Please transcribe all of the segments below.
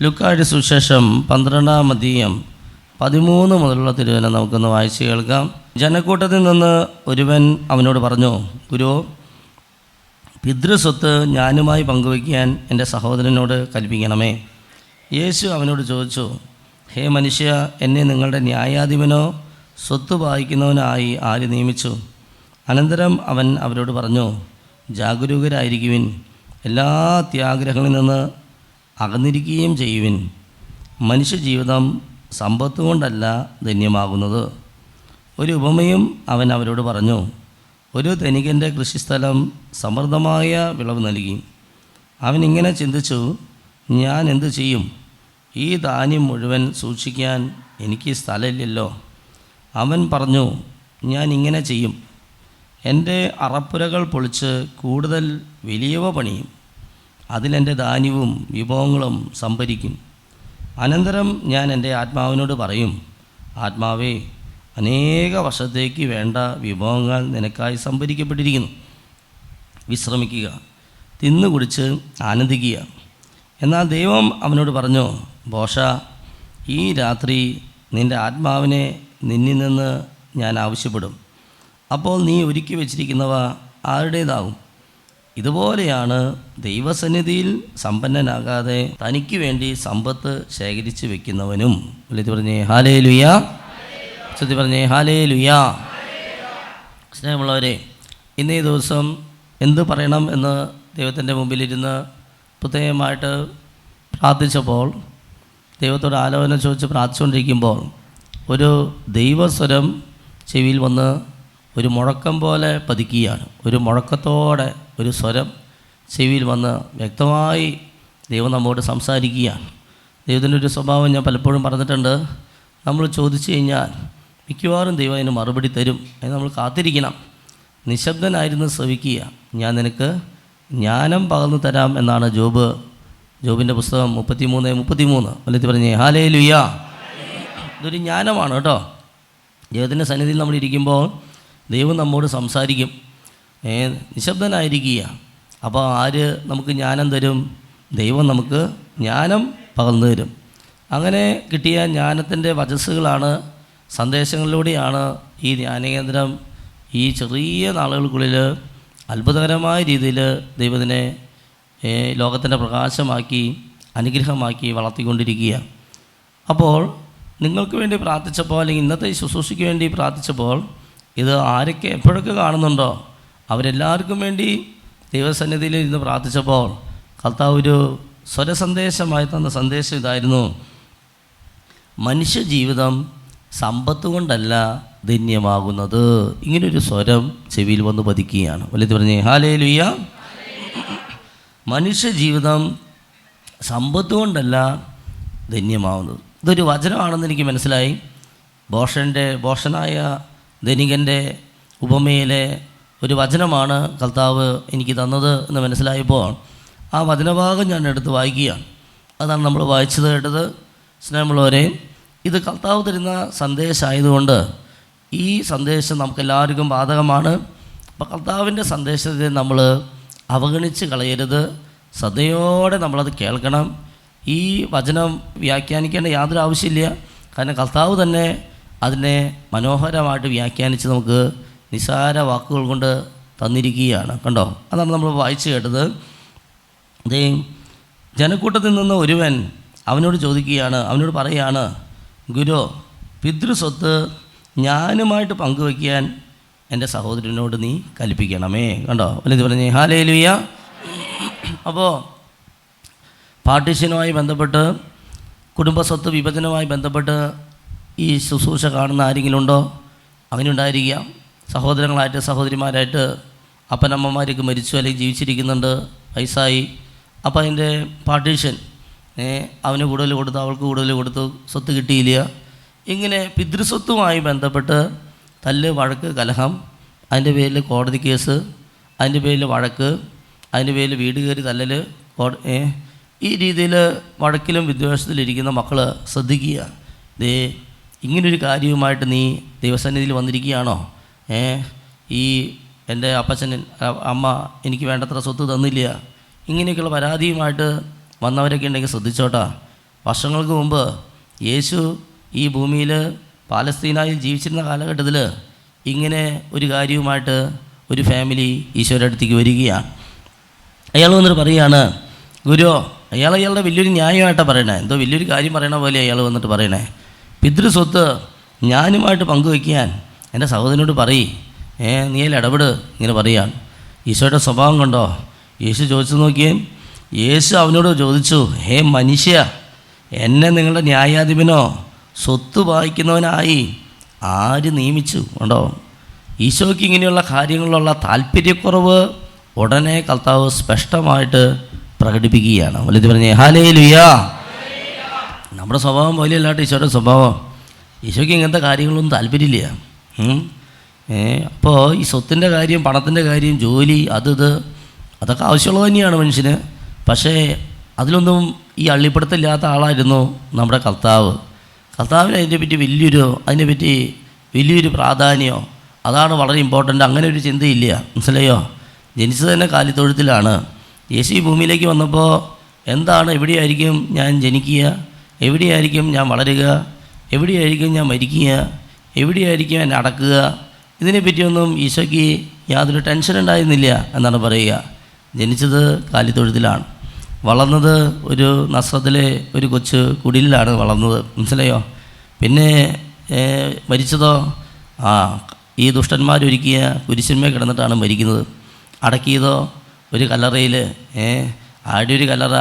ലൂക്കായുടെ സുവിശേഷം 12-ാം അധ്യായം 13 മുതലുള്ള തിരുവചനം നമുക്കൊന്ന് വായിച്ച് കേൾക്കാം. ജനക്കൂട്ടത്തിൽ നിന്ന് ഒരുവൻ അവനോട് പറഞ്ഞു, ഗുരു, പിതൃസ്വത്ത് ഞാനുമായി പങ്കുവയ്ക്കാൻ എൻ്റെ സഹോദരനോട് കൽപ്പിക്കണമേ. യേശു അവനോട് ചോദിച്ചു, ഹേ മനുഷ്യ, എന്നെ നിങ്ങളുടെ ന്യായാധിപനോ സ്വത്ത് വായിക്കുന്നവനായി ആര് നിയമിച്ചു? അനന്തരം അവൻ അവരോട് പറഞ്ഞു, ജാഗരൂകരായിരിക്കുവിൻ, എല്ലാ ത്യാഗ്രഹങ്ങളിൽ നിന്ന് അകന്നിരിക്കുകയും ചെയ്യുവിൻ. മനുഷ്യജീവിതം സമ്പത്ത് കൊണ്ടല്ല ധന്യമാകുന്നത്. ഒരു ഉപമയും അവൻ അവരോട് പറഞ്ഞു. ഒരു ധനികൻ്റെ കൃഷിസ്ഥലം സമൃദ്ധമായ വിളവ് നൽകി. അവൻ ഇങ്ങനെ ചിന്തിച്ചു, ഞാൻ എന്തു ചെയ്യും? ഈ ധാന്യം മുഴുവൻ സൂക്ഷിക്കാൻ എനിക്ക് സ്ഥലമില്ലല്ലോ. അവൻ പറഞ്ഞു, ഞാൻ ഇങ്ങനെ ചെയ്യും, എൻ്റെ അറപ്പുരകൾ പൊളിച്ച് കൂടുതൽ വലിയവ പണിയും, അതിലെൻ്റെ ധാന്യവും വിഭവങ്ങളും സംഭരിക്കും. അനന്തരം ഞാൻ എൻ്റെ ആത്മാവിനോട് പറയും, ആത്മാവേ, അനേക വർഷത്തേക്ക് വേണ്ട വിഭവങ്ങൾ നിനക്കായി സംഭരിക്കപ്പെട്ടിരിക്കുന്നു. വിശ്രമിക്കുക, തിന്നു കുടിച്ച് ആനന്ദിക്കുക. എന്നാൽ ദൈവം അവനോട് പറഞ്ഞു, ബോഷ, ഈ രാത്രി നിൻ്റെ ആത്മാവിനെ നിന്നിൽ നിന്ന് ഞാൻ ആവശ്യപ്പെടും. അപ്പോൾ നീ ഒരുക്കി വച്ചിരിക്കുന്നവ ആരുടേതാകും? ഇതുപോലെയാണ് ദൈവസന്നിധിയിൽ സമ്പന്നനാകാതെ തനിക്ക് വേണ്ടി സമ്പത്ത് ശേഖരിച്ച് വെക്കുന്നവനും. വിളിച്ച് പറഞ്ഞേ ഹല്ലേലൂയ. ചൊല്ലി പറഞ്ഞേ ഹല്ലേലൂയ. സ്നേഹമുള്ളവരെ, ഇന്നീ ദിവസം എന്ത് പറയണം എന്ന് ദൈവത്തിൻ്റെ മുമ്പിലിരുന്ന് പ്രത്യേകമായിട്ട് പ്രാർത്ഥിച്ചപ്പോൾ, ദൈവത്തോട് ആലോചന ചോദിച്ച് പ്രാർത്ഥിച്ചുകൊണ്ടിരിക്കുമ്പോൾ ഒരു ദൈവസ്വരം ചെവിയിൽ വന്ന് ഒരു മുഴക്കം പോലെ പതിക്കുകയാണ്. ഒരു മുഴക്കത്തോടെ ഒരു സ്വരം ചെവിയിൽ വന്ന് വ്യക്തമായി ദൈവം നമ്മോട് സംസാരിക്കുകയാണ്. ദൈവത്തിൻ്റെ ഒരു സ്വഭാവം ഞാൻ പലപ്പോഴും പറഞ്ഞിട്ടുണ്ട്. നമ്മൾ ചോദിച്ചു കഴിഞ്ഞാൽ മിക്കവാറും ദൈവം അതിന് മറുപടി തരും. അതിന് നമ്മൾ കാത്തിരിക്കണം. നിശബ്ദനായിരുന്നു ശ്രവിക്കുക, ഞാൻ നിനക്ക് ജ്ഞാനം പകർന്നു തരാം എന്നാണ് ജോബിൻ്റെ പുസ്തകം 33:33. വല്ലത്തി പറഞ്ഞേ ഹല്ലേലൂയ. ഇതൊരു ജ്ഞാനമാണ് കേട്ടോ. ദൈവത്തിൻ്റെ സന്നിധിയിൽ നമ്മൾ ഇരിക്കുമ്പോൾ ദൈവം നമ്മോട് സംസാരിക്കും. നിശബ്ദനായിരിക്കുക. അപ്പോൾ ആര് നമുക്ക് ജ്ഞാനം തരും? ദൈവം നമുക്ക് ജ്ഞാനം പകർന്നു തരും. അങ്ങനെ കിട്ടിയ ജ്ഞാനത്തിൻ്റെ വചസ്സുകളാണ്, സന്ദേശങ്ങളിലൂടെയാണ് ഈ ധ്യാനകേന്ദ്രം ഈ ചെറിയ നാളുകൾക്കുള്ളിൽ അത്ഭുതകരമായ രീതിയിൽ ദൈവത്തിനെ ലോകത്തിൻ്റെ പ്രകാശമാക്കി അനുഗ്രഹമാക്കി വളർത്തിക്കൊണ്ടിരിക്കുക. അപ്പോൾ നിങ്ങൾക്ക് വേണ്ടി പ്രാർത്ഥിച്ചപ്പോൾ, അല്ലെങ്കിൽ ഇന്നത്തെ ശുശ്രൂഷയ്ക്ക് വേണ്ടി പ്രാർത്ഥിച്ചപ്പോൾ, ഇത് ആരൊക്കെ എപ്പോഴൊക്കെ കാണുന്നുണ്ടോ അവരെല്ലാവർക്കും വേണ്ടി ദൈവസന്നിധിയിൽ ഇരുന്ന് പ്രാർത്ഥിച്ചപ്പോൾ കർത്താവ് ഒരു സ്വരസന്ദേശമായി തന്ന സന്ദേശം ഇതായിരുന്നു: മനുഷ്യജീവിതം സമ്പത്ത് കൊണ്ടല്ല ധന്യമാകുന്നത്. ഇങ്ങനൊരു സ്വരം ചെവിയിൽ വന്ന് പതിക്കുകയാണ്. വല്ലത് പറഞ്ഞേ ഹല്ലേലൂയ. മനുഷ്യജീവിതം സമ്പത്ത് കൊണ്ടല്ല ധന്യമാകുന്നത്. ഇതൊരു വചനമാണെന്ന് എനിക്ക് മനസ്സിലായി. ഭോഷനായ ധനികൻ്റെ ഉപമയിലെ ഒരു വചനമാണ് കർത്താവ് എനിക്ക് തന്നത് എന്ന് മനസ്സിലായപ്പോൾ ആ വചനഭാഗം ഞാൻ എടുത്ത് വായിക്കുകയാണ്. അതാണ് നമ്മൾ വായിച്ചത് കേട്ടത്. സ്നേഹമുള്ളവരെ, ഇത് കർത്താവ് തരുന്ന സന്ദേശമായതുകൊണ്ട് ഈ സന്ദേശം നമുക്കെല്ലാവർക്കും ബാധകമാണ്. അപ്പോൾ കർത്താവിൻ്റെ സന്ദേശത്തെ നമ്മൾ അവഗണിച്ച് കളയരുത്. ശ്രദ്ധയോടെ നമ്മളത് കേൾക്കണം. ഈ വചനം വ്യാഖ്യാനിക്കേണ്ട യാതൊരു ആവശ്യമില്ല. കാരണം കർത്താവ് തന്നെ അതിനെ മനോഹരമായിട്ട് വ്യാഖ്യാനിച്ച് നമുക്ക് നിസ്സാര വാക്കുകൾ കൊണ്ട് തന്നിരിക്കുകയാണ്. കണ്ടോ, അതാണ് നമ്മൾ വായിച്ചു കേട്ടത്. അതേ, ജനക്കൂട്ടത്തിൽ നിന്ന് ഒരുവൻ അവനോട് ചോദിക്കുകയാണ്, അവനോട് പറയുകയാണ്, ഗുരു, പിതൃസ്വത്ത് ഞാനുമായിട്ട് പങ്കുവയ്ക്കാൻ എൻ്റെ സഹോദരനോട് നീ കൽപ്പിക്കണമേ. കണ്ടോ, വല്ലത് പറഞ്ഞേ ഹല്ലേലൂയ. അപ്പോൾ പാർട്ടീഷനുമായി ബന്ധപ്പെട്ട്, കുടുംബസ്വത്ത് വിഭജനവുമായി ബന്ധപ്പെട്ട് ഈ ശുശ്രൂഷ കാണുന്ന ആരെങ്കിലും ഉണ്ടോ? അങ്ങനെ ഉണ്ടായിരിക്കാം. സഹോദരങ്ങളായിട്ട് സഹോദരിമാരായിട്ട് അപ്പനമ്മമാരൊക്കെ മരിച്ചു അല്ലെങ്കിൽ ജീവിച്ചിരിക്കുന്നുണ്ട്, വയസ്സായി. അപ്പോൾ അതിൻ്റെ പാർട്ടീഷൻ, അവന് കൂടുതൽ കൊടുത്തു, അവൾക്ക് കൂടുതൽ കൊടുത്തു, സ്വത്ത് കിട്ടിയില്ല. ഇങ്ങനെ പിതൃസ്വത്തുമായി ബന്ധപ്പെട്ട് തല്ല്, വഴക്ക്, കലഹം, അതിൻ്റെ പേരിൽ കോടതി കേസ്, അതിൻ്റെ പേരിൽ വഴക്ക്, അതിൻ്റെ പേരിൽ വീട് കയറി തല്ലൽ, ഈ രീതിയിൽ വഴക്കിലും വിദ്വേഷത്തിലിരിക്കുന്ന മക്കൾ ശ്രദ്ധിക്കുക. ഇങ്ങനൊരു കാര്യവുമായിട്ട് നീ ദൈവസന്നിധിയിൽ വന്നിരിക്കുകയാണോ? ഈ എൻ്റെ അപ്പച്ചൻ അമ്മ എനിക്ക് വേണ്ടത്ര സ്വത്ത് തന്നില്ല, ഇങ്ങനെയൊക്കെയുള്ള പരാതിയുമായിട്ട് വന്നവരൊക്കെ ഉണ്ടെങ്കിൽ ശ്രദ്ധിച്ചോട്ടാ. വർഷങ്ങൾക്ക് മുമ്പ് യേശു ഈ ഭൂമിയിൽ പാലസ്തീനായിൽ ജീവിച്ചിരുന്ന കാലഘട്ടത്തിൽ ഇങ്ങനെ ഒരു കാര്യവുമായിട്ട് ഒരു ഫാമിലി ഈശോയുടെ അടുത്തേക്ക് വരികയാണ്. അയാൾ വന്നിട്ട് പറയുകയാണ്, ഗുരു, അയാളുടെ വലിയൊരു ന്യായമായിട്ടാണ് പറയണേ, എന്തോ വലിയൊരു കാര്യം പറയണ പോലെ അയാൾ വന്നിട്ട് പറയണേ, പിതൃസ്വത്ത് ഞാനുമായിട്ട് പങ്കുവയ്ക്കാൻ എൻ്റെ സഹോദരനോട് നീ അതിൽ ഇടപെട് ഇങ്ങനെ പറയുകയാണ്. ഈശോയുടെ സ്വഭാവം കണ്ടോ? യേശു ചോദിച്ചു നോക്കിയേ. യേശു അവനോട് ചോദിച്ചു, ഹേ മനുഷ്യ, എന്നെ നിങ്ങളുടെ ന്യായാധിപനോ സ്വത്ത് വായിക്കുന്നവനായി ആര് നിയമിച്ചു? കണ്ടോ, ഈശോയ്ക്ക് ഇങ്ങനെയുള്ള കാര്യങ്ങളിലുള്ള താല്പര്യക്കുറവ് ഉടനെ കർത്താവ് സ്പഷ്ടമായിട്ട് പ്രകടിപ്പിക്കുകയാണ്. വലുത് പറഞ്ഞേ ഹല്ലേലൂയാ. നമ്മുടെ സ്വഭാവം പോലെയല്ലാട്ട് ഈശോയുടെ സ്വഭാവം. ഈശോയ്ക്ക് ഇങ്ങനത്തെ കാര്യങ്ങളൊന്നും താല്പര്യമില്ല. അപ്പോൾ ഈ സ്വത്തിൻ്റെ കാര്യം, പണത്തിൻ്റെ കാര്യം, ജോലി, അതൊക്കെ ആവശ്യമുള്ളത് തന്നെയാണ് മനുഷ്യന്. പക്ഷേ അതിലൊന്നും ഈ അള്ളിപ്പിടുത്തില്ലാത്ത ആളായിരുന്നു നമ്മുടെ കർത്താവ്. കർത്താവിന് അതിനെപ്പറ്റി വലിയൊരു പ്രാധാന്യമോ, അതാണ് വളരെ ഇമ്പോർട്ടൻ്റ്, അങ്ങനെ ഒരു ചിന്തയില്ല. മനസ്സിലായോ? ജനിച്ചത് തന്നെ കാലിത്തൊഴുത്തിലാണ്. യേശു ഈ ഭൂമിയിലേക്ക് വന്നപ്പോൾ എവിടെയായിരിക്കും ഞാൻ ജനിക്കുക, എവിടെയായിരിക്കും ഞാൻ വളരുക, എവിടെയായിരിക്കും ഞാൻ മരിക്കുക, എവിടെയായിരിക്കും ഞാൻ അടക്കുക, ഇതിനെപ്പറ്റിയൊന്നും ഈശോയ്ക്ക് യാതൊരു ടെൻഷൻ ഉണ്ടായിരുന്നില്ല എന്നാണ് പറയുക. ജനിച്ചത് കാലിത്തൊഴുത്തിലാണ്, വളർന്നത് ഒരു നസ്രത്തിലെ ഒരു കൊച്ചു കുടിലാണ് വളർന്നത്. മനസ്സിലായോ? പിന്നെ മരിച്ചതോ ഈ ദുഷ്ടന്മാരൊരുക്കിയ കുരിശന്മേൽ കിടന്നിട്ടാണ് മരിക്കുന്നത്. അടക്കിയതോ ഒരു കല്ലറയിൽ, ആടെ ഒരു കല്ലറ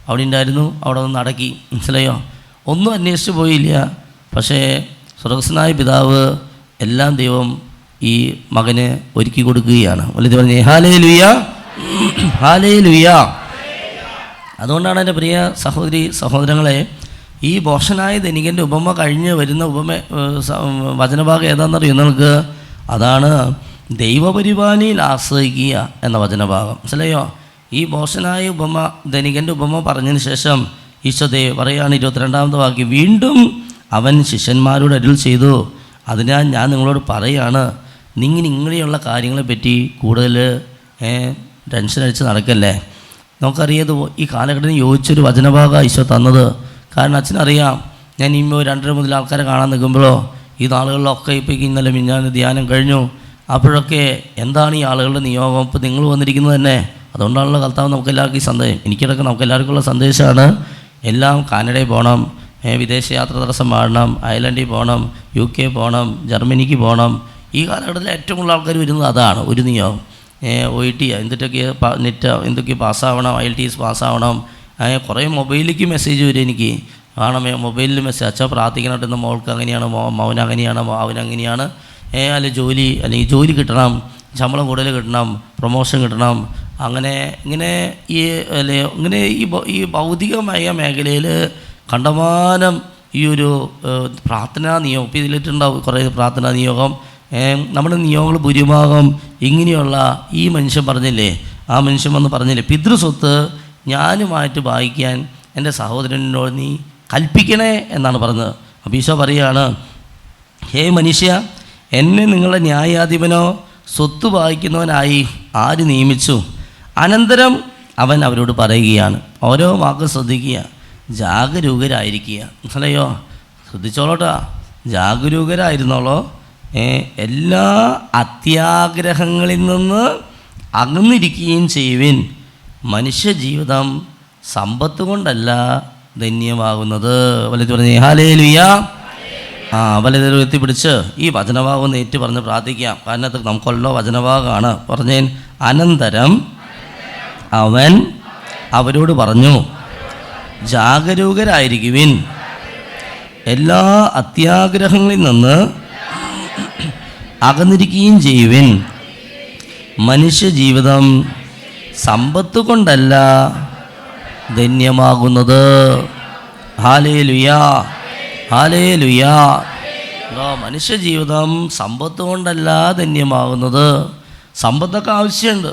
അവിടെ ഉണ്ടായിരുന്നു, അവിടെ നിന്ന് അടക്കി. മനസ്സിലായോ? ഒന്നും അന്വേഷിച്ച് പോയില്ല. പക്ഷേ സ്വർഗ്ഗസ്ഥനായ പിതാവ് എല്ലാം ദൈവം ഈ മകന് ഒരുക്കി കൊടുക്കുകയാണ്. വലുത് പറഞ്ഞേ ഹല്ലേലൂയാ, ഹല്ലേലൂയാ. അതുകൊണ്ടാണ് എൻ്റെ പ്രിയ സഹോദരങ്ങളെ, ഈ ബോഷനായ ധനികൻ്റെ ഉപമ കഴിഞ്ഞ് വരുന്ന വചനഭാഗം ഏതാണെന്നറിയോ നിങ്ങൾക്ക്? അതാണ് ദൈവപരിപാലനയിൽ ആശ്രയിക്കുക എന്ന വചനഭാഗം. മനസ്സിലായോ? ഈ ബോഷനായ ധനികൻ്റെ ഉപമ പറഞ്ഞതിന് ശേഷം ഈശോ പറയാണ് 22-ാമത്തെ വാക്യം, വീണ്ടും അവൻ ശിഷ്യന്മാരോട് അരുൾ ചെയ്തു, അതിനാൽ ഞാൻ നിങ്ങളോട് പറയാണ്, ഇങ്ങനെയുള്ള കാര്യങ്ങളെപ്പറ്റി കൂടുതൽ ടെൻഷൻ അടിച്ച് നടക്കല്ലേ. നമുക്കറിയാതെ ഈ കാലഘട്ടത്തിന് യോജിച്ചൊരു വചനഭാഗം ഈശോ തന്നത്. കാരണം അച്ഛനറിയാം, ഞാൻ ഇമ്പോൾ 2:30 മുതൽ ആൾക്കാരെ കാണാൻ നിൽക്കുമ്പോഴോ ഈ നാളുകളിലൊക്കെ ഇപ്പോൾ ഇന്നലെ മിഞ്ഞാന്ന് ധ്യാനം കഴിഞ്ഞു, അപ്പോഴൊക്കെ എന്താണ് ഈ ആളുകളുടെ നിയോഗം? ഇപ്പോൾ നിങ്ങൾ വന്നിരിക്കുന്നത് തന്നെ അതുകൊണ്ടാണല്ലോ കർത്താവ് നമുക്കെല്ലാവർക്കും ഈ സന്ദേശം, എനിക്കിടയ്ക്ക് നമുക്കെല്ലാവർക്കുമുള്ള സന്ദേശമാണ്. എല്ലാം കാനഡയിൽ പോകണം, വിദേശയാത്ര തടസ്സം മാറണം, അയർലൻഡിൽ പോകണം, UK പോകണം, ജർമ്മനിക്ക് പോകണം. ഈ കാലഘട്ടത്തിൽ ഏറ്റവും കൂടുതൽ ആൾക്കാർ വരുന്നത് അതാണ്, ഒരു നിയോഗം. OET എന്തൊക്കെ പാസ്സാവണം, IELTS പാസ്സാവണം. കുറേ മൊബൈലിലേക്ക് മെസ്സേജ് വരും എനിക്ക്, മൊബൈലിൽ മെസ്സേജ്, അച്ഛാ പ്രാർത്ഥിക്കണം, ഇന്ന് മോൾക്ക് അങ്ങനെയാണ്, മൗന അങ്ങനെയാണ്, അവനങ്ങനെയാണ്, അല്ലെങ്കിൽ ജോലി കിട്ടണം, ശമ്പളം കൂടുതൽ കിട്ടണം, പ്രൊമോഷൻ കിട്ടണം, ഇങ്ങനെ ഈ ഭൗതികമായ മേഖലയിൽ കണ്ടമാനം ഈ ഒരു പ്രാർത്ഥനാ നിയോഗം. ഇപ്പോൾ ഇതിലിട്ടുണ്ടാവും കുറേ പ്രാർത്ഥനാ നിയോഗം. നമ്മുടെ നിയോഗങ്ങൾ ഭൂരിഭാഗം ഇങ്ങനെയുള്ള ഈ മനുഷ്യൻ പറഞ്ഞില്ലേ, ആ മനുഷ്യൻ വന്ന് പറഞ്ഞില്ലേ, പിതൃസ്വത്ത് ഞാനുമായിട്ട് വായിക്കാൻ എൻ്റെ സഹോദരനോട് നീ കൽപ്പിക്കണേ എന്നാണ് പറഞ്ഞത്. അപ്പോൾ ഈശോ പറയുകയാണ്, ഹേ മനുഷ്യ, എന്നെ നിങ്ങളുടെ ന്യായാധിപനോ സ്വത്ത് വായിക്കുന്നവനായി ആര് നിയമിച്ചു? അനന്തരം അവൻ അവരോട് പറയുകയാണ്, ഓരോ വാക്കും ശ്രദ്ധിക്കുക, ജാഗരൂകരായിരിക്കുക. മനസ്സിലായോ? ശ്രദ്ധിച്ചോളോട്ടാ, ജാഗരൂകരായിരുന്നോളോ. എല്ലാ അത്യാഗ്രഹങ്ങളിൽ നിന്ന് അകന്നിരിക്കുകയും ചെയ്യുവിൻ. മനുഷ്യജീവിതം സമ്പത്ത് കൊണ്ടല്ല ധന്യമാകുന്നത്. വലുത് പറഞ്ഞേ ഹല്ലേലൂയാ. വലുതൊരു എത്തിപ്പിടിച്ച് ഈ വചനഭാഗം ഏറ്റു പറഞ്ഞ് പ്രാർത്ഥിക്കാം. കാരണം നമുക്കുള്ള വചനഭാഗമാണ്. പറഞ്ഞേൻ, അനന്തരം അവൻ അവരോട് പറഞ്ഞു, ജാഗരൂകരായിരിക്കുവിൻ, എല്ലാ അത്യാഗ്രഹങ്ങളിൽ നിന്ന് അകന്നിരിക്കുകയും ചെയ്യുവിൻ. മനുഷ്യജീവിതം സമ്പത്ത് കൊണ്ടല്ല ധന്യമാകുന്നത്. ഹല്ലേലൂയാ, ഹല്ലേലൂയാ. മനുഷ്യജീവിതം സമ്പത്ത് കൊണ്ടല്ല ധന്യമാകുന്നത്. സമ്പത്തൊക്കെ ആവശ്യമുണ്ട്,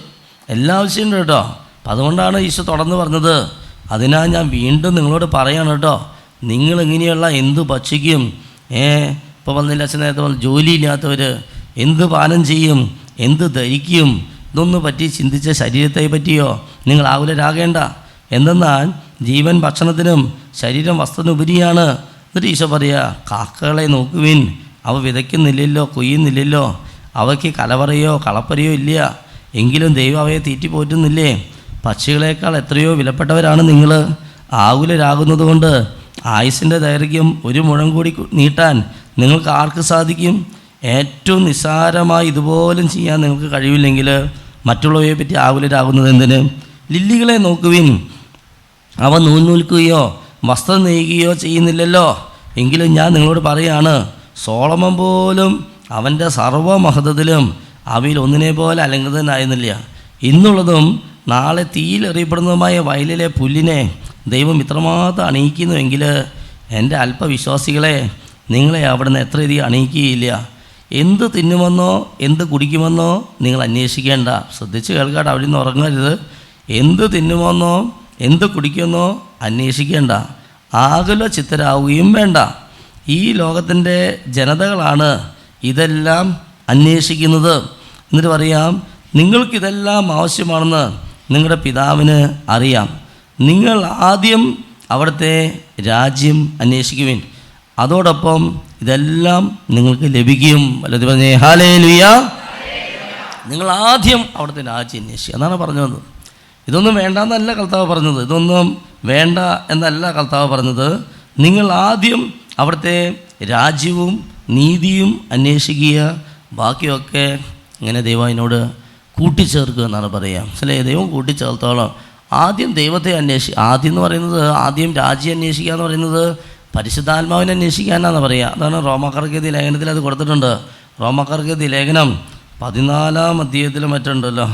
എല്ലാം ആവശ്യമുണ്ട് കേട്ടോ. അപ്പം അതുകൊണ്ടാണ് ഈശോ തുടർന്ന് പറഞ്ഞത്, അതിനാൽ ഞാൻ വീണ്ടും നിങ്ങളോട് പറയാണ് കേട്ടോ, നിങ്ങളിങ്ങനെയുള്ള എന്ത് ഭക്ഷിക്കും? ഇപ്പോൾ വന്നില്ല അച്ഛൻ നേരത്തെ പറഞ്ഞു, ജോലിയില്ലാത്തവർ എന്ത് പാനം ചെയ്യും, എന്ത് ധരിക്കും? ഇതൊന്നും പറ്റി ചിന്തിച്ച ശരീരത്തെ പറ്റിയോ നിങ്ങൾ ആകുലരാകേണ്ട. എന്തെന്നാൽ ജീവൻ ഭക്ഷണത്തിനും ശരീരം വസ്ത്രത്തിനുപരിയാണ്. എന്നിട്ട് ഈശോ പറയുക, കാക്കകളെ നോക്കുവിൻ, അവ വിതയ്ക്കുന്നില്ലല്ലോ, കൊയ്യുന്നില്ലല്ലോ, അവയ്ക്ക് കലവറയോ കളപ്പരയോ ഇല്ല, എങ്കിലും ദൈവം അവയെ തീറ്റിപ്പോറ്റുന്നില്ലേ? പക്ഷികളേക്കാൾ എത്രയോ വിലപ്പെട്ടവരാണ് നിങ്ങൾ. ആകുലരാകുന്നത് കൊണ്ട് ആയുസിൻ്റെ ദൈർഘ്യം 1 മുഴം കൂടി നീട്ടാൻ നിങ്ങൾക്ക് ആർക്ക് സാധിക്കും? ഏറ്റവും നിസ്സാരമായി ഇതുപോലും ചെയ്യാൻ നിങ്ങൾക്ക് കഴിവില്ലെങ്കിൽ മറ്റുള്ളവയെ പറ്റി ആകുലരാകുന്നത് എന്തിന്? ലില്ലികളെ നോക്കുവിൻ, അവ നൂൽക്കുകയോ വസ്ത്രം നെയ്യുകയോ ചെയ്യുന്നില്ലല്ലോ, എങ്കിലും ഞാൻ നിങ്ങളോട് പറയാണ്, സോളമൻ പോലും അവൻ്റെ സർവ്വമഹത്വത്തിലും അവയിൽ ഒന്നിനെ പോലെ അലങ്കൃതനായിരുന്നില്ല. ഇന്നുള്ളതും നാളെ തീയിൽ എറിയപ്പെടുന്നതുമായ വയലിലെ പുല്ലിനെ ദൈവം ഇത്രമാത്രം അണിയിക്കുന്നുവെങ്കിൽ എൻ്റെ അല്പവിശ്വാസികളെ, നിങ്ങളെ അവിടുന്ന് എത്രയധികം അണിയിക്കുകയില്ല. എന്ത് തിന്നുമെന്നോ എന്ത് കുടിക്കുമെന്നോ നിങ്ങൾ അന്വേഷിക്കേണ്ട. ശ്രദ്ധിച്ച് കേൾക്കാട്ട്, അവിടെ നിന്ന് ഉറങ്ങരുത്. എന്ത് തിന്നുമെന്നോ എന്ത് കുടിക്കുമെന്നോ അന്വേഷിക്കേണ്ട, ആകുല ചിത്തരാവുകയും വേണ്ട. ഈ ലോകത്തിൻ്റെ ജനതകളാണ് ഇതെല്ലാം അന്വേഷിക്കുന്നത്. എന്നിട്ട് പറയാം, നിങ്ങൾക്കിതെല്ലാം ആവശ്യമാണെന്ന് നിങ്ങളുടെ പിതാവിന് അറിയാം. നിങ്ങൾ ആദ്യം അവിടുത്തെ രാജ്യം അന്വേഷിക്കുവിൻ, അതോടൊപ്പം ഇതെല്ലാം നിങ്ങൾക്ക് ലഭിക്കും. വല്ലത് പറഞ്ഞേ ഹല്ലേലൂയ. നിങ്ങൾ ആദ്യം അവിടുത്തെ രാജ്യം അന്വേഷിക്കുക, അതാണ് പറഞ്ഞത്. ഇതൊന്നും വേണ്ടെന്നല്ല കർത്താവ് പറഞ്ഞത്, ഇതൊന്നും വേണ്ട എന്നല്ല കർത്താവ് പറഞ്ഞത്. നിങ്ങൾ ആദ്യം അവിടുത്തെ രാജ്യവും നീതിയും അന്വേഷിക്കുക, ബാക്കിയൊക്കെ ഇങ്ങനെ ദൈവം അതിനോട് കൂട്ടിച്ചേർക്കുക എന്നാണ് പറയുക. ചില ദൈവം കൂട്ടിച്ചേർത്തോളം ആദ്യം ദൈവത്തെ ആദ്യം എന്ന് പറയുന്നത്, ആദ്യം രാജ്യം അന്വേഷിക്കുക എന്ന് പറയുന്നത് പരിശുദ്ധാത്മാവിനെ അന്വേഷിക്കാനാണെന്ന് പറയുക. അതാണ് റോമാക്കാർക്ക് എഴുതിയ ലേഖനത്തിൽ അത് കൊടുത്തിട്ടുണ്ട്. റോമാക്കാർക്ക് എഴുതിയ ലേഖനം 14-ാം അധ്യായത്തിൽ മറ്റുണ്ടല്ലോ,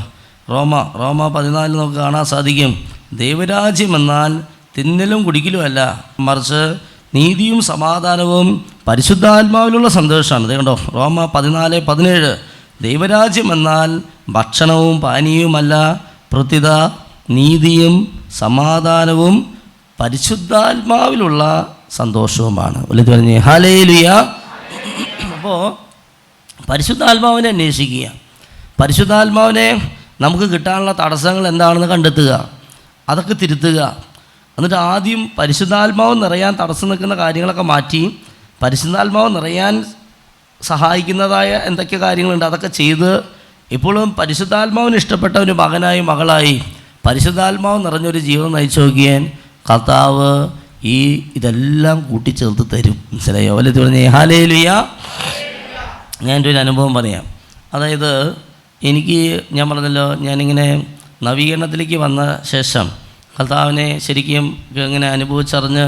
റോമ 14 നമുക്ക് കാണാൻ സാധിക്കും. ദൈവരാജ്യം എന്നാൽ തിന്നലും കുടിക്കലും അല്ല, മറിച്ച് നീതിയും സമാധാനവും പരിശുദ്ധാത്മാവിലുള്ള സന്തോഷമാണ്. ഇത് കണ്ടോ, റോമ 14:17. ദൈവരാജ്യം എന്നാൽ ഭക്ഷണവും പാനീയവുമല്ല, പ്രത്യുത നീതിയും സമാധാനവും പരിശുദ്ധാത്മാവിലുള്ള സന്തോഷവുമാണ്. വലുത് പറഞ്ഞേ ഹല്ലേലൂയ. അപ്പോൾ പരിശുദ്ധാത്മാവിനെ അന്വേഷിക്കുക, പരിശുദ്ധാത്മാവിനെ നമുക്ക് കിട്ടാനുള്ള തടസ്സങ്ങൾ എന്താണെന്ന് കണ്ടെത്തുക, അതൊക്കെ തിരുത്തുക. എന്നിട്ട് ആദ്യം പരിശുദ്ധാത്മാവ് നിറയാൻ തടസ്സം നിൽക്കുന്ന കാര്യങ്ങളൊക്കെ മാറ്റി പരിശുദ്ധാത്മാവ് നിറയാൻ സഹായിക്കുന്നതായ എന്തൊക്കെ കാര്യങ്ങളുണ്ട് അതൊക്കെ ചെയ്ത് ഇപ്പോഴും പരിശുദ്ധാത്മാവിന് ഇഷ്ടപ്പെട്ട ഒരു മകനായി മകളായി പരിശുദ്ധാത്മാവ് നിറഞ്ഞൊരു ജീവിതം നയിച്ചു നോക്കിയാൽ കർത്താവ് ഇതെല്ലാം കൂട്ടിച്ചേർത്ത് തരും. മനസ്സിലായോ? വല്ലത് പറഞ്ഞേ ഹല്ലേലൂയ. ഞാനൊരു അനുഭവം പറയാം. അതായത് ഞാൻ പറഞ്ഞല്ലോ, ഞാനിങ്ങനെ നവീകരണത്തിലേക്ക് വന്ന ശേഷം കർത്താവിനെ ശരിക്കും ഇങ്ങനെ അനുഭവിച്ചറിഞ്ഞ്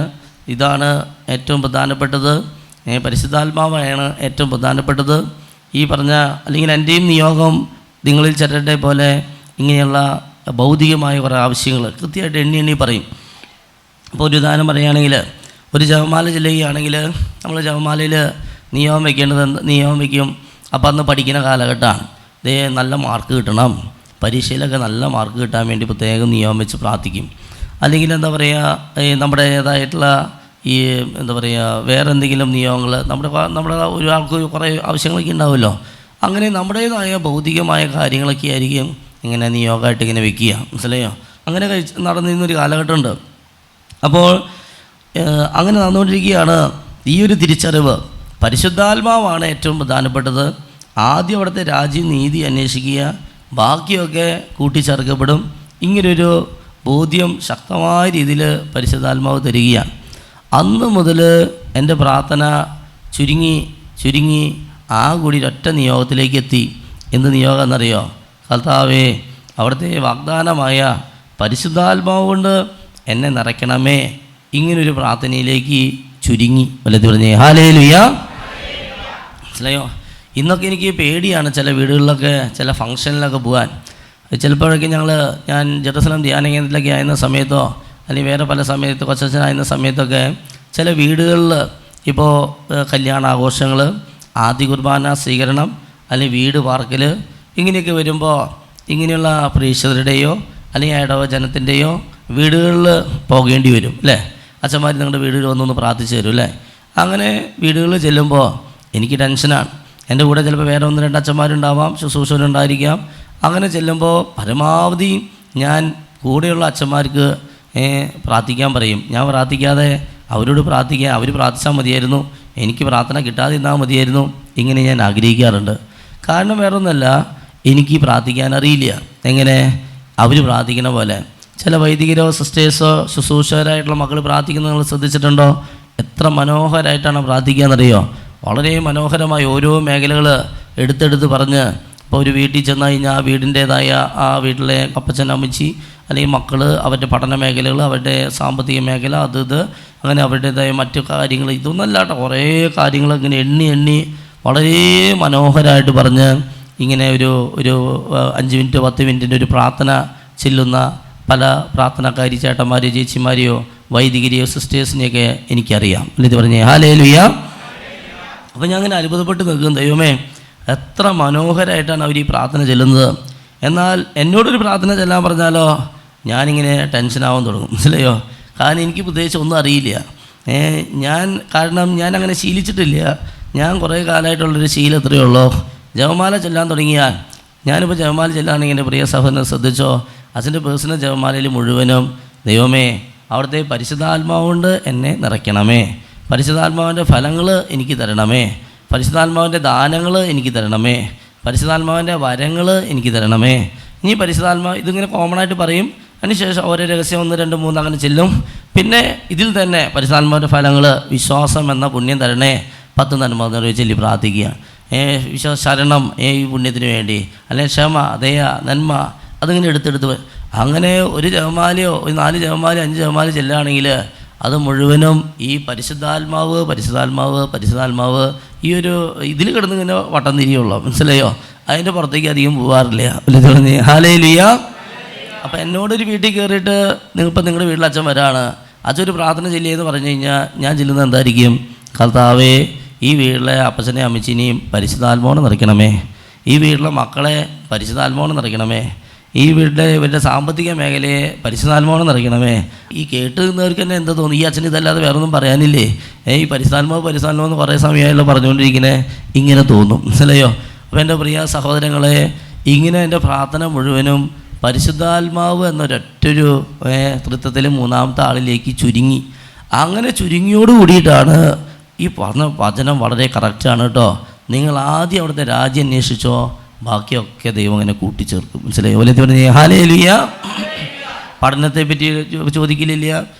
ഇതാണ് ഏറ്റവും പ്രധാനപ്പെട്ടത്, പരിശുദ്ധാത്മാവാണ് ഏറ്റവും പ്രധാനപ്പെട്ടത്. ഈ പറഞ്ഞ അല്ലെങ്കിൽ എൻ്റെയും നിയോഗം നിങ്ങളിൽ ചിലരുടെ പോലെ ഇങ്ങനെയുള്ള ഭൗതികമായ കുറേ ആവശ്യങ്ങൾ കൃത്യമായിട്ട് എണ്ണി പറയും. ഇപ്പോൾ ഒരു ഉദാഹരണം പറയുകയാണെങ്കിൽ, ഒരു ജപമാല ചെല്ലുകയാണെങ്കിൽ നമ്മൾ ജപമാലയിൽ നിയമം വയ്ക്കും. അപ്പോൾ അന്ന് പഠിക്കുന്ന കാലഘട്ടമാണ്, നല്ല മാർക്ക് കിട്ടണം, പരീക്ഷയിലൊക്കെ നല്ല മാർക്ക് കിട്ടാൻ വേണ്ടി പ്രത്യേകം നിയമം വെച്ച് പ്രാർത്ഥിക്കും. അല്ലെങ്കിൽ എന്താ പറയുക, നമ്മുടേതായിട്ടുള്ള വേറെ എന്തെങ്കിലും നിയമങ്ങൾ നമ്മുടെ ഒരാൾക്ക് കുറേ ആവശ്യങ്ങളൊക്കെ ഉണ്ടാവുമല്ലോ, അങ്ങനെ നമ്മുടേതായ ഭൗതികമായ കാര്യങ്ങളൊക്കെ ആയിരിക്കും ഇങ്ങനെ നിയോഗമായിട്ട് ഇങ്ങനെ വെക്കുക. മനസ്സിലായോ? അങ്ങനെ നടന്നിരുന്നൊരു കാലഘട്ടമുണ്ട്. അപ്പോൾ അങ്ങനെ നടന്നുകൊണ്ടിരിക്കുകയാണ്. ഈ ഒരു തിരിച്ചറിവ്, പരിശുദ്ധാത്മാവാണ് ഏറ്റവും പ്രധാനപ്പെട്ടത്. ആദ്യം അവിടുത്തെ രാജ്യം നീതി അന്വേഷിക്കുക, ബാക്കിയൊക്കെ കൂട്ടിച്ചേർക്കപ്പെടും. ഇങ്ങനൊരു ബോധ്യം ശക്തമായ രീതിയിൽ പരിശുദ്ധാത്മാവ് തരികയാണ്. അന്ന് മുതൽ എൻ്റെ പ്രാർത്ഥന ചുരുങ്ങി കൂടി ഒറ്റ നിയോഗത്തിലേക്ക് എത്തി. എന്ത് നിയോഗം എന്നറിയോ? കർത്താവേ, അവിടുത്തെ വാഗ്ദാനമായ പരിശുദ്ധാത്മാവ് കൊണ്ട് എന്നെ നിറയ്ക്കണമേ. ഇങ്ങനൊരു പ്രാർത്ഥനയിലേക്ക് ചുരുങ്ങി. വല്ലത് പറഞ്ഞേ ഹല്ലേലൂയ. മനസ്സിലായോ? ഇന്നൊക്കെ എനിക്ക് പേടിയാണ് ചില വീടുകളിലൊക്കെ ചില ഫംഗ്ഷനിലൊക്കെ പോകാൻ. ചിലപ്പോഴൊക്കെ ഞാൻ ജെറുസലേം ധ്യാന കേന്ദ്രത്തിലൊക്കെ ആയിരുന്ന സമയത്തോ അല്ലെങ്കിൽ വേറെ പല സമയത്ത് കൊച്ചച്ഛനായിരുന്ന സമയത്തൊക്കെ ചില വീടുകളിൽ ഇപ്പോൾ കല്യാണാഘോഷങ്ങൾ, ആദ്യ കുർബാന സ്വീകരണം, അല്ലെങ്കിൽ വീട് പാർക്കൽ, ഇങ്ങനെയൊക്കെ വരുമ്പോൾ ഇങ്ങനെയുള്ള പ്രേക്ഷിതരുടെയോ അല്ലെങ്കിൽ ഇടവജനത്തിൻ്റെയോ വീടുകളിൽ പോകേണ്ടി വരും അല്ലേ? അച്ഛന്മാർ നിങ്ങളുടെ വീടുകളിൽ വന്നൊന്ന് പ്രാർത്ഥിച്ചു തരും അല്ലേ? അങ്ങനെ വീടുകളിൽ ചെല്ലുമ്പോൾ എനിക്ക് ടെൻഷനാണ്. എൻ്റെ കൂടെ ചിലപ്പോൾ വേറെ 1-2 അച്ഛന്മാരുണ്ടാവാം, ശുശ്രൂഷകരുണ്ടായിരിക്കാം. അങ്ങനെ ചെല്ലുമ്പോൾ പരമാവധി ഞാൻ കൂടെയുള്ള അച്ഛന്മാർക്ക് പ്രാർത്ഥിക്കാൻ പറയും. ഞാൻ പ്രാർത്ഥിക്കാതെ അവരോട് പ്രാർത്ഥിക്കാൻ, അവർ പ്രാർത്ഥിച്ചാൽ മതിയായിരുന്നു, എനിക്ക് പ്രാർത്ഥന കിട്ടാതെ ഇരുന്നാൽ മതിയായിരുന്നു, ഇങ്ങനെ ഞാൻ ആഗ്രഹിക്കാറുണ്ട്. കാരണം വേറൊന്നുമല്ല, എനിക്ക് പ്രാർത്ഥിക്കാൻ അറിയില്ല. എങ്ങനെ? അവർ പ്രാർത്ഥിക്കുന്ന പോലെ. ചില വൈദികരോ സിസ്റ്റേഴ്സോ ശുശ്രൂഷകരായിട്ടുള്ള മക്കൾ പ്രാർത്ഥിക്കുന്നത് നിങ്ങൾ ശ്രദ്ധിച്ചിട്ടുണ്ടോ? എത്ര മനോഹരമായിട്ടാണ് പ്രാർത്ഥിക്കുക എന്നറിയോ? വളരെ മനോഹരമായി ഓരോ മേഖലകൾ എടുത്തെടുത്ത് പറഞ്ഞ്. ഇപ്പോൾ ഒരു വീട്ടിൽ ചെന്ന് കഴിഞ്ഞാൽ വീടിൻ്റേതായ ആ വീട്ടിലെ അപ്പച്ചൻ അമ്മച്ചി അല്ലെങ്കിൽ മക്കൾ, അവരുടെ പഠന മേഖലകൾ, അവരുടെ സാമ്പത്തിക മേഖല, ഇത് അങ്ങനെ അവരുടേതായ മറ്റു കാര്യങ്ങൾ, ഇതൊന്നല്ല കേട്ടോ, കുറേ കാര്യങ്ങൾ ഇങ്ങനെ എണ്ണി വളരെ മനോഹരമായിട്ട് പറഞ്ഞ് ഇങ്ങനെ ഒരു 5 മിനിറ്റ് 10 മിനിറ്റിൻ്റെ ഒരു പ്രാർത്ഥന ചെല്ലുന്ന പല പ്രാർത്ഥനക്കാരി ചേട്ടന്മാരെയോ ചേച്ചിമാരെയോ വൈദികരെയോ സിസ്റ്റേഴ്സിനെയൊക്കെ എനിക്കറിയാം. ഇത് പറഞ്ഞേ ഹല്ലേലൂയ. അപ്പോൾ ഞാൻ അങ്ങനെ അത്ഭുതപ്പെട്ട് നിൽക്കും, ദൈവമേ എത്ര മനോഹരമായിട്ടാണ് അവർ ഈ പ്രാർത്ഥന ചെല്ലുന്നത്. എന്നാൽ എന്നോടൊരു പ്രാർത്ഥന ചെല്ലാൻ പറഞ്ഞാലോ ഞാനിങ്ങനെ ടെൻഷനാവാൻ തുടങ്ങും. മനസ്സിലായോ? കാരണം എനിക്ക് പ്രത്യേകിച്ച് ഒന്നും അറിയില്ല. കാരണം ഞാൻ അങ്ങനെ ശീലിച്ചിട്ടില്ല. ഞാൻ കുറേ കാലമായിട്ടുള്ളൊരു ശീലം എത്രയേ ഉള്ളൂ. ജപമാല ചെല്ലാൻ തുടങ്ങിയാൽ, ഞാനിപ്പോൾ ജപമാല ചെല്ലാണെങ്കിൽ എൻ്റെ പ്രിയ സഹോദരനെ ശ്രദ്ധിച്ചോ, അച്ഛൻ്റെ പേഴ്സണൽ ജപമാലയിൽ മുഴുവനും ദൈവമേ അവിടുത്തെ പരിശുദ്ധാത്മാവ് കൊണ്ട് എന്നെ നിറയ്ക്കണമേ, പരിശുദ്ധാത്മാവിൻ്റെ ഫലങ്ങൾ എനിക്ക് തരണമേ, പരിശുദ്ധാത്മാവിൻ്റെ ദാനങ്ങൾ എനിക്ക് തരണമേ, പരിശുദ്ധാത്മാവിൻ്റെ വരങ്ങൾ എനിക്ക് തരണമേ. ഇനി പരിശുദ്ധാത്മാവ് ഇതിങ്ങനെ കോമണായിട്ട് പറയും. അതിനുശേഷം ഓരോ രഹസ്യം 1, 2, 3 അങ്ങനെ ചെല്ലും. പിന്നെ ഇതിൽ തന്നെ പരിശുദ്ധാത്മാവിൻ്റെ ഫലങ്ങൾ, വിശ്വാസം എന്ന പുണ്യം തരണേ, 10 നന്മ ചൊല്ലി പ്രാർത്ഥിക്കുക. ശരണം ഈ പുണ്യത്തിന് വേണ്ടി, അല്ലെങ്കിൽ ക്ഷമ, ദയ, നന്മ, അതിങ്ങനെ എടുത്തെടുത്ത് അങ്ങനെ ഒരു ജപമാലയോ 4 ജപമാല 5 ജപമാല ചെല്ലുകയാണെങ്കിൽ അത് മുഴുവനും ഈ പരിശുദ്ധാത്മാവ് ഈ ഒരു ഇതിൽ കിടന്ന് ഇങ്ങനെ വട്ടം തിരിയുള്ളൂ. മനസ്സിലായോ? അതിൻ്റെ പുറത്തേക്ക് അധികം പോകാറില്ല. ഹല്ലേലൂയ. അപ്പം എന്നോടൊരു വീട്ടിൽ കയറിയിട്ട് ഇപ്പം നിങ്ങളുടെ വീട്ടിൽ അച്ഛൻ വരാണ്, അച്ഛൻ ഒരു പ്രാർത്ഥന ചെല്ലിയെന്ന് പറഞ്ഞു കഴിഞ്ഞാൽ ഞാൻ ചെല്ലുന്നത് എന്തായിരിക്കും? കർത്താവേ ഈ വീട്ടിലെ അപ്പച്ചനെയും അമ്മച്ചിനെയും പരിശുദ്ധാത്മാവിനെ നിറയ്ക്കണമേ, ഈ വീട്ടിലെ മക്കളെ പരിശുദ്ധാത്മാവിനെ നിറയ്ക്കണമേ, ഈ വീട്ടിലെ ഇവരുടെ സാമ്പത്തിക മേഖലയെ പരിശുദ്ധാത്മാവിനെ നിറയ്ക്കണമേ. ഈ കേട്ട് നിന്നവർക്ക് തന്നെ എന്താ തോന്നുന്നു, ഈ അച്ഛൻ ഇതല്ലാതെ വേറൊന്നും പറയാനില്ലേ? ഈ പരിശുദ്ധാത്മാവ് എന്ന് കുറേ സമയമായല്ലോ പറഞ്ഞുകൊണ്ടിരിക്കുന്നത്, ഇങ്ങനെ തോന്നും. മനസ്സിലായോ? അപ്പോൾ എൻ്റെ പ്രിയ സഹോദരങ്ങളെ, ഇങ്ങനെ എൻ്റെ പ്രാർത്ഥന മുഴുവനും പരിശുദ്ധാത്മാവ് എന്നൊരൊറ്റൊരു തൃത്വത്തിൽ 3ാമത്തെ ആളിലേക്ക് ചുരുങ്ങി. അങ്ങനെ ചുരുങ്ങിയോട് കൂടിയിട്ടാണ് ഈ പറഞ്ഞ വചനം വളരെ കറക്റ്റാണ് കേട്ടോ. നിങ്ങൾ ആദ്യം അവിടുത്തെ രാജ്യം അന്വേഷിച്ചോ, ബാക്കിയൊക്കെ ദൈവം അങ്ങനെ കൂട്ടിച്ചേർക്കും. മനസ്സിലായി? പറഞ്ഞേ ഹല്ലേലൂയ. പഠനത്തെ പറ്റി ചോദിക്കലില്ല.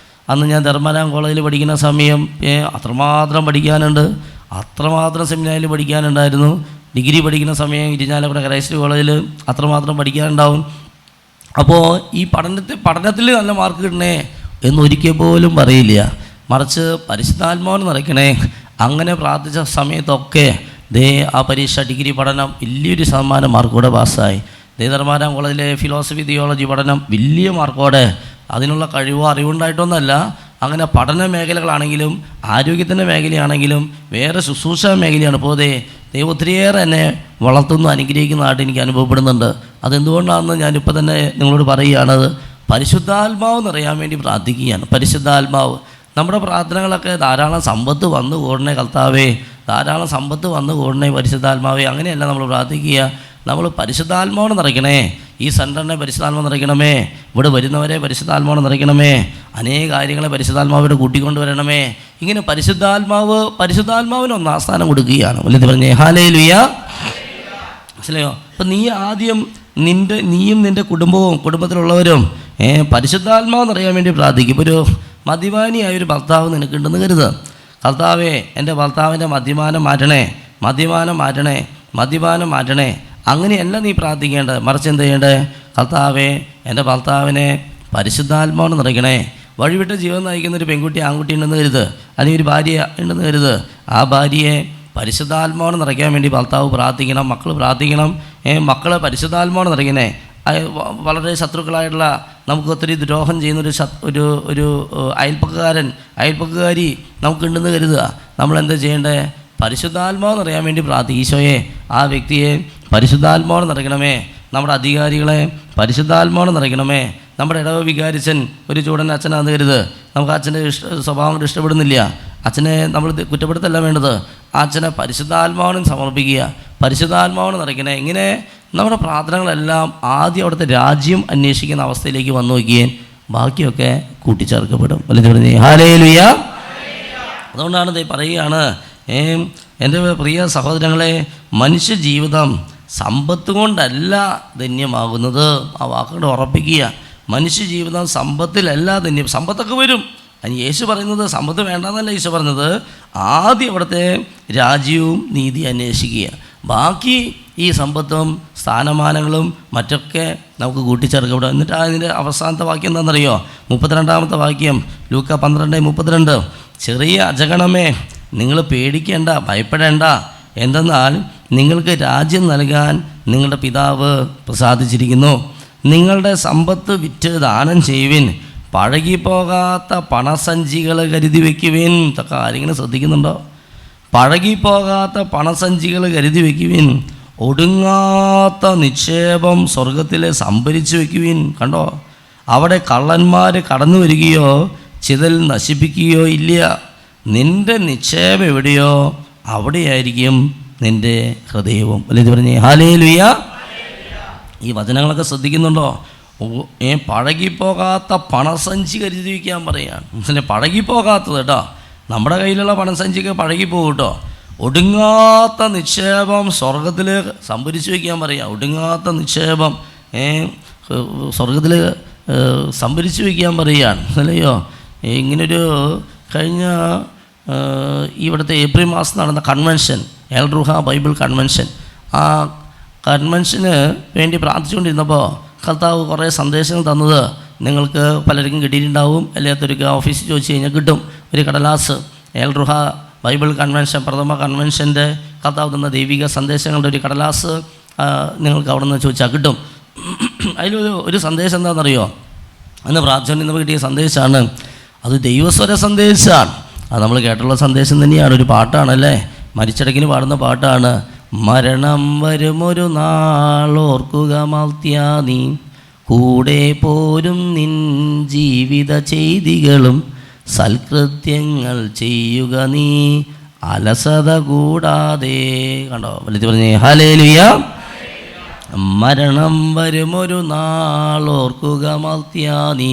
അന്ന് ഞാൻ ധർമ്മരാം കോളേജിൽ പഠിക്കുന്ന സമയം അത്രമാത്രം പഠിക്കാനുണ്ട്, അത്രമാത്രം സെമിനാറിൽ പഠിക്കാനുണ്ടായിരുന്നു. ഡിഗ്രി പഠിക്കുന്ന സമയം ഇരിഞ്ഞാലക്കുട ക്രൈസ്റ്റ് കോളേജിൽ അത്രമാത്രം പഠിക്കാനുണ്ടാവും. അപ്പോൾ ഈ പഠനത്തിൽ നല്ല മാർക്ക് കിട്ടണേ എന്നൊരിക്കൽ പോലും പറയില്ല, മറിച്ച് പരിശുദ്ധാത്മാവിനെ നിറയ്ക്കണേ. അങ്ങനെ പ്രാർത്ഥിച്ച സമയത്തൊക്കെ ആ പരീക്ഷ ഡിഗ്രി പഠനം വലിയൊരു ശതമാനം മാർക്കോടെ പാസ്സായി. ധർമ്മരാം കോളേജിലെ ഫിലോസഫി തിയോളജി പഠനം വലിയ മാർക്കോടെ, അതിനുള്ള കഴിവോ അറിവുണ്ടായിട്ടൊന്നുമല്ല. അങ്ങനെ പഠന മേഖലകളാണെങ്കിലും ആരോഗ്യത്തിൻ്റെ മേഖലയാണെങ്കിലും വേറെ ശുശ്രൂഷ മേഖലയാണ്. ഇപ്പോൾ ദൈവം ഒത്തിരിയേറെ എന്നെ വളർത്തുന്നു, അനുഗ്രഹിക്കുന്നതായിട്ട് എനിക്ക് അനുഭവപ്പെടുന്നുണ്ട്. അതെന്തുകൊണ്ടാണെന്ന് ഞാനിപ്പോൾ തന്നെ നിങ്ങളോട് പറയുകയാണ്. പരിശുദ്ധാത്മാവ് നിറയാൻ വേണ്ടി പ്രാർത്ഥിക്കുകയാണ്. പരിശുദ്ധാത്മാവ് നമ്മുടെ പ്രാർത്ഥനകളൊക്കെ ധാരാളം സമ്പത്ത് വന്നു കൂടണേ കർത്താവേ, ധാരാളം സമ്പത്ത് വന്നു കൂടണേ പരിശുദ്ധാത്മാവേ, അങ്ങനെയല്ല നമ്മൾ പ്രാർത്ഥിക്കുക. നമ്മൾ പരിശുദ്ധാത്മാവിനെ നിറയ്ക്കണേ, ഈ സെൻറ്ററിനെ പരിശുദ്ധാത്മാവ് നിറയ്ക്കണമേ, ഇവിടെ വരുന്നവരെ പരിശുദ്ധാത്മാവിനെ നിറയ്ക്കണമേ, അനേക കാര്യങ്ങളെ പരിശുദ്ധാത്മാവിടെ കൂട്ടിക്കൊണ്ട് വരണമേ. ഇങ്ങനെ പരിശുദ്ധാത്മാവിന് 1ാം സ്ഥാനം കൊടുക്കുകയാണ്. വലുത് പറഞ്ഞേ ഹല്ലേലൂയ. മനസ്സിലായോ? അപ്പം നീ ആദ്യം നീയും നിൻ്റെ കുടുംബത്തിലുള്ളവരും പരിശുദ്ധാത്മാവ് നിറയാൻ വേണ്ടി പ്രാർത്ഥിക്കും. ഇപ്പോൾ ഒരു മദ്യപാനിയായ ഒരു ഭർത്താവ് നിനക്കുണ്ടെന്ന് കരുതുക. കർത്താവേ എൻ്റെ ഭർത്താവിൻ്റെ മദ്യപാനം മാറ്റണേ. അങ്ങനെയല്ല നീ പ്രാർത്ഥിക്കേണ്ടത്, മറിച്ച് എന്ത് ചെയ്യേണ്ടത്? കർത്താവേ എൻ്റെ ഭർത്താവിനെ പരിശുദ്ധാത്മാവിനെ നിറയ്ക്കണേ. വഴിവിട്ട ജീവിതം നയിക്കുന്ന ഒരു പെൺകുട്ടി ആൺകുട്ടി ഉണ്ടെന്ന് കരുത്, അല്ലെങ്കിൽ ഒരു ഭാര്യ ഉണ്ടെന്ന് കരുത്. ആ ഭാര്യയെ പരിശുദ്ധാത്മാവിനെ നിറയ്ക്കാൻ വേണ്ടി ഭർത്താവ് പ്രാർത്ഥിക്കണം, മക്കൾ പ്രാർത്ഥിക്കണം. മക്കളെ പരിശുദ്ധാത്മാവിനെ നിറയ്ക്കണേ. വളരെ ശത്രുക്കളായിട്ടുള്ള നമുക്ക് ഒത്തിരി ദ്രോഹം ചെയ്യുന്നൊരു അയൽപ്പക്കാരി നമുക്കുണ്ടെന്ന് കരുതുക. നമ്മളെന്താ ചെയ്യേണ്ടത്? പരിശുദ്ധാത്മാവ് നിറയാൻ വേണ്ടി പ്രാർത്ഥിക്കും. ഈശോയെ ആ വ്യക്തിയെ പരിശുദ്ധാത്മാവിനെ നിറയ്ക്കണമേ, നമ്മുടെ അധികാരികളെ പരിശുദ്ധാത്മാവിനെ നിറയ്ക്കണമേ. നമ്മുടെ ഇടവ വികാരിച്ചൻ ഒരു ചൂടൻ അച്ഛനാന്ന് കരുത്, നമുക്ക് അച്ഛൻ്റെ സ്വഭാവം കൊണ്ട് ഇഷ്ടപ്പെടുന്നില്ല, അച്ഛനെ നമ്മൾ കുറ്റപ്പെടുത്തല്ല വേണ്ടത്. ആ അച്ഛനെ പരിശുദ്ധാത്മാവിനും സമർപ്പിക്കുക, പരിശുദ്ധാത്മാവിനെ നിറയ്ക്കണേ. ഇങ്ങനെ നമ്മുടെ പ്രാർത്ഥനകളെല്ലാം ആദ്യം അവിടുത്തെ രാജ്യം അന്വേഷിക്കുന്ന അവസ്ഥയിലേക്ക് വന്നു നോക്കിയേ. ബാക്കിയൊക്കെ കൂട്ടിച്ചേർക്കപ്പെടും. അല്ലെങ്കിൽ പറഞ്ഞേ ഹല്ലേലൂയ. അതുകൊണ്ടാണ് ഇത് പറയുകയാണ്, എൻ്റെ പ്രിയ സഹോദരങ്ങളെ, മനുഷ്യ ജീവിതം സമ്പത്ത് കൊണ്ടല്ല ധന്യമാകുന്നത്. ആ വാക്കുകൾ ഉറപ്പിക്കുക. മനുഷ്യ ജീവിതം സമ്പത്തിലല്ല ധന്യം. സമ്പത്തൊക്കെ വരും. അതിന് യേശു പറയുന്നത് സമ്പത്ത് വേണ്ടെന്നല്ല യേശു പറഞ്ഞത്. ആദ്യം അവിടുത്തെ രാജ്യവും നീതി അന്വേഷിക്കുക. ബാക്കി ഈ സമ്പത്തും സ്ഥാനമാനങ്ങളും മറ്റൊക്കെ നമുക്ക് കൂട്ടിച്ചേർക്കപ്പെടും. എന്നിട്ട് അതിൻ്റെ അവസാനത്തെ വാക്യം എന്താണെന്നറിയോ? 32-ാമത്തെ വാക്യം, ലൂക്ക 12:32. ചെറിയ അജഗണമേ, നിങ്ങൾ പേടിക്കേണ്ട, ഭയപ്പെടേണ്ട. എന്തെന്നാൽ നിങ്ങൾക്ക് രാജ്യം നൽകാൻ നിങ്ങളുടെ പിതാവ് പ്രസാദിച്ചിരിക്കുന്നു. നിങ്ങളുടെ സമ്പത്ത് വിറ്റ് ദാനം ചെയ്യുവിൻ. പഴകിപ്പോകാത്ത പണസഞ്ചികൾ കരുതി വയ്ക്കുവിൻ. ഇതൊക്കെ ആരെങ്കിലും ശ്രദ്ധിക്കുന്നുണ്ടോ? പഴകിപ്പോകാത്ത പണസഞ്ചികൾ കരുതി വയ്ക്കുവിൻ. ഒടുങ്ങാത്ത നിക്ഷേപം സ്വർഗത്തിൽ സംഭരിച്ചു വയ്ക്കുവിൻ. കണ്ടോ, അവിടെ കള്ളന്മാർ കടന്നു വരികയോ ചിതൽ നശിപ്പിക്കുകയോ ഇല്ല. നിൻ്റെ നിക്ഷേപം എവിടെയോ അവിടെയായിരിക്കും നിൻ്റെ ഹൃദയവും. അല്ലേ പറഞ്ഞേ ഹല്ലേലൂയ. ഈ വചനങ്ങളൊക്കെ ശ്രദ്ധിക്കുന്നുണ്ടോ? പഴകിപ്പോകാത്ത പണസഞ്ചി കരുതി വയ്ക്കാൻ പറയുകയാണ്. മനസ്സിലെ പഴകിപ്പോകാത്തത് കേട്ടോ. നമ്മുടെ കയ്യിലുള്ള പണസഞ്ചിക്ക് പഴകിപ്പോകും കേട്ടോ. ഒടുങ്ങാത്ത നിക്ഷേപം സ്വർഗത്തിൽ സംഭരിച്ചു വയ്ക്കാൻ പറയുക. ഒടുങ്ങാത്ത നിക്ഷേപം സ്വർഗത്തിൽ സംഭരിച്ചു വയ്ക്കാൻ പറയുകയാണ്. അല്ലയോ, ഇങ്ങനൊരു കഴിഞ്ഞ ഇവിടുത്തെ ഏപ്രിൽ മാസം നടന്ന കൺവെൻഷൻ, എൽ റുഹ ബൈബിൾ കൺവെൻഷൻ, ആ കൺവെൻഷന് വേണ്ടി പ്രാർത്ഥിച്ചുകൊണ്ടിരുന്നപ്പോൾ കർത്താവ് കുറേ സന്ദേശങ്ങൾ തന്നത് നിങ്ങൾക്ക് പലർക്കും കിട്ടിയിട്ടുണ്ടാവും. അല്ലാത്തൊരു ഓഫീസിൽ ചോദിച്ചു കഴിഞ്ഞാൽ കിട്ടും. ഒരു കടലാസ്, എൽ റുഹ ബൈബിൾ കൺവെൻഷൻ പ്രഥമ കൺവെൻഷൻ്റെ കർത്താവ് തന്ന ദൈവിക സന്ദേശങ്ങളുടെ ഒരു കടലാസ് നിങ്ങൾക്ക് അവിടെ നിന്ന് ചോദിച്ചാൽ കിട്ടും. അതിലൊരു സന്ദേശം എന്താണെന്നറിയോ? അന്ന് പ്രാർത്ഥന കിട്ടിയ സന്ദേശമാണ്. അത് ദൈവസ്വര സന്ദേശമാണ്. അത് നമ്മൾ കേട്ടുള്ള സന്ദേശം തന്നെയാണ്. ഒരു പാട്ടാണല്ലേ, മരിച്ചടക്കിന് പാടുന്ന പാട്ടാണ്. മരണം വരുമൊരു നാളോർക്കുക മർത്യാ നീ, കൂടെ പോരും നിൻ ജീവിത ചെയ്തികളും, സൽകൃത്യങ്ങൾ ചെയ്യുക നീ അലസത കൂടാതെ. കണ്ടോ, വിളിച്ച് പറഞ്ഞേ ഹല്ലേലൂയ. മരണം വരുമൊരു നാളോർക്കുക മർത്യാ നീ,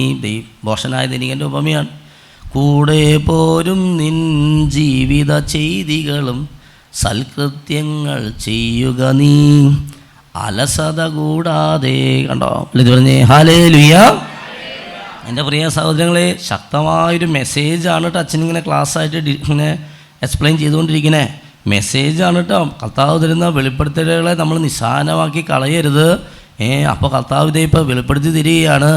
ഭോഷനായ ദൈനികൻ്റെ ഉപമയാണ്. കൂടെ പോരും നിൻ ജീവിത ചെയ്തികളും, സൽകൃത്യങ്ങൾ ചെയ്യുക നീ അലസത കൂടാതെ. കണ്ടോ, വിളിച്ച് പറഞ്ഞേ ഹല്ലേലൂയ. എൻ്റെ പ്രിയ സഹോദരങ്ങളെ, ശക്തമായൊരു മെസ്സേജാണ് കേട്ടോ അച്ഛനിങ്ങനെ ക്ലാസ്സായിട്ട് ഇങ്ങനെ എക്സ്പ്ലെയിൻ ചെയ്തുകൊണ്ടിരിക്കുന്നത്. മെസ്സേജാണ് കേട്ടോ. കർത്താവ് തരുന്ന വെളിപ്പെടുത്തലുകളെ നമ്മൾ നിസ്സാരമാക്കി കളയരുത്. അപ്പോൾ കർത്താവ് ഇതേ ഇപ്പോൾ വെളിപ്പെടുത്തി തരികയാണ്.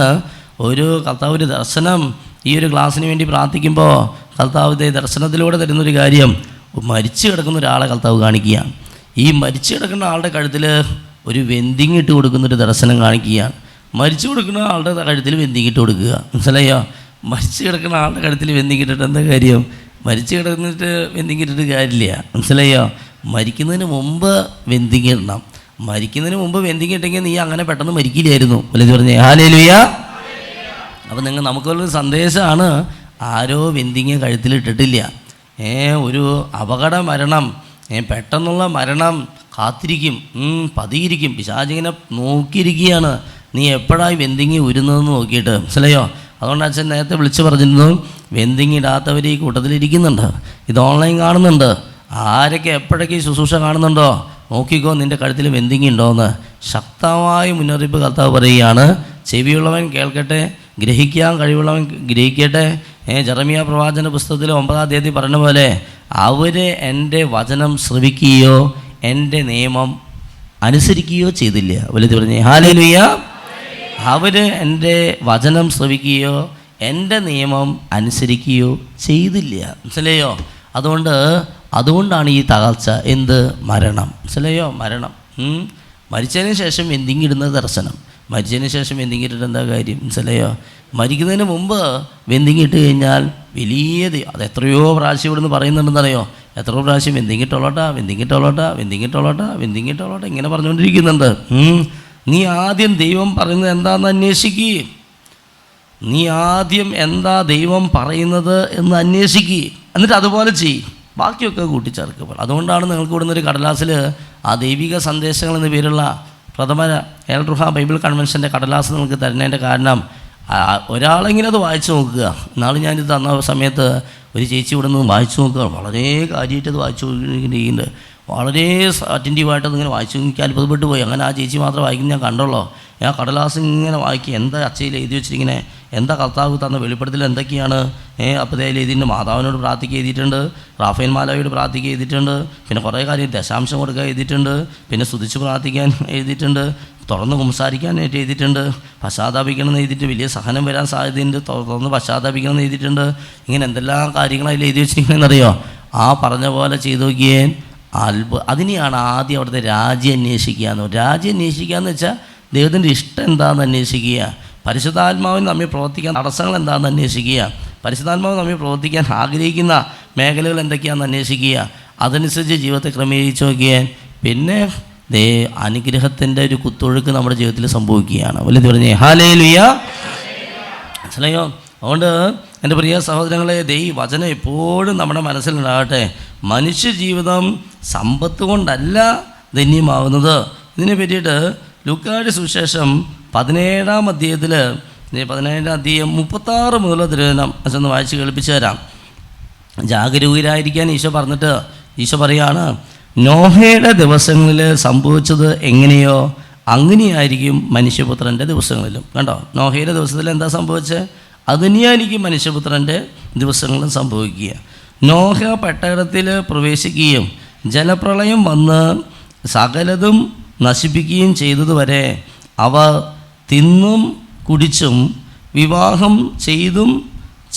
കർത്താവ് ഒരു ദർശനം ഈ ഒരു ക്ലാസ്സിന് വേണ്ടി പ്രാർത്ഥിക്കുമ്പോൾ കർത്താവ് ഇതേ ദർശനത്തിലൂടെ തരുന്നൊരു കാര്യം, മരിച്ചു കിടക്കുന്ന ഒരാളെ കർത്താവ് കാണിക്കുകയാണ്. ഈ മരിച്ചു കിടക്കുന്ന ആളുടെ കഴുത്തിൽ ഒരു വെന്തിങ് ഇട്ട് കൊടുക്കുന്നൊരു ദർശനം കാണിക്കുകയാണ്. മരിച്ചു കൊടുക്കുന്ന ആളുടെ കഴുത്തിൽ വെന്തിങ്ങിട്ട് കൊടുക്കുക. മനസ്സിലായോ? മരിച്ചു കിടക്കുന്ന ആളുടെ കഴുത്തിൽ വെന്തിങ്ങിട്ടിട്ട് എന്താ കാര്യം? മരിച്ചു കിടന്നിട്ട് വെന്തിങ്ങിട്ടിട്ട് കാര്യമില്ല. മനസ്സിലായോ? മരിക്കുന്നതിന് മുമ്പ് വെന്തിങ്ങിടണം. മരിക്കുന്നതിന് മുമ്പ് വെന്തിങ്ങിട്ടെങ്കിൽ നീ അങ്ങനെ പെട്ടെന്ന് മരിക്കില്ലായിരുന്നു. അല്ലേ പറഞ്ഞേ ഹല്ലേലൂയ. അപ്പോൾ നമുക്കുള്ളൊരു സന്ദേശമാണ്, ആരോ വെന്തിങ്ങ കഴുത്തിലിട്ടിട്ടില്ല. ഒരു അപകട മരണം, പെട്ടെന്നുള്ള മരണം കാത്തിരിക്കും, പതിയിരിക്കും. പിശാചിങ്ങനെ നോക്കിയിരിക്കുകയാണ്, നീ എപ്പോഴായി വെന്തിങ്ങി ഉരുന്നതെന്ന് നോക്കിയിട്ട്. മനസ്സിലായോ? അതുകൊണ്ട് അച്ഛൻ നേരത്തെ വിളിച്ച് പറഞ്ഞിരുന്നു, വെന്തിങ്ങി ഇടാത്തവർ ഈ കൂട്ടത്തിലിരിക്കുന്നുണ്ട്. ഇത് ഓൺലൈൻ കാണുന്നുണ്ട്. ആരൊക്കെ എപ്പോഴൊക്കെ ഈ ശുശ്രൂഷ കാണുന്നുണ്ടോ നോക്കിക്കോ, നിൻ്റെ കഴുത്തിൽ വെന്തിങ്ങി ഉണ്ടോയെന്ന്. ശക്തമായ മുന്നറിയിപ്പ് കർത്താവ് പറയുകയാണ്. ചെവിയുള്ളവൻ കേൾക്കട്ടെ, ഗ്രഹിക്കാൻ കഴിവുള്ളവൻ ഗ്രഹിക്കട്ടെ. ജെറമിയ പ്രവാചന പുസ്തകത്തിൽ 9-ാം അധ്യായത്തിൽ പറഞ്ഞ പോലെ, അവർ എൻ്റെ വചനം ശ്രവിക്കുകയോ എൻ്റെ നിയമം അനുസരിക്കുകയോ ചെയ്തില്ല. വലുത് പറഞ്ഞേ ഹല്ലേലൂയ. അവർ എൻ്റെ വചനം ശ്രവിക്കുകയോ എൻ്റെ നിയമം അനുസരിക്കുകയോ ചെയ്തില്ല. മനസ്സിലായോ? അതുകൊണ്ടാണ് ഈ തകർച്ച. എന്ത്? മരണം. മനസ്സിലായോ? മരണം. മരിച്ചതിന് ശേഷം വെന്തിങ്ങിടുന്ന ദർശനം. മരിച്ചതിന് ശേഷം വെന്തിങ്ങിട്ടിട്ട് എന്താ കാര്യം? മനസ്സിലായോ? മരിക്കുന്നതിന് മുമ്പ് വെന്തിങ്ങിട്ട് കഴിഞ്ഞാൽ അത് എത്രയോ പ്രാവശ്യം ഇവിടുന്ന് പറയുന്നുണ്ടെന്നറിയോ? എത്രയോ പ്രാവശ്യം വെന്തിങ്ങിട്ടോളോട്ടാ ഇങ്ങനെ പറഞ്ഞുകൊണ്ടിരിക്കുന്നുണ്ട്. നീ ആദ്യം ദൈവം പറയുന്നത് എന്താണെന്ന് അന്വേഷിക്കുക. നീ ആദ്യം എന്താ ദൈവം പറയുന്നത് എന്ന് അന്വേഷിക്കുക. എന്നിട്ട് അതുപോലെ ചെയ്യും. ബാക്കിയൊക്കെ കൂട്ടിച്ചേർക്കുക. അതുകൊണ്ടാണ് നിങ്ങൾക്ക് ഇവിടുന്നൊരു കടലാസിൽ ആ ദൈവിക സന്ദേശങ്ങൾ എന്ന പേരുള്ള പ്രഥമ എൽ റുഹ ബൈബിൾ കൺവെൻഷൻ്റെ കടലാസ് നിങ്ങൾക്ക് തരുന്നതിൻ്റെ കാരണം, ഒരാളെങ്കിലും അത് വായിച്ചു നോക്കുക. ഇന്നാൾ ഞാനിത് തന്ന സമയത്ത് ഒരു ചേച്ചി ഇവിടെ നിന്ന് വായിച്ചു നോക്കുക, വളരെ കാര്യമായിട്ട് അത് വായിച്ചു നോക്കിയിട്ടുണ്ട്, വളരെ അറ്റൻറ്റീവായിട്ട് അതിങ്ങനെ വായിച്ചു. എനിക്ക് അത്ഭുതപ്പെട്ടു പോയി. അങ്ങനെ ആ ചേച്ചി മാത്രം വായിക്കുന്നത് ഞാൻ കണ്ടുള്ളൂ. ഞാൻ കടലാസ് ഇങ്ങനെ വായിക്കുക, എന്താ അച്ചയിൽ എഴുതി വെച്ചിരിങ്ങനെ, എന്താ കർത്താവ് തന്ന വെളിപ്പെടുത്തൽ എന്തൊക്കെയാണ്. അപ്പോൾ അതിൽ എഴുതിയിട്ടുണ്ട്, മാതാവിനോട് പ്രാർത്ഥിക്കുക എഴുതിയിട്ടുണ്ട്, റാഫേൽ മാലാവിയോട് പ്രാർത്ഥിക്കുക എഴുതിയിട്ടുണ്ട്, പിന്നെ കുറേ കാര്യം ദശാംശം കൊടുക്കുക എഴുതിയിട്ടുണ്ട്, പിന്നെ സ്തുതിച്ച് പ്രാർത്ഥിക്കാൻ എഴുതിയിട്ടുണ്ട്, തുറന്ന് സംസാരിക്കാനായിട്ട് എഴുതിയിട്ടുണ്ട്, പശ്ചാത്താപിക്കണമെന്ന് എഴുതിയിട്ട്, വലിയ സഹനം വരാൻ സാധ്യതയുണ്ട്, തുറന്ന് പശ്ചാത്താപിക്കണമെന്ന് എഴുതിയിട്ടുണ്ട്. ഇങ്ങനെ എന്തെല്ലാം കാര്യങ്ങൾ അതിൽ എഴുതി വെച്ചിരിക്കണമെന്നറിയോ? ആ പറഞ്ഞ പോലെ ചെയ്തു നോക്കിയേ. അതിനെയാണ് ആദ്യം അവിടുത്തെ രാജ്യം അന്വേഷിക്കുക എന്ന്. രാജ്യം അന്വേഷിക്കുക എന്ന് വെച്ചാൽ ദൈവത്തിൻ്റെ ഇഷ്ടം എന്താണെന്ന് അന്വേഷിക്കുക, പരിശുദ്ധാത്മാവിന് നമ്മെ പ്രവർത്തിക്കാൻ തടസ്സങ്ങൾ എന്താണെന്ന് അന്വേഷിക്കുക, പരിശുദ്ധാത്മാവ് നമ്മെ പ്രവർത്തിക്കാൻ ആഗ്രഹിക്കുന്ന മേഖലകൾ എന്തൊക്കെയാണെന്ന് അന്വേഷിക്കുക, അതനുസരിച്ച് ജീവിതത്തെ ക്രമീകരിച്ച് നോക്കിയാൽ പിന്നെ അനുഗ്രഹത്തിൻ്റെ ഒരു കുത്തൊഴുക്ക് നമ്മുടെ ജീവിതത്തിൽ സംഭവിക്കുകയാണ്. വലുത് പറഞ്ഞേ ഹല്ലേലൂയ. മനസ്സിലായോ? അതുകൊണ്ട് എൻ്റെ പ്രിയ സഹോദരങ്ങളെ, വചനം എപ്പോഴും നമ്മുടെ മനസ്സിലുണ്ടാകട്ടെ. മനുഷ്യ ജീവിതം സമ്പത്ത് കൊണ്ടല്ല ധന്യമാകുന്നത്. ഇതിനെ പറ്റിയിട്ട് ലൂക്കായുടെ സുവിശേഷം 17-ാം അധ്യായത്തിൽ 17-ാം അധ്യായം 36 മുതലുള്ള തിരുവചനം അച്ഛന്ന് വായിച്ച് കേൾപ്പിച്ചു തരാം. ജാഗരൂകരായിരിക്കാൻ ഈശോ പറഞ്ഞിട്ട് ഈശോ പറയുകയാണ്, നോഹയുടെ ദിവസങ്ങളിൽ സംഭവിച്ചത് എങ്ങനെയോ അങ്ങനെയായിരിക്കും മനുഷ്യപുത്രൻ്റെ ദിവസങ്ങളിലും. കണ്ടോ, നോഹയുടെ ദിവസത്തിൽ എന്താ സംഭവിച്ചത്? അതുതന്നെയായിരിക്കും മനുഷ്യപുത്രൻ്റെ ദിവസങ്ങളും സംഭവിക്കുക. നോഹ പെട്ടകത്തിൽ പ്രവേശിക്കുകയും ജലപ്രളയം വന്ന് സകലതും നശിപ്പിക്കുകയും ചെയ്തതുവരെ അവർ തിന്നും കുടിച്ചും വിവാഹം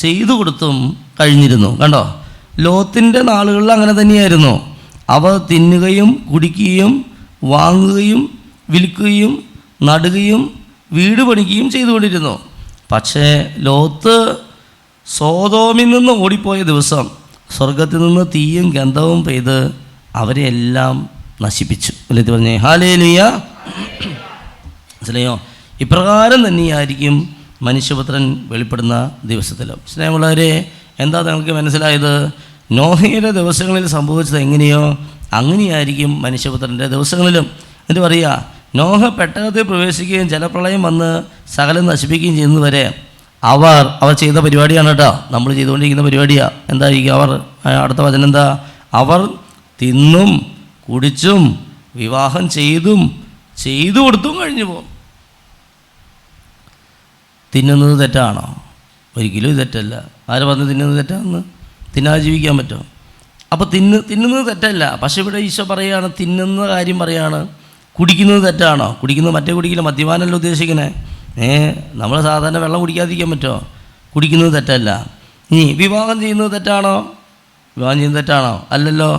ചെയ്തു കൊടുത്തും കഴിഞ്ഞിരുന്നു. കണ്ടോ, ലോത്തിൻ്റെ നാളുകളിൽ അങ്ങനെ തന്നെയായിരുന്നു. അവർ തിന്നുകയും കുടിക്കുകയും വാങ്ങുകയും വിൽക്കുകയും നടുകയും വീട് പണിക്കുകയും ചെയ്തുകൊണ്ടിരുന്നു. പക്ഷേ ലോത്ത് സോദോമിൽ നിന്ന് ഓടിപ്പോയ ദിവസം സ്വർഗത്തിൽ നിന്ന് തീയും ഗന്ധവും പെയ്ത് അവരെ എല്ലാം നശിപ്പിച്ചു. അല്ലേ പറഞ്ഞേ ഹല്ലേലൂയ. മനസ്സിലായോ? ഇപ്രകാരം തന്നെയായിരിക്കും മനുഷ്യപുത്രൻ വെളിപ്പെടുന്ന ദിവസത്തിലും. സ്നേഹമുള്ളവരെ, എന്താ നിങ്ങൾക്ക് മനസ്സിലായത്? നോഹയുടെ ദിവസങ്ങളിൽ സംഭവിച്ചത് എങ്ങനെയോ അങ്ങനെയായിരിക്കും മനുഷ്യപുത്രൻ്റെ ദിവസങ്ങളിലും. എന്നിട്ട് പറയുക, നോഹ പെട്ടകത്തിൽ പ്രവേശിക്കുകയും ജലപ്രളയം വന്ന് സകലം നശിപ്പിക്കുകയും ചെയ്യുന്നതുവരെ അവർ ചെയ്ത പരിപാടിയാണ് കേട്ടോ, നമ്മൾ ചെയ്തുകൊണ്ടിരിക്കുന്ന പരിപാടിയാണ്. എന്തായിരിക്കും അവർ? അടുത്ത വചനം എന്താ? അവർ തിന്നും കുടിച്ചും വിവാഹം ചെയ്തു കൊടുത്തും കഴിഞ്ഞു പോകും. തിന്നുന്നത് തെറ്റാണോ? ഒരിക്കലും തെറ്റല്ല. ആര് പറഞ്ഞു തിന്നുന്നത് തെറ്റാണെന്ന്? തിന്നാതെ ജീവിക്കാൻ പറ്റുമോ? അപ്പോൾ തിന്നുന്നത് തെറ്റല്ല. പക്ഷേ ഇവിടെ ഈശോ പറയുകയാണ്, തിന്നുന്ന കാര്യം പറയുകയാണ്. കുടിക്കുന്നത് തെറ്റാണോ? മറ്റേ കുടിക്കില്ല, മദ്യപാനമല്ല ഉദ്ദേശിക്കണേ. നമ്മൾ സാധാരണ വെള്ളം കുടിക്കാതിരിക്കാൻ പറ്റുമോ? കുടിക്കുന്നത് തെറ്റല്ല. ഇനി വിവാഹം ചെയ്യുന്നത് തെറ്റാണോ? അല്ലല്ലോ.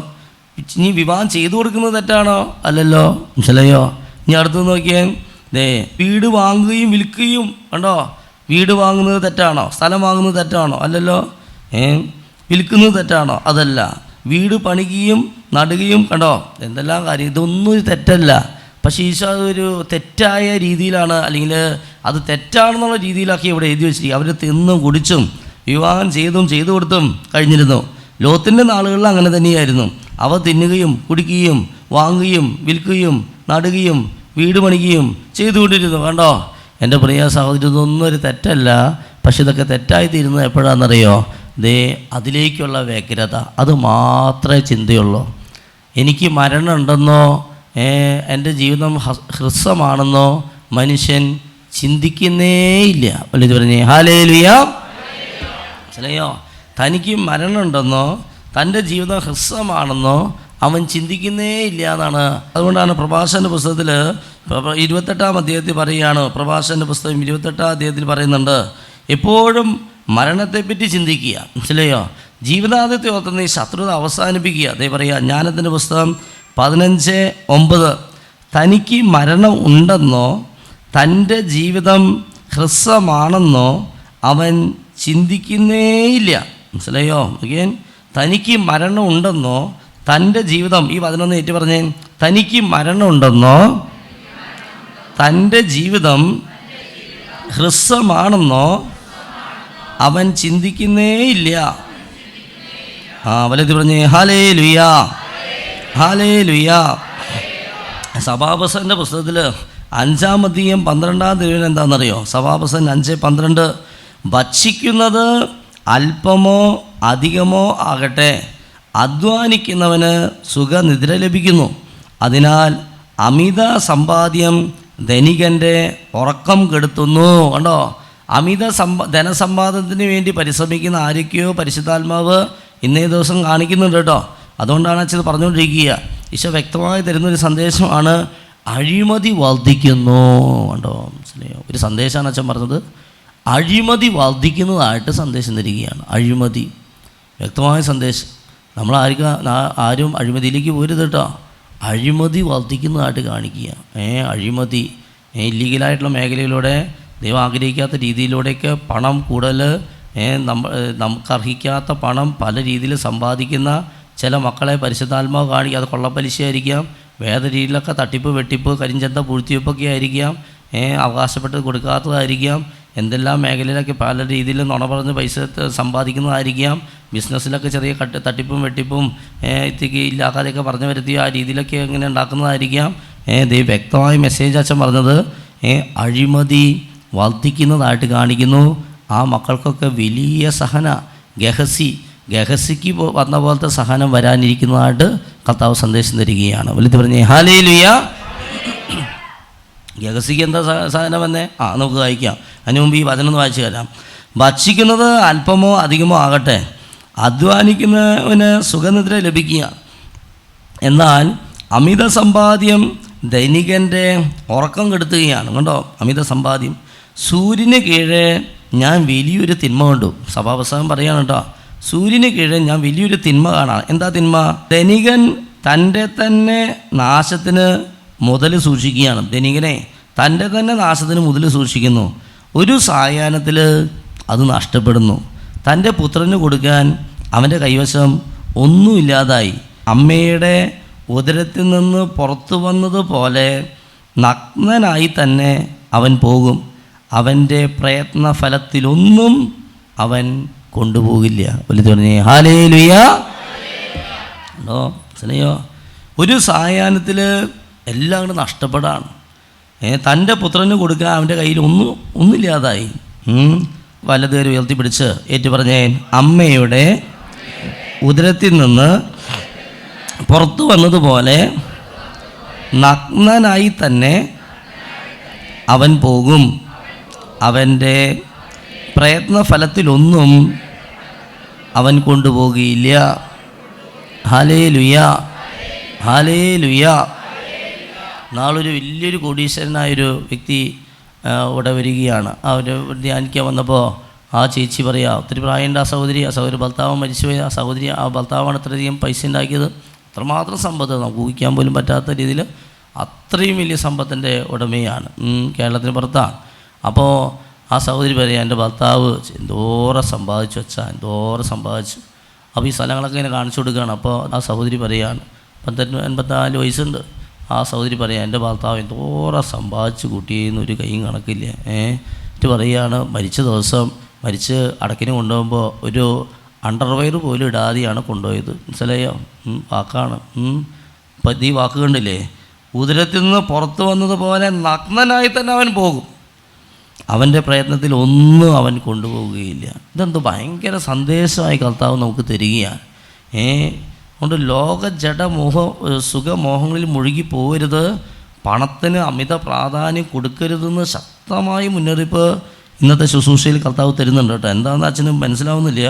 ഇനി വിവാഹം ചെയ്തു കൊടുക്കുന്നത് തെറ്റാണോ? അല്ലല്ലോ. മനസ്സിലായോ? ഇനി അടുത്ത് നോക്കിയാൽ വീട് വാങ്ങുകയും വിൽക്കുകയും, കണ്ടോ, വീട് വാങ്ങുന്നത് തെറ്റാണോ? സ്ഥലം വാങ്ങുന്നത് തെറ്റാണോ? അല്ലല്ലോ. വിൽക്കുന്നത് തെറ്റാണോ? അതല്ല. വീട് പണിയുകയും നടുകയും, കണ്ടോ, എന്തെല്ലാം കാര്യം, ഇതൊന്നും തെറ്റല്ല. പക്ഷേ ഈശോ അതൊരു തെറ്റായ രീതിയിലാണ്, അല്ലെങ്കിൽ അത് തെറ്റാണെന്നുള്ള രീതിയിലാക്കി ഇവിടെ എഴുതി വെച്ചിരിക്കുക. അവർ തിന്നും കുടിച്ചും വിവാഹം ചെയ്തു കൊടുത്തും കഴിഞ്ഞിരുന്നു. ലോത്തിൻ്റെ നാളുകളിൽ അങ്ങനെ തന്നെയായിരുന്നു. അവ തിന്നുകയും കുടിക്കുകയും വാങ്ങുകയും വിൽക്കുകയും നടുകയും വീട് പണിയുകയും ചെയ്തുകൊണ്ടിരുന്നു. കണ്ടോ എൻ്റെ പ്രിയ സഹോദരി, ഇതൊന്നും ഒരു തെറ്റല്ല. പക്ഷെ ഇതൊക്കെ തെറ്റായി തീരുന്നത് എപ്പോഴാണെന്നറിയോ? അതിലേക്കുള്ള വ്യഗ്രത, അത് മാത്രമേ ചിന്തയുള്ളൂ. എനിക്ക് മരണം ഉണ്ടെന്നോ എൻ്റെ ജീവിതം ഹ്രസ്വമാണെന്നോ മനുഷ്യൻ ചിന്തിക്കുന്നേയില്ല. വലുത് പറഞ്ഞേ ഹല്ലേലൂയ. മനസ്സിലായോ? തനിക്ക് മരണമുണ്ടെന്നോ തൻ്റെ ജീവിതം ഹ്രസ്വമാണെന്നോ അവൻ ചിന്തിക്കുന്നേ ഇല്ല എന്നാണ്. അതുകൊണ്ടാണ് പ്രഭാഷകൻ്റെ പുസ്തകത്തിൽ 28-ാം അധ്യായത്തിൽ പറയുകയാണ്. പ്രഭാഷകൻ്റെ പുസ്തകം 28-ാം അധ്യായത്തിൽ പറയുന്നുണ്ട്, എപ്പോഴും മരണത്തെപ്പറ്റി ചിന്തിക്കുക. മനസ്സിലായോ? ജീവിതാന്ത്യത്തെ ഓർത്തുന്ന ഈ ശത്രുത അവസാനിപ്പിക്കുക. അതേ പറയുക. ജ്ഞാനത്തിൻ്റെ പുസ്തകം 15:9, തനിക്ക് മരണം ഉണ്ടെന്നോ തൻ്റെ ജീവിതം ഹ്രസ്വമാണെന്നോ അവൻ ചിന്തിക്കുന്നേയില്ല. മനസ്സിലായോ? ഓക്കെ, തനിക്ക് മരണം ഉണ്ടെന്നോ തൻ്റെ ജീവിതം, ഈ 11 ഏറ്റു പറഞ്ഞേ, തനിക്ക് മരണം ഉണ്ടെന്നോ തൻ്റെ ജീവിതം ഹ്രസ്വമാണെന്നോ അവൻ ചിന്തിക്കുന്നേയില്ല. വലത് പറഞ്ഞേ ഹല്ലേലൂയ. ഹല്ലേലൂയ. സഭാപുസ്തകൻ്റെ പുസ്തകത്തിൽ 5-ാം അധ്യായം 12-ാം തിരുവചനം എന്താണെന്നറിയോ? സഭാപ്രസംഗം 5:12, ഭക്ഷിക്കുന്നത് അല്പമോ അധികമോ ആകട്ടെ, അധ്വാനിക്കുന്നവന് സുഖനിദ്ര ലഭിക്കുന്നു. അതിനാൽ അമിത സമ്പാദ്യം ധനികൻ്റെ ഉറക്കം കെടുത്തുന്നു. കണ്ടോ, അമിത ധനസമ്പാദനത്തിന് വേണ്ടി പരിശ്രമിക്കുന്ന ആരൊക്കെയോ പരിശുദ്ധാത്മാവ് ഇന്നേ ദിവസം കാണിക്കുന്നുണ്ട് കേട്ടോ. അതുകൊണ്ടാണ് അച്ഛൻ പറഞ്ഞുകൊണ്ടിരിക്കുക. ഈശോ വ്യക്തമായി തരുന്നൊരു സന്ദേശമാണ്, അഴിമതി വർദ്ധിക്കുന്നു. കണ്ടോ, മനസ്സിലായോ? ഒരു സന്ദേശമാണ് അച്ഛൻ പറഞ്ഞത്. അഴിമതി വർദ്ധിക്കുന്നതായിട്ട് സന്ദേശം തരികയാണ്. അഴിമതി വ്യക്തമായ സന്ദേശം. നമ്മൾ ആരും അഴിമതിയിലേക്ക് പോരുത് കേട്ടോ. അഴിമതി വർദ്ധിക്കുന്നതായിട്ട് കാണിക്കുക. അഴിമതി ഇല്ലീഗലായിട്ടുള്ള മേഖലയിലൂടെ ദൈവം ആഗ്രഹിക്കാത്ത രീതിയിലൂടെയൊക്കെ പണം കൂടുതൽ, നമുക്കർഹിക്കാത്ത പണം പല രീതിയിൽ സമ്പാദിക്കുന്ന ചില മക്കളെ പരിശുദ്ധാത്മാവ് കാണിക്കുക. അത് കൊള്ളപ്പലിശയായിരിക്കാം, വേറെ രീതിയിലൊക്കെ തട്ടിപ്പ് വെട്ടിപ്പ് കരിഞ്ചന്ത പൂഴ്ത്തിവെപ്പൊക്കെ ആയിരിക്കാം, അവകാശപ്പെട്ട് കൊടുക്കാത്തതായിരിക്കാം, എന്തെല്ലാം മേഖലയിലൊക്കെ പല രീതിയിൽ നുണ പറഞ്ഞ് പൈസ സമ്പാദിക്കുന്നതായിരിക്കാം, ബിസിനസ്സിലൊക്കെ ചെറിയ തട്ടിപ്പും വെട്ടിപ്പും ഇത്തിക്ക് ഇല്ലാക്കാതെയൊക്കെ പറഞ്ഞു വരുത്തി ആ രീതിയിലൊക്കെ ഇങ്ങനെ ഉണ്ടാക്കുന്നതായിരിക്കാം. ദൈവം വ്യക്തമായ മെസ്സേജ് അച്ഛൻ പറഞ്ഞത് അഴിമതി വർദ്ധിക്കുന്നതായിട്ട് കാണിക്കുന്നു. ആ മക്കൾക്കൊക്കെ വലിയ സഹന, ഗഹസിക്ക് വന്ന പോലത്തെ സഹനം വരാനിരിക്കുന്നതായിട്ട് കർത്താവ് സന്ദേശം തരികയാണ്. വലിയ പറഞ്ഞേ ഹല്ലേലൂയ. ഗഹസിക്ക് എന്താ സഹനം എന്നേ നമുക്ക് വായിക്കാം. അതിന് മുമ്പ് ഈ വചനം ഒന്ന് വായിച്ചു തരാം. ഭക്ഷിക്കുന്നത് അല്പമോ അധികമോ ആകട്ടെ, അധ്വാനിക്കുന്നവന് സുഖനിദ്ര ലഭിക്കുക. എന്നാൽ അമിത സമ്പാദ്യം ധനികൻ്റെ ഉറക്കം കെടുത്തുകയാണ്. കണ്ടോ, അമിത സമ്പാദ്യം. സൂര്യന് കീഴെ ഞാൻ വലിയൊരു തിന്മ കണ്ടു. സഭാപ്രസംഗം പറയുകയാണ് കേട്ടോ. സൂര്യന് കീഴെ ഞാൻ വലിയൊരു തിന്മ കാണാം. എന്താ തിന്മ? ധനികൻ തൻ്റെ തന്നെ നാശത്തിന് മുതൽ സൂക്ഷിക്കുകയാണ്. ധനികനെ തൻ്റെ തന്നെ നാശത്തിന് മുതൽ സൂക്ഷിക്കുന്നു. ഒരു സായാഹ്നത്തിൽ അത് നഷ്ടപ്പെടുന്നു. തൻ്റെ പുത്രന് കൊടുക്കാൻ അവൻ്റെ കൈവശം ഒന്നുമില്ലാതായി. അമ്മയുടെ ഉദരത്തിൽ നിന്ന് പുറത്തു വന്നതുപോലെ നഗ്നനായി തന്നെ അവൻ പോകും. അവൻ്റെ പ്രയത്നഫലത്തിലൊന്നും അവൻ കൊണ്ടുപോകില്ല. വലിയ പറഞ്ഞേ ഹല്ലേലൂയ. ഉണ്ടോ സ്നേഹോ? ഒരു സായാഹ്നത്തിൽ എല്ലാം കൂടെ നഷ്ടപ്പെടാണ്. തൻ്റെ പുത്രന് കൊടുക്കാൻ അവൻ്റെ കയ്യിൽ ഒന്നുമില്ലാതായി. വലതുകരം ഉയർത്തിപ്പിടിച്ച് ഏറ്റു പറഞ്ഞേ, അമ്മയുടെ ഉദരത്തിൽ നിന്ന് പുറത്തു വന്നതുപോലെ നഗ്നനായി തന്നെ അവൻ പോകും. അവൻ്റെ പ്രയത്നഫലത്തിലൊന്നും അവൻ കൊണ്ടുപോകുകയില്ല. Hallelujah, hallelujah. നാളൊരു വലിയൊരു കോടീശ്വരനായൊരു വ്യക്തി ഇവിടെ വരികയാണ്. അവർ ധ്യാനിക്കാൻ വന്നപ്പോൾ ആ ചേച്ചി പറയാ, ഒത്തിരി പ്രായമുണ്ട് ആ സഹോദരി ഭർത്താവ് മരിച്ചുപോയി. ആ സഹോദരി, ആ ഭർത്താവാണ് ഇത്രയധികം പൈസ ഉണ്ടാക്കിയത്. അത്രമാത്രം സമ്പത്ത് നമുക്ക് ഊഹിക്കാൻ പോലും പറ്റാത്ത രീതിയിൽ അത്രയും വലിയ സമ്പത്തിൻ്റെ ഉടമയാണ്. കേരളത്തിന് പുറത്താണ്. അപ്പോൾ ആ സഹോദരി പറയാം, എൻ്റെ ഭർത്താവ് എന്തോരം സമ്പാദിച്ചു വെച്ചാൽ എന്തോരം സമ്പാദിച്ചു. അപ്പോൾ ഈ സ്ഥലങ്ങളൊക്കെ ഇങ്ങനെ കാണിച്ചു കൊടുക്കുകയാണ്. അപ്പോൾ ആ സഹോദരി പറയുകയാണ്, 84 വയസ്സുണ്ട്. ആ സഹോദരി പറയാം, എൻ്റെ ഭർത്താവ് എന്തോരം സമ്പാദിച്ചു കൂട്ടിയെന്നൊരു കൈയും കണക്കില്ല. എന്നിട്ട് പറയുകയാണ്, മരിച്ച ദിവസം മരിച്ച് അടക്കിന് കൊണ്ടുപോകുമ്പോൾ ഒരു അണ്ടർവെയർ പോലും ഇടാതെയാണ് കൊണ്ടുപോയത്. മനസ്സിലായോ? വാക്കാണ്. അപ്പം ഈ വാക്ക് കണ്ടില്ലേ? ഉദരത്തിൽ നിന്ന് പുറത്തു വന്നതുപോലെ നഗ്നനായി തന്നെ അവൻ പോകും. അവൻ്റെ പ്രയത്നത്തിൽ ഒന്നും അവൻ കൊണ്ടുപോവുകയില്ല. ഇതെന്തോ ഭയങ്കര സന്ദേശമായി കർത്താവ് നമുക്ക് തരികയാണ്. അതുകൊണ്ട് ലോക ജഡമോഹ സുഖമോഹങ്ങളിൽ മുഴുകി പോകരുത്, പണത്തിന് അമിത പ്രാധാന്യം കൊടുക്കരുതെന്ന് ശക്തമായ മുന്നറിയിപ്പ് ഇന്നത്തെ ശുശ്രൂഷയിൽ കർത്താവ് തരുന്നുണ്ട് കേട്ടോ. എന്താണെന്ന് അച്ഛനും മനസ്സിലാവുന്നില്ല,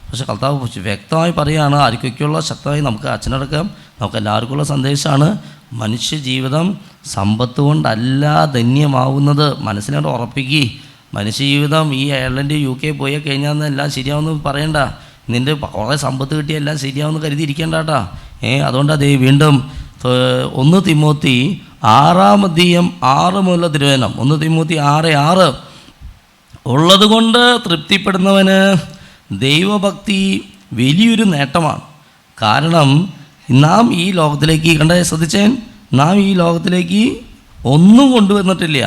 പക്ഷെ കർത്താവ് വ്യക്തമായി പറയുകയാണ്. ആർക്കൊക്കെയുള്ള ശക്തമായി നമുക്ക് അച്ഛനടക്കം നമുക്ക് എല്ലാവർക്കുമുള്ള സന്ദേശമാണ്. മനുഷ്യജീവിതം സമ്പത്ത് കൊണ്ടല്ല ധന്യമാവുന്നത്. മനസ്സിനോട് ഉറപ്പിക്കുക. മനുഷ്യജീവിതം ഈ അയർലൻഡ് UK പോയി കഴിഞ്ഞാൽ എല്ലാം ശരിയാവുമെന്ന് പറയണ്ട. നിൻ്റെ കുറേ സമ്പത്ത് കിട്ടിയ എല്ലാം ശരിയാവുമെന്ന് കരുതിയിരിക്കേണ്ട കേട്ടോ. അതുകൊണ്ട് അതേ വീണ്ടും 1 തിമോത്തി 6-ാം അധ്യായം 6 മുതലുള്ള തിരുവചനം. 1 തിമോത്തി 6:6 ഉള്ളത് കൊണ്ട് തൃപ്തിപ്പെടുന്നവന് ദൈവഭക്തി വലിയൊരു നേട്ടമാണ്. കാരണം നാം ഈ ലോകത്തിലേക്ക് ശ്രദ്ധിച്ചേൻ, നാം ഈ ലോകത്തിലേക്ക് ഒന്നും കൊണ്ടുവന്നിട്ടില്ല.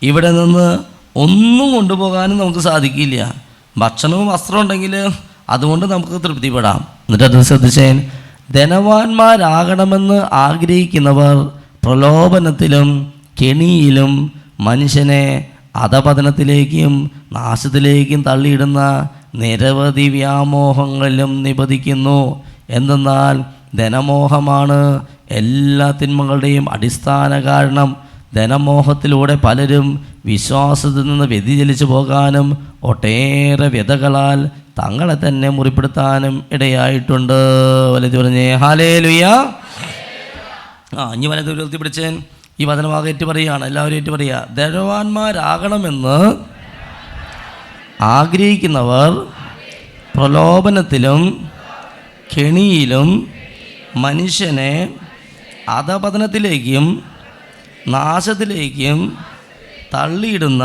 ഇവിടെ നിന്ന് ഒന്നും കൊണ്ടുപോകാനും നമുക്ക് സാധിക്കില്ല. ഭക്ഷണവും വസ്ത്രവും ഉണ്ടെങ്കിൽ അതുകൊണ്ട് നമുക്ക് തൃപ്തിപ്പെടാം. എന്നിട്ട് അത് ശ്രദ്ധിച്ചേൻ, ധനവാന്മാരാകണമെന്ന് ആഗ്രഹിക്കുന്നവർ പ്രലോഭനത്തിലും കെണിയിലും മനുഷ്യനെ അധപതനത്തിലേക്കും നാശത്തിലേക്കും തള്ളിയിടുന്ന നിരവധി വ്യാമോഹങ്ങളിലും നിബന്ധിക്കുന്നു. എന്തെന്നാൽ ധനമോഹമാണ് എല്ലാ തിന്മകളുടെയും അടിസ്ഥാന കാരണം. ധനമോഹത്തിലൂടെ പലരും വിശ്വാസത്തിൽ നിന്ന് വ്യതിചലിച്ചു പോകാനും ഒട്ടേറെ വ്യതകളാൽ തങ്ങളെ തന്നെ മുറിപ്പെടുത്താനും ഇടയായിട്ടുണ്ട്. വലത് പറഞ്ഞേ ഹല്ലേലൂയ. ഇനി വലത് ഉയർത്തി പിടിച്ചേ. ഈ വചനഭാഗം ഏറ്റു പറയുകയാണ്, എല്ലാവരും ഏറ്റു പറയുക. ധനവാന്മാരാകണമെന്ന് ആഗ്രഹിക്കുന്നവർ പ്രലോഭനത്തിലും കെണിയിലും മനുഷ്യനെ അധപതനത്തിലേക്കും നാശത്തിലേക്കും തള്ളിയിടുന്ന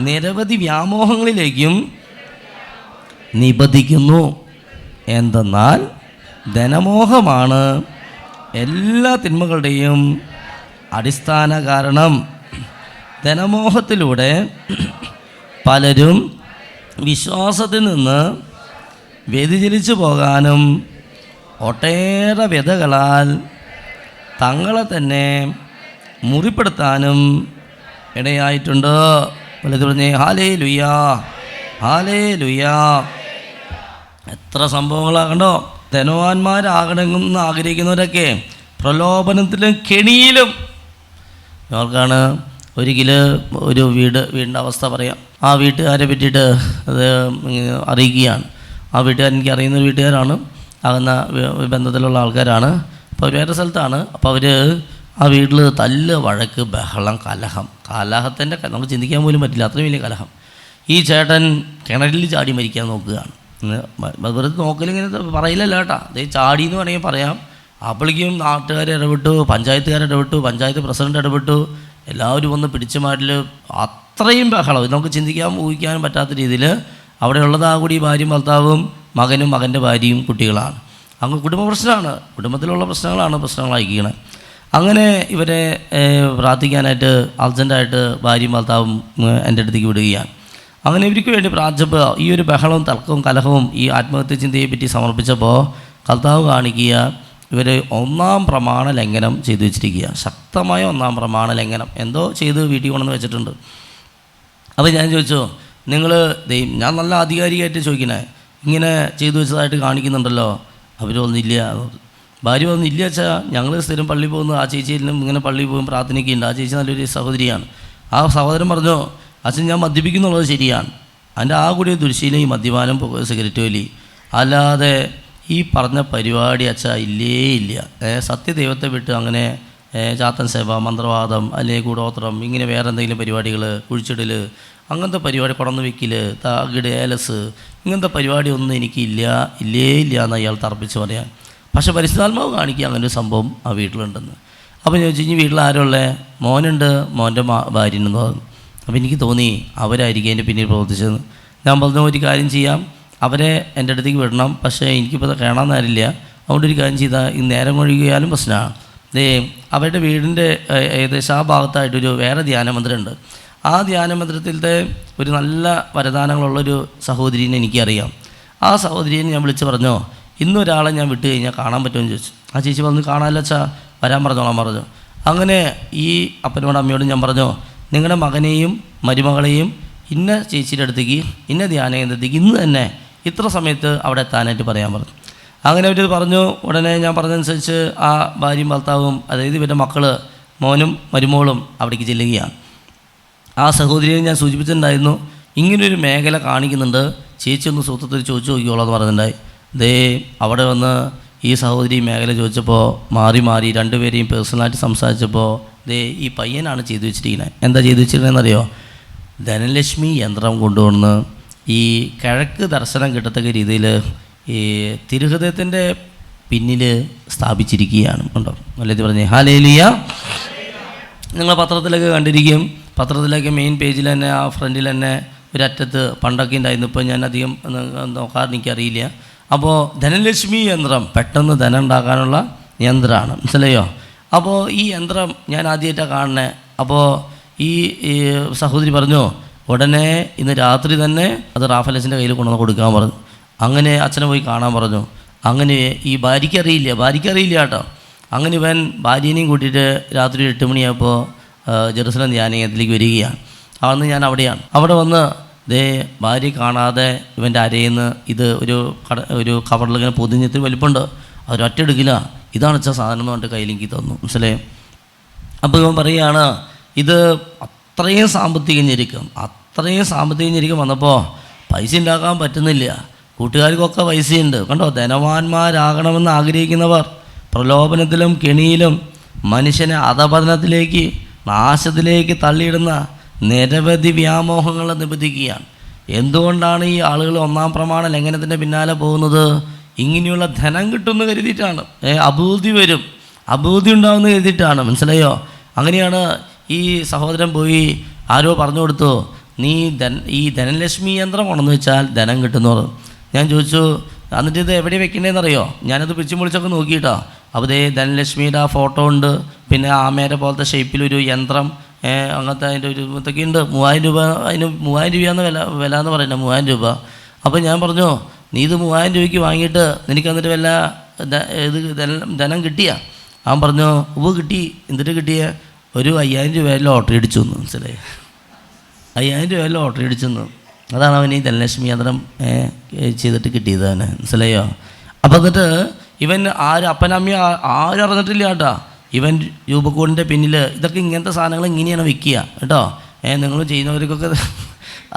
നിരവധി വ്യാമോഹങ്ങളിലേക്കും നിബന്ധിക്കുന്നു. എന്തെന്നാൽ ധനമോഹമാണ് എല്ലാ തിന്മകളുടെയും അടിസ്ഥാന കാരണം. ധനമോഹത്തിലൂടെ പലരും വിശ്വാസത്തിൽ നിന്ന് വ്യതിചലിച്ചു പോകാനും ഒട്ടേറെ വ്യതകളാൽ തങ്ങളെ തന്നെ മുറിപ്പെടുത്താനും ഇടയായിട്ടുണ്ട്. വലത് പറഞ്ഞേ ഹല്ലേലൂയ, ഹല്ലേലൂയ. എത്ര സംഭവങ്ങളാകണ്ടോ. ധനവാന്മാരാകണമെന്ന് ആഗ്രഹിക്കുന്നവരൊക്കെ പ്രലോഭനത്തിലും കെണിയിലും. ഞങ്ങൾക്കാണ് ഒരിക്കൽ ഒരു വീടിൻ്റെ അവസ്ഥ പറയാം. ആ വീട്ടുകാരെ പറ്റിയിട്ട് അത് അറിയിക്കുകയാണ്. ആ വീട്ടുകാർ എനിക്ക് അറിയുന്നൊരു വീട്ടുകാരാണ്, ആകുന്ന ബന്ധത്തിലുള്ള ആൾക്കാരാണ്. അപ്പോൾ വേറെ സ്ഥലത്താണ്. അപ്പോൾ അവർ ആ വീട്ടിൽ തല്ല്, വഴക്ക്, ബഹളം, കലഹത്തിൻ്റെ നമുക്ക് ചിന്തിക്കാൻ പോലും പറ്റില്ല, അത്രയും വലിയ കലഹം. ഈ ചേട്ടൻ കിണറ്റിൽ ചാടി മരിക്കാൻ നോക്കുകയാണ്. വെറുതെ നോക്കലിങ്ങനെ പറയില്ലല്ലോ കേട്ടാ, അതേ ചാടി എന്ന് വേണമെങ്കിൽ പറയാം. അപ്പോഴേക്കും നാട്ടുകാർ ഇടപെട്ടു, പഞ്ചായത്തുകാർ ഇടപെട്ടു, പഞ്ചായത്ത് പ്രസിഡന്റ് ഇടപെട്ടു, എല്ലാവരും വന്ന് പിടിച്ചു മാറ്റിൽ അത്രയും ബഹളം. നമുക്ക് ഊഹിക്കാനും പറ്റാത്ത രീതിയിൽ അവിടെയുള്ളത് ആ കൂടി ഭാര്യയും ഭർത്താവും മകനും മകൻ്റെ ഭാര്യയും കുട്ടികളാണ്. അങ്ങ് കുടുംബ പ്രശ്നമാണ്, കുടുംബത്തിലുള്ള പ്രശ്നങ്ങളായിക്കണേ. അങ്ങനെ ഇവരെ പ്രാർത്ഥിക്കാനായിട്ട് അർജൻറ്റായിട്ട് ഭാര്യയും ഭർത്താവും എൻ്റെ അടുത്തേക്ക് വിടുകയാണ്. അങ്ങനെ ഇവർക്ക് വേണ്ടി പ്രാർത്ഥിച്ചപ്പോൾ ഈ ഒരു ബഹളവും തർക്കവും കലഹവും ഈ ആത്മഹത്യ ചിന്തയെ പറ്റി സമർപ്പിച്ചപ്പോൾ കർത്താവ് കാണിക്കുക, ഇവർ 1-ാം പ്രമാണ ലംഘനം ചെയ്തു വെച്ചിരിക്കുക. ശക്തമായ 1-ാം പ്രമാണ ലംഘനം എന്തോ ചെയ്ത് വീട്ടിൽ കൊണ്ടുവന്ന് വെച്ചിട്ടുണ്ട്. അപ്പോൾ ഞാൻ ചോദിച്ചു, നിങ്ങൾ ഞാൻ നല്ല ആധികാരികമായിട്ട് ചോദിക്കണേ, ഇങ്ങനെ ചെയ്തു വെച്ചതായിട്ട് കാണിക്കുന്നുണ്ടല്ലോ. അവർ ഒന്നില്ല. ഭാര്യ ഒന്നില്ല വെച്ചാൽ ഞങ്ങൾ സ്ഥിരം പള്ളിയിൽ പോകുന്നു, ആ ചേച്ചിയിലും ഇങ്ങനെ പള്ളിയിൽ പോകും പ്രാർത്ഥനയ്ക്കുണ്ട്. ആ ചേച്ചി നല്ലൊരു സഹോദരിയാണ്. ആ സഹോദരൻ പറഞ്ഞു, അച്ഛൻ ഞാൻ മദ്യപിക്കുന്നുള്ളത് ശരിയാണ്, അതിൻ്റെ ആ കൂടി ദുശ്ശീലം ഈ മദ്യപാനം, സിഗരറ്റ് വലി, അല്ലാതെ ഈ പറഞ്ഞ പരിപാടി അച്ഛാ ഇല്ലേ ഇല്ല. സത്യദൈവത്തെ വിട്ട് അങ്ങനെ ചാത്തൻ സേവ, മന്ത്രവാദം, അല്ലെങ്കിൽ കൂടോത്രം, ഇങ്ങനെ വേറെ എന്തെങ്കിലും പരിപാടികൾ, കുഴിച്ചിടൽ, അങ്ങനത്തെ പരിപാടി, കുടന്നു വയ്ക്കൽ, താകിട്, ഏലസ്, ഇങ്ങനത്തെ പരിപാടിയൊന്നും എനിക്കില്ല, ഇല്ലേ ഇല്ല എന്ന് അയാൾ തർപ്പിച്ച് പറയാൻ. പക്ഷേ പരിശുദ്ധാത്മാവ് കാണിക്കുക അങ്ങനെ ഒരു സംഭവം ആ വീട്ടിലുണ്ടെന്ന്. അപ്പോൾ ഞാൻ ചോദിച്ചു, ഇനി വീട്ടിൽ ആരുള്ളേ? മോനുണ്ട്, മോൻ്റെ ഭാര്യനെന്ന് പറഞ്ഞു. അപ്പോൾ എനിക്ക് തോന്നി അവരായിരിക്കും എൻ്റെ പിന്നിൽ പ്രവർത്തിച്ചതെന്ന്. ഞാൻ പറഞ്ഞു, ഒരു കാര്യം ചെയ്യാം, അവരെ എൻ്റെ അടുത്തേക്ക് വിടണം, പക്ഷേ എനിക്കിപ്പോൾ കാണാൻ നേരില്ല, അതുകൊണ്ട് ഒരു കാര്യം ചെയ്താൽ ഈ നേരം ഒഴുകിയാലും പ്രശ്നമാണ്. അവരുടെ വീടിൻ്റെ ഏകദേശം ആ ഭാഗത്തായിട്ടൊരു വേറെ ധ്യാനമന്ദിരമുണ്ട്. ആ ധ്യാനമന്ദിരത്തിലത്തെ ഒരു നല്ല വരദാനങ്ങളുള്ളൊരു സഹോദരീനെ എനിക്കറിയാം. ആ സഹോദരിയെ ഞാൻ വിളിച്ച് പറഞ്ഞോ, ഇന്നൊരാളെ ഞാൻ വിട്ട് കഴിഞ്ഞാൽ കാണാൻ പറ്റുമെന്ന് ചോദിച്ചു. ആ ചേച്ചി പറഞ്ഞു, കാണാമല്ലോ അച്ഛാ, വരാൻ പറഞ്ഞോളാൻ പറഞ്ഞു. അങ്ങനെ ഈ അപ്പനോടും അമ്മയോടും ഞാൻ പറഞ്ഞു, നിങ്ങളുടെ മകനെയും മരുമകളെയും ഇന്ന ചേച്ചിയുടെ അടുത്തേക്ക്, ഇന്ന ധ്യാനകേന്ദ്രത്തേക്ക് ഇന്ന് തന്നെ ഇത്ര സമയത്ത് അവിടെ എത്താനായിട്ട് പറയാൻ പറഞ്ഞു. അങ്ങനെ അവർ പറഞ്ഞു. ഉടനെ ഞാൻ പറഞ്ഞതനുസരിച്ച് ആ ഭാര്യയും ഭർത്താവും, അതായത് ഇവരുടെ മക്കൾ, മോനും മരുമോളും അവിടേക്ക് ചെല്ലുകയാണ്. ആ സഹോദരിയെ ഞാൻ സൂചിപ്പിച്ചിട്ടുണ്ടായിരുന്നു, ഇങ്ങനൊരു മേഖല കാണിക്കുന്നുണ്ട്, ചേച്ചി ഒന്ന് സൂത്രത്തിൽ ചോദിച്ചു നോക്കിയോളാം എന്ന് പറഞ്ഞിട്ടുണ്ടായി. അവിടെ വന്ന് ഈ സഹോദരി മേഖല ചോദിച്ചപ്പോൾ മാറി രണ്ടുപേരെയും പേഴ്സണലായിട്ട് സംസാരിച്ചപ്പോൾ ഈ പയ്യനാണ് ചെയ്തു വെച്ചിരിക്കുന്നത്. എന്താ ചെയ്തു വെച്ചിരിക്കുന്നതെന്നറിയോ? ധനലക്ഷ്മി യന്ത്രം കൊണ്ടുവന്ന് ഈ കിഴക്ക് ദർശനം കിട്ടത്തക്ക രീതിയിൽ ഈ തിരുഹൃദയത്തിൻ്റെ പിന്നിൽ സ്ഥാപിച്ചിരിക്കുകയാണ്. ഉണ്ടോ? അല്ലേ പറഞ്ഞേ ഹല്ലേലൂയ. നിങ്ങൾ പത്രത്തിലൊക്കെ കണ്ടിരിക്കും. പത്രത്തിലൊക്കെ മെയിൻ പേജിൽ തന്നെ ആ ഫ്രണ്ടിൽ തന്നെ ഒരറ്റത്ത് പണ്ടൊക്കെ ഉണ്ടായിരുന്നു, ഇപ്പോൾ ഞാൻ അധികം നോക്കാറ് എനിക്കറിയില്ല. അപ്പോൾ ധനലക്ഷ്മി യന്ത്രം, പെട്ടെന്ന് ധനം ഉണ്ടാക്കാനുള്ള യന്ത്രമാണ്, മനസ്സിലായോ? അപ്പോൾ ഈ യന്ത്രം ഞാൻ ആദ്യമായിട്ടാണ് കാണുന്നത്. അപ്പോൾ ഈ സഹോദരി പറഞ്ഞു, ഉടനെ ഇന്ന് രാത്രി തന്നെ അത് റാഫലസിൻ്റെ കയ്യിൽ കൊണ്ടുവന്ന് കൊടുക്കാൻ പറഞ്ഞു. അങ്ങനെ അച്ഛനെ പോയി കാണാൻ പറഞ്ഞു. അങ്ങനെ ഈ ഭാര്യയ്ക്കറിയില്ല കേട്ടോ. അങ്ങനെ ഇവൻ ഭാര്യനെയും കൂട്ടിയിട്ട് രാത്രി 8 മണിയായപ്പോൾ ജെറുസലം ധ്യാനത്തിലേക്ക് വരികയാണ്. അന്ന് ഞാൻ അവിടെയാണ്. അവിടെ വന്ന് ഭാര്യ കാണാതെ ഇവൻ്റെ അരയിൽ നിന്ന് ഇത് ഒരു കവറിലിങ്ങനെ പൊതിഞ്ഞിട്ട് വലിപ്പുണ്ട്. അവരൊറ്റെടുക്കില്ല. ഇതാണ് വെച്ചാൽ സാധനം എന്ന് പറഞ്ഞിട്ട് കയ്യിലേക്ക് തന്നു. മനസ്സിലായി? അപ്പോൾ ഇവൻ പറയുകയാണ്, ഇത് അത്രയും സാമ്പത്തിക ഞെരുക്കം വന്നപ്പോൾ പൈസ ഉണ്ടാക്കാൻ പറ്റുന്നില്ല. കൂട്ടുകാർക്കൊക്കെ പൈസയുണ്ട്. കണ്ടോ, ധനവാന്മാരാകണമെന്ന് ആഗ്രഹിക്കുന്നവർ പ്രലോഭനത്തിലും കെണിയിലും മനുഷ്യനെ അധപതനത്തിലേക്ക്, നാശത്തിലേക്ക് തള്ളിയിടുന്ന നിരവധി വ്യാമോഹങ്ങളെ നിബന്ധിക്കുകയാണ്. എന്തുകൊണ്ടാണ് ഈ ആളുകൾ ഒന്നാം പ്രമാണ ലംഘനത്തിൻ്റെ പിന്നാലെ പോകുന്നത്? ഇങ്ങനെയുള്ള ധനം കിട്ടുമെന്ന് കരുതിയിട്ടാണ്. അബൂതി ഉണ്ടാവുമെന്ന് കരുതിയിട്ടാണ്. മനസ്സിലായോ? അങ്ങനെയാണ് ഈ സഹോദരൻ പോയി ആരോ പറഞ്ഞു കൊടുത്തു, നീ ഈ ധനലക്ഷ്മി യന്ത്രം ഉണ്ടെന്ന് വെച്ചാൽ ധനം കിട്ടുന്നു. ഞാൻ ചോദിച്ചു, എന്നിട്ട് ഇത് എവിടെ വെക്കണ്ടേന്നറിയോ? ഞാനത് പിടിച്ചു പൊളിച്ചൊക്കെ നോക്കിയിട്ടോ. അപ്പോൾ ധനലക്ഷ്മിയുടെ ആ ഫോട്ടോ ഉണ്ട്, പിന്നെ ആമേരെ പോലത്തെ ഷേപ്പിലൊരു യന്ത്രം, അങ്ങനത്തെ അതിൻ്റെ ഒരു ഇതൊക്കെ ഉണ്ട്. 3000 രൂപ, അതിന് 3000 രൂപയാണ് വില എന്ന് പറയുന്നത്, 3000 രൂപ. അപ്പോൾ ഞാൻ പറഞ്ഞു, നീ ഇത് 3000 രൂപയ്ക്ക് വാങ്ങിയിട്ട് നിനക്ക് എന്നിട്ട് വല്ല ധനം കിട്ടിയ? അവൻ പറഞ്ഞു, കിട്ടി. എന്നിട്ട് കിട്ടിയ ഒരു 5000 രൂപ ലോട്ടറി അടിച്ചു എന്ന്. മനസ്സിലായി? 5000 രൂപ ലോട്ടറി അടിച്ചെന്ന്. അതാണ് അവൻ ഈ ധനലക്ഷ്മി യന്ത്രം ചെയ്തിട്ട് കിട്ടിയത് അവന്. മനസ്സിലായോ? അപ്പോൾ എന്നിട്ട് ഇവൻ അപ്പനമ്മ ആരും അറിഞ്ഞിട്ടില്ല കേട്ടോ. ഇവൻ രൂപക്കൂടിൻ്റെ പിന്നിൽ ഇതൊക്കെ ഇങ്ങനത്തെ സാധനങ്ങൾ ഇങ്ങനെയാണ് വെക്കുക കേട്ടോ. നിങ്ങൾ ചെയ്യുന്നവർക്കൊക്കെ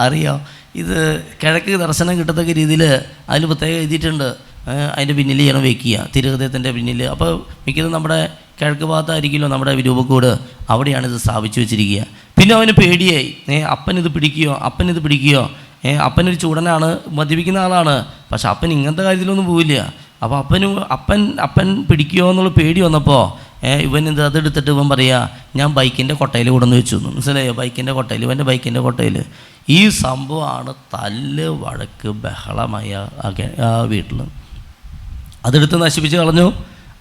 അറിയാം. ഇത് കിഴക്ക് ദർശനം കിട്ടത്തക്ക രീതിയിൽ അതിൽ പ്രത്യേകം എഴുതിയിട്ടുണ്ട്. അതിൻ്റെ പിന്നിൽ ചെയ്യണം വെക്കുക, തിരുഹൃദയത്തിൻ്റെ പിന്നിൽ. അപ്പോൾ മിക്കതും നമ്മുടെ കിഴക്ക് ഭാഗത്തായിരിക്കുമല്ലോ നമ്മുടെ രൂപക്കൂട്, അവിടെയാണ് ഇത് സ്ഥാപിച്ചു വെച്ചിരിക്കുക. പിന്നെ അവന് പേടിയായി, അപ്പനിത് പിടിക്കുകയോ. അപ്പനൊരു ചൂടനാണ്, മദ്യപിക്കുന്ന ആളാണ്. പക്ഷെ അപ്പൻ ഇങ്ങനത്തെ കാര്യത്തിലൊന്നും പോവില്ല. അപ്പോൾ അപ്പൻ പിടിക്കുകയോ എന്നുള്ള പേടി വന്നപ്പോൾ ഇവൻ അതെടുത്തിട്ട് ഇവൻ പറയുക, ഞാൻ ബൈക്കിൻ്റെ കൊട്ടയിൽ കൊണ്ടുവന്ന് വെച്ചു. മനസ്സിലായോ? ഇവൻ്റെ ബൈക്കിൻ്റെ കൊട്ടയിൽ. ഈ സംഭവമാണ് തല്ല്, വഴക്ക്, ബഹളമായ ആ വീട്ടിൽ. അതെടുത്ത് നശിപ്പിച്ച് കളഞ്ഞു.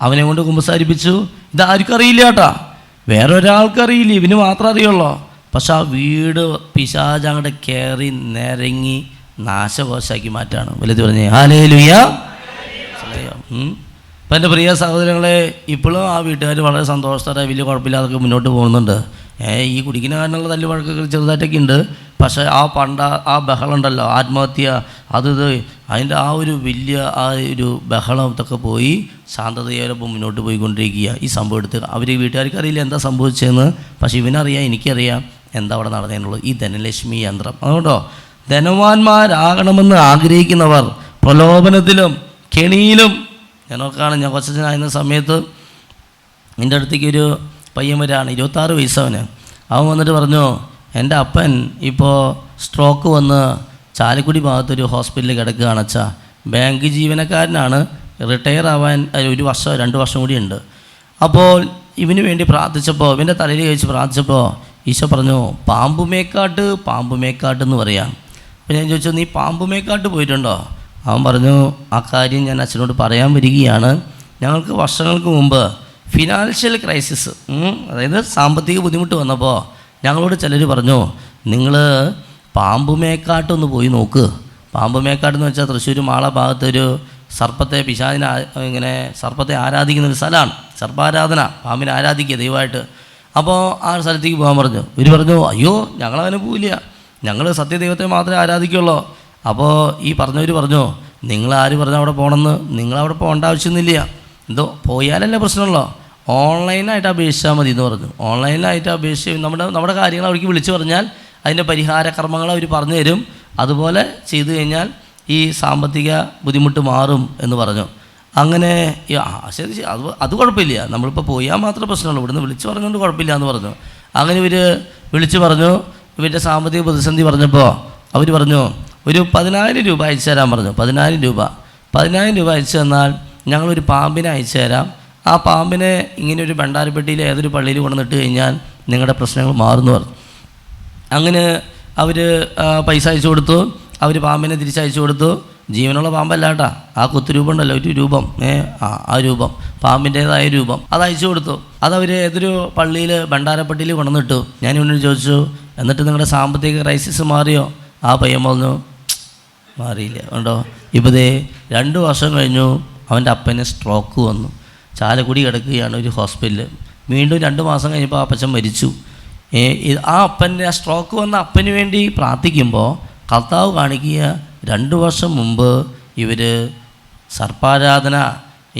അവനെ കൊണ്ട് കുമ്പസാരിപ്പിച്ചു. ഇതാർക്കും അറിയില്ല കേട്ടോ, വേറൊരാൾക്കറിയില്ല, ഇവന് മാത്രം അറിയുള്ളൂ. പക്ഷെ ആ വീട് പിശാച് അങ്ങോട്ട് കയറി നിരങ്ങി നാശകോശാക്കി മാറ്റാണ്. വലുത് പറഞ്ഞേ ഹല്ലേലൂയ. അപ്പം എൻ്റെ പ്രിയ സഹോദരങ്ങളെ, ഇപ്പോഴും ആ വീട്ടുകാർ വളരെ സന്തോഷത്തോടെ വലിയ കുഴപ്പമില്ലാതൊക്കെ മുന്നോട്ട് പോകുന്നുണ്ട്. ഈ കുടിക്കുന്ന കാരണമുള്ള തല്ലു വഴക്കൊക്കെ ചെറുതായിട്ടൊക്കെ ഉണ്ട്. പക്ഷേ ആ ബഹളം ഉണ്ടല്ലോ, ആത്മഹത്യ, അതിൻ്റെ ആ ഒരു വലിയ ആ ഒരു ബഹളം ഇതൊക്കെ പോയി ശാന്തതയോടൊപ്പം മുന്നോട്ട് പോയിക്കൊണ്ടിരിക്കുക. ഈ സംഭവം എടുത്ത് വീട്ടുകാർക്ക് അറിയില്ല എന്താ സംഭവിച്ചതെന്ന്. പക്ഷേ ഇവനറിയാം, എനിക്കറിയാം എന്താ അവിടെ നടന്നതിനുള്ളത്. ഈ ധനലക്ഷ്മി യന്ത്രം. അതുകൊണ്ടോ ധനവാന്മാരാകണമെന്ന് ആഗ്രഹിക്കുന്നവർ പ്രലോഭനത്തിലും കെണിയിലും. ഞാൻ കൊച്ചനായിരുന്ന സമയത്ത് എൻ്റെ അടുത്തേക്ക് ഒരു പയ്യൻ വരാണ്, 26 വയസ്സവന്. അവൻ വന്നിട്ട് പറഞ്ഞു, എൻ്റെ അപ്പൻ ഇപ്പോൾ സ്ട്രോക്ക് വന്ന് ചാലക്കുടി ഭാഗത്തൊരു ഹോസ്പിറ്റലിൽ കിടക്കുകയാണ് അച്ഛാ. ബാങ്ക് ജീവനക്കാരനാണ്, റിട്ടയർ ആവാൻ 1 വർഷം 2 വർഷം കൂടി ഉണ്ട്. അപ്പോൾ ഇവന് വേണ്ടി പ്രാർത്ഥിച്ചപ്പോൾ, ഇവൻ്റെ തലയിൽ കഴിച്ച് പ്രാർത്ഥിച്ചപ്പോൾ ഈശോ പറഞ്ഞു, പാമ്പുമേക്കാട്ട് എന്ന് പറയാം. അപ്പോൾ ഞാൻ ചോദിച്ചു, നീ പാമ്പുമേക്കാട്ട് പോയിട്ടുണ്ടോ? അവൻ പറഞ്ഞു, ആ കാര്യം ഞാൻ അച്ഛനോട് പറയാൻ വരികയാണ്. ഞങ്ങൾക്ക് വർഷങ്ങൾക്ക് മുമ്പ് ഫിനാൻഷ്യൽ ക്രൈസിസ്, അതായത് സാമ്പത്തിക ബുദ്ധിമുട്ട് വന്നപ്പോൾ ഞങ്ങളോട് ചിലർ പറഞ്ഞു, നിങ്ങൾ പാമ്പുമേക്കാട്ടൊന്ന് പോയി നോക്ക്. പാമ്പുമേക്കാട്ടെന്ന് വെച്ചാൽ തൃശ്ശൂർ മാള ഭാഗത്തൊരു സർപ്പത്തെ ആരാധിക്കുന്നൊരു സ്ഥലമാണ്. സർപ്പാരാധന, പാമ്പിനെ ആരാധിക്കുക ദൈവമായിട്ട്. അപ്പോൾ ആ സ്ഥലത്തേക്ക് പോകാൻ പറഞ്ഞു. ഇവർ പറഞ്ഞു, അയ്യോ ഞങ്ങളങ്ങനെ പോവില്ല, ഞങ്ങൾ സത്യദൈവത്തെ മാത്രമേ ആരാധിക്കുള്ളൂ. അപ്പോൾ ഈ പറഞ്ഞവർ പറഞ്ഞു, നിങ്ങളാര് പറഞ്ഞു അവിടെ പോകണമെന്ന്? നിങ്ങളവിടെ പോകേണ്ട ആവശ്യമൊന്നുമില്ല, എന്തോ പോയാലല്ലേ പ്രശ്നമുള്ളൂ, ഓൺലൈനായിട്ട് അപേക്ഷിച്ചാൽ മതി എന്ന് പറഞ്ഞു. ഓൺലൈനായിട്ട് അപേക്ഷിച്ച് നമ്മുടെ കാര്യങ്ങൾ അവർക്ക് വിളിച്ചു പറഞ്ഞാൽ അതിൻ്റെ പരിഹാര കർമ്മങ്ങൾ അവർ പറഞ്ഞു തരും. അതുപോലെ ചെയ്തു കഴിഞ്ഞാൽ ഈ സാമ്പത്തിക ബുദ്ധിമുട്ട് മാറും എന്ന് പറഞ്ഞു. അങ്ങനെ ശരി, അത് കുഴപ്പമില്ല, നമ്മളിപ്പോൾ പോയാൽ മാത്രമേ പ്രശ്നമുള്ളൂ, ഇവിടുന്ന് വിളിച്ചു പറഞ്ഞുകൊണ്ട് കുഴപ്പമില്ല എന്ന് പറഞ്ഞു. അങ്ങനെ ഇവർ വിളിച്ചു പറഞ്ഞു. ഇവരുടെ സാമ്പത്തിക പ്രതിസന്ധി പറഞ്ഞപ്പോൾ അവർ പറഞ്ഞു, ഒരു 10,000 രൂപ അയച്ചു തരാൻ പറഞ്ഞു. 10,000 രൂപ അയച്ചു തന്നാൽ ഞങ്ങളൊരു പാമ്പിനെ അയച്ചു തരാം. ആ പാമ്പിനെ ഇങ്ങനെ ഒരു ഭണ്ഡാരപ്പെട്ടിയിൽ ഏതൊരു പള്ളിയിൽ കൊണ്ടുവന്നിട്ട് കഴിഞ്ഞാൽ നിങ്ങളുടെ പ്രശ്നങ്ങൾ മാറുമെന്ന് പറഞ്ഞു. അങ്ങനെ അവർ പൈസ അയച്ചു കൊടുത്തു. അവർ പാമ്പിനെ തിരിച്ചയച്ചു കൊടുത്തു. ജീവനുള്ള പാമ്പല്ല കേട്ടോ, ആ കുത്തുരൂപം ഉണ്ടല്ലോ, ഒരു രൂപം, ആ രൂപം, പാമ്പിൻ്റേതായ രൂപം, അത് അയച്ചു കൊടുത്തു. അതവർ ഏതൊരു പള്ളിയിൽ ഭണ്ഡാരപ്പെട്ടിയിൽ കൊണ്ടുവന്നിട്ടു. ഞാൻ ഇവനോട് ചോദിച്ചു, എന്നിട്ട് നിങ്ങളുടെ സാമ്പത്തിക ക്രൈസിസ് മാറിയോ? ആ പയ്യൻ പറഞ്ഞു, മാറിയില്ല. കണ്ടോ, ഇപ്പോൾ 2 വർഷം കഴിഞ്ഞു, അവൻ്റെ അപ്പന് സ്ട്രോക്ക് വന്നു, ചാലക്കുടി കിടക്കുകയാണ് ഒരു ഹോസ്പിറ്റലിൽ. വീണ്ടും 2 മാസം കഴിഞ്ഞപ്പോൾ ആ അപ്പച്ചൻ മരിച്ചു. ആ അപ്പൻ്റെ ആ സ്ട്രോക്ക് വന്ന അപ്പന് വേണ്ടി പ്രാർത്ഥിക്കുമ്പോൾ കർത്താവ് കാണിക്കുക 2 വർഷം മുമ്പ് ഇവർ സർപ്പാരാധന,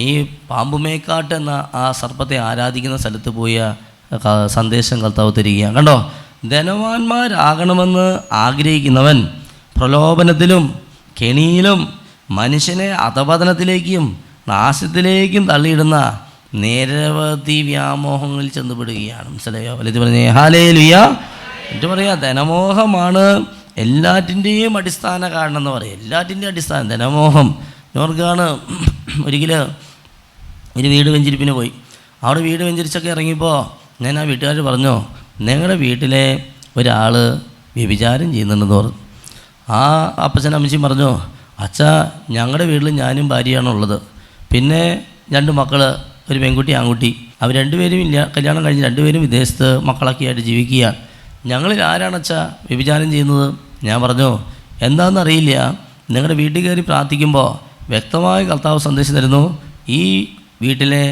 ഈ പാമ്പുമേക്കാട്ട് എന്ന ആ സർപ്പത്തെ ആരാധിക്കുന്ന സ്ഥലത്ത് പോയ സന്ദേശം കർത്താവ് തരികയാണ്. കണ്ടോ, ധനവാന്മാരാകണമെന്ന് ആഗ്രഹിക്കുന്നവൻ പ്രലോഭനത്തിലും കെണിയിലും മനുഷ്യനെ അധപതനത്തിലേക്കും നാശത്തിലേക്കും തള്ളിയിടുന്ന നിരവധി വ്യാമോഹങ്ങളിൽ ചെന്നുപെടുകയാണ്. മനസ്സിലായോ? വലുത് പറഞ്ഞേ ഹല്ലേലൂയ. എന്നിട്ട് പറയാ, ധനമോഹമാണ് എല്ലാറ്റിൻ്റെയും അടിസ്ഥാന കാരണം എന്ന് പറയും. എല്ലാറ്റിൻ്റെയും അടിസ്ഥാനം ധനമോഹം. നോർക്കാണ് ഒരിക്കൽ ഒരു വീട് വെഞ്ചിരിപ്പിന് പോയി. അവിടെ വീട് വെഞ്ചരിച്ചൊക്കെ ഇറങ്ങിയപ്പോൾ ഞാൻ ആ വീട്ടുകാർ പറഞ്ഞു, നിങ്ങളുടെ വീട്ടിലെ ഒരാൾ വ്യഭിചാരം ചെയ്യുന്നുണ്ടെന്ന് പറഞ്ഞു. ആ അപ്പച്ചനും അമ്മച്ചിയും പറഞ്ഞു, അച്ഛാ ഞങ്ങളുടെ വീട്ടിൽ ഞാനും ഭാര്യയാണുള്ളത്, പിന്നെ 2 മക്കൾ, ഒരു പെൺകുട്ടി ആൺകുട്ടി. അവർ 2 പേരും ഇല്ല, കല്യാണം കഴിഞ്ഞ് 2 പേരും വിദേശത്ത് മക്കളൊക്കെ ആയിട്ട് ജീവിക്കുകയാണ്. ഞങ്ങളിൽ ആരാണച്ചാ വ്യഭിചാരം ചെയ്യുന്നത്? ഞാൻ പറഞ്ഞു, എന്താണെന്നറിയില്ല, നിങ്ങളുടെ വീട്ടിൽ കയറി പ്രാർത്ഥിക്കുമ്പോൾ വ്യക്തമായി കർത്താവ് സന്ദേശം തരുന്നു, ഈ വീട്ടിലെ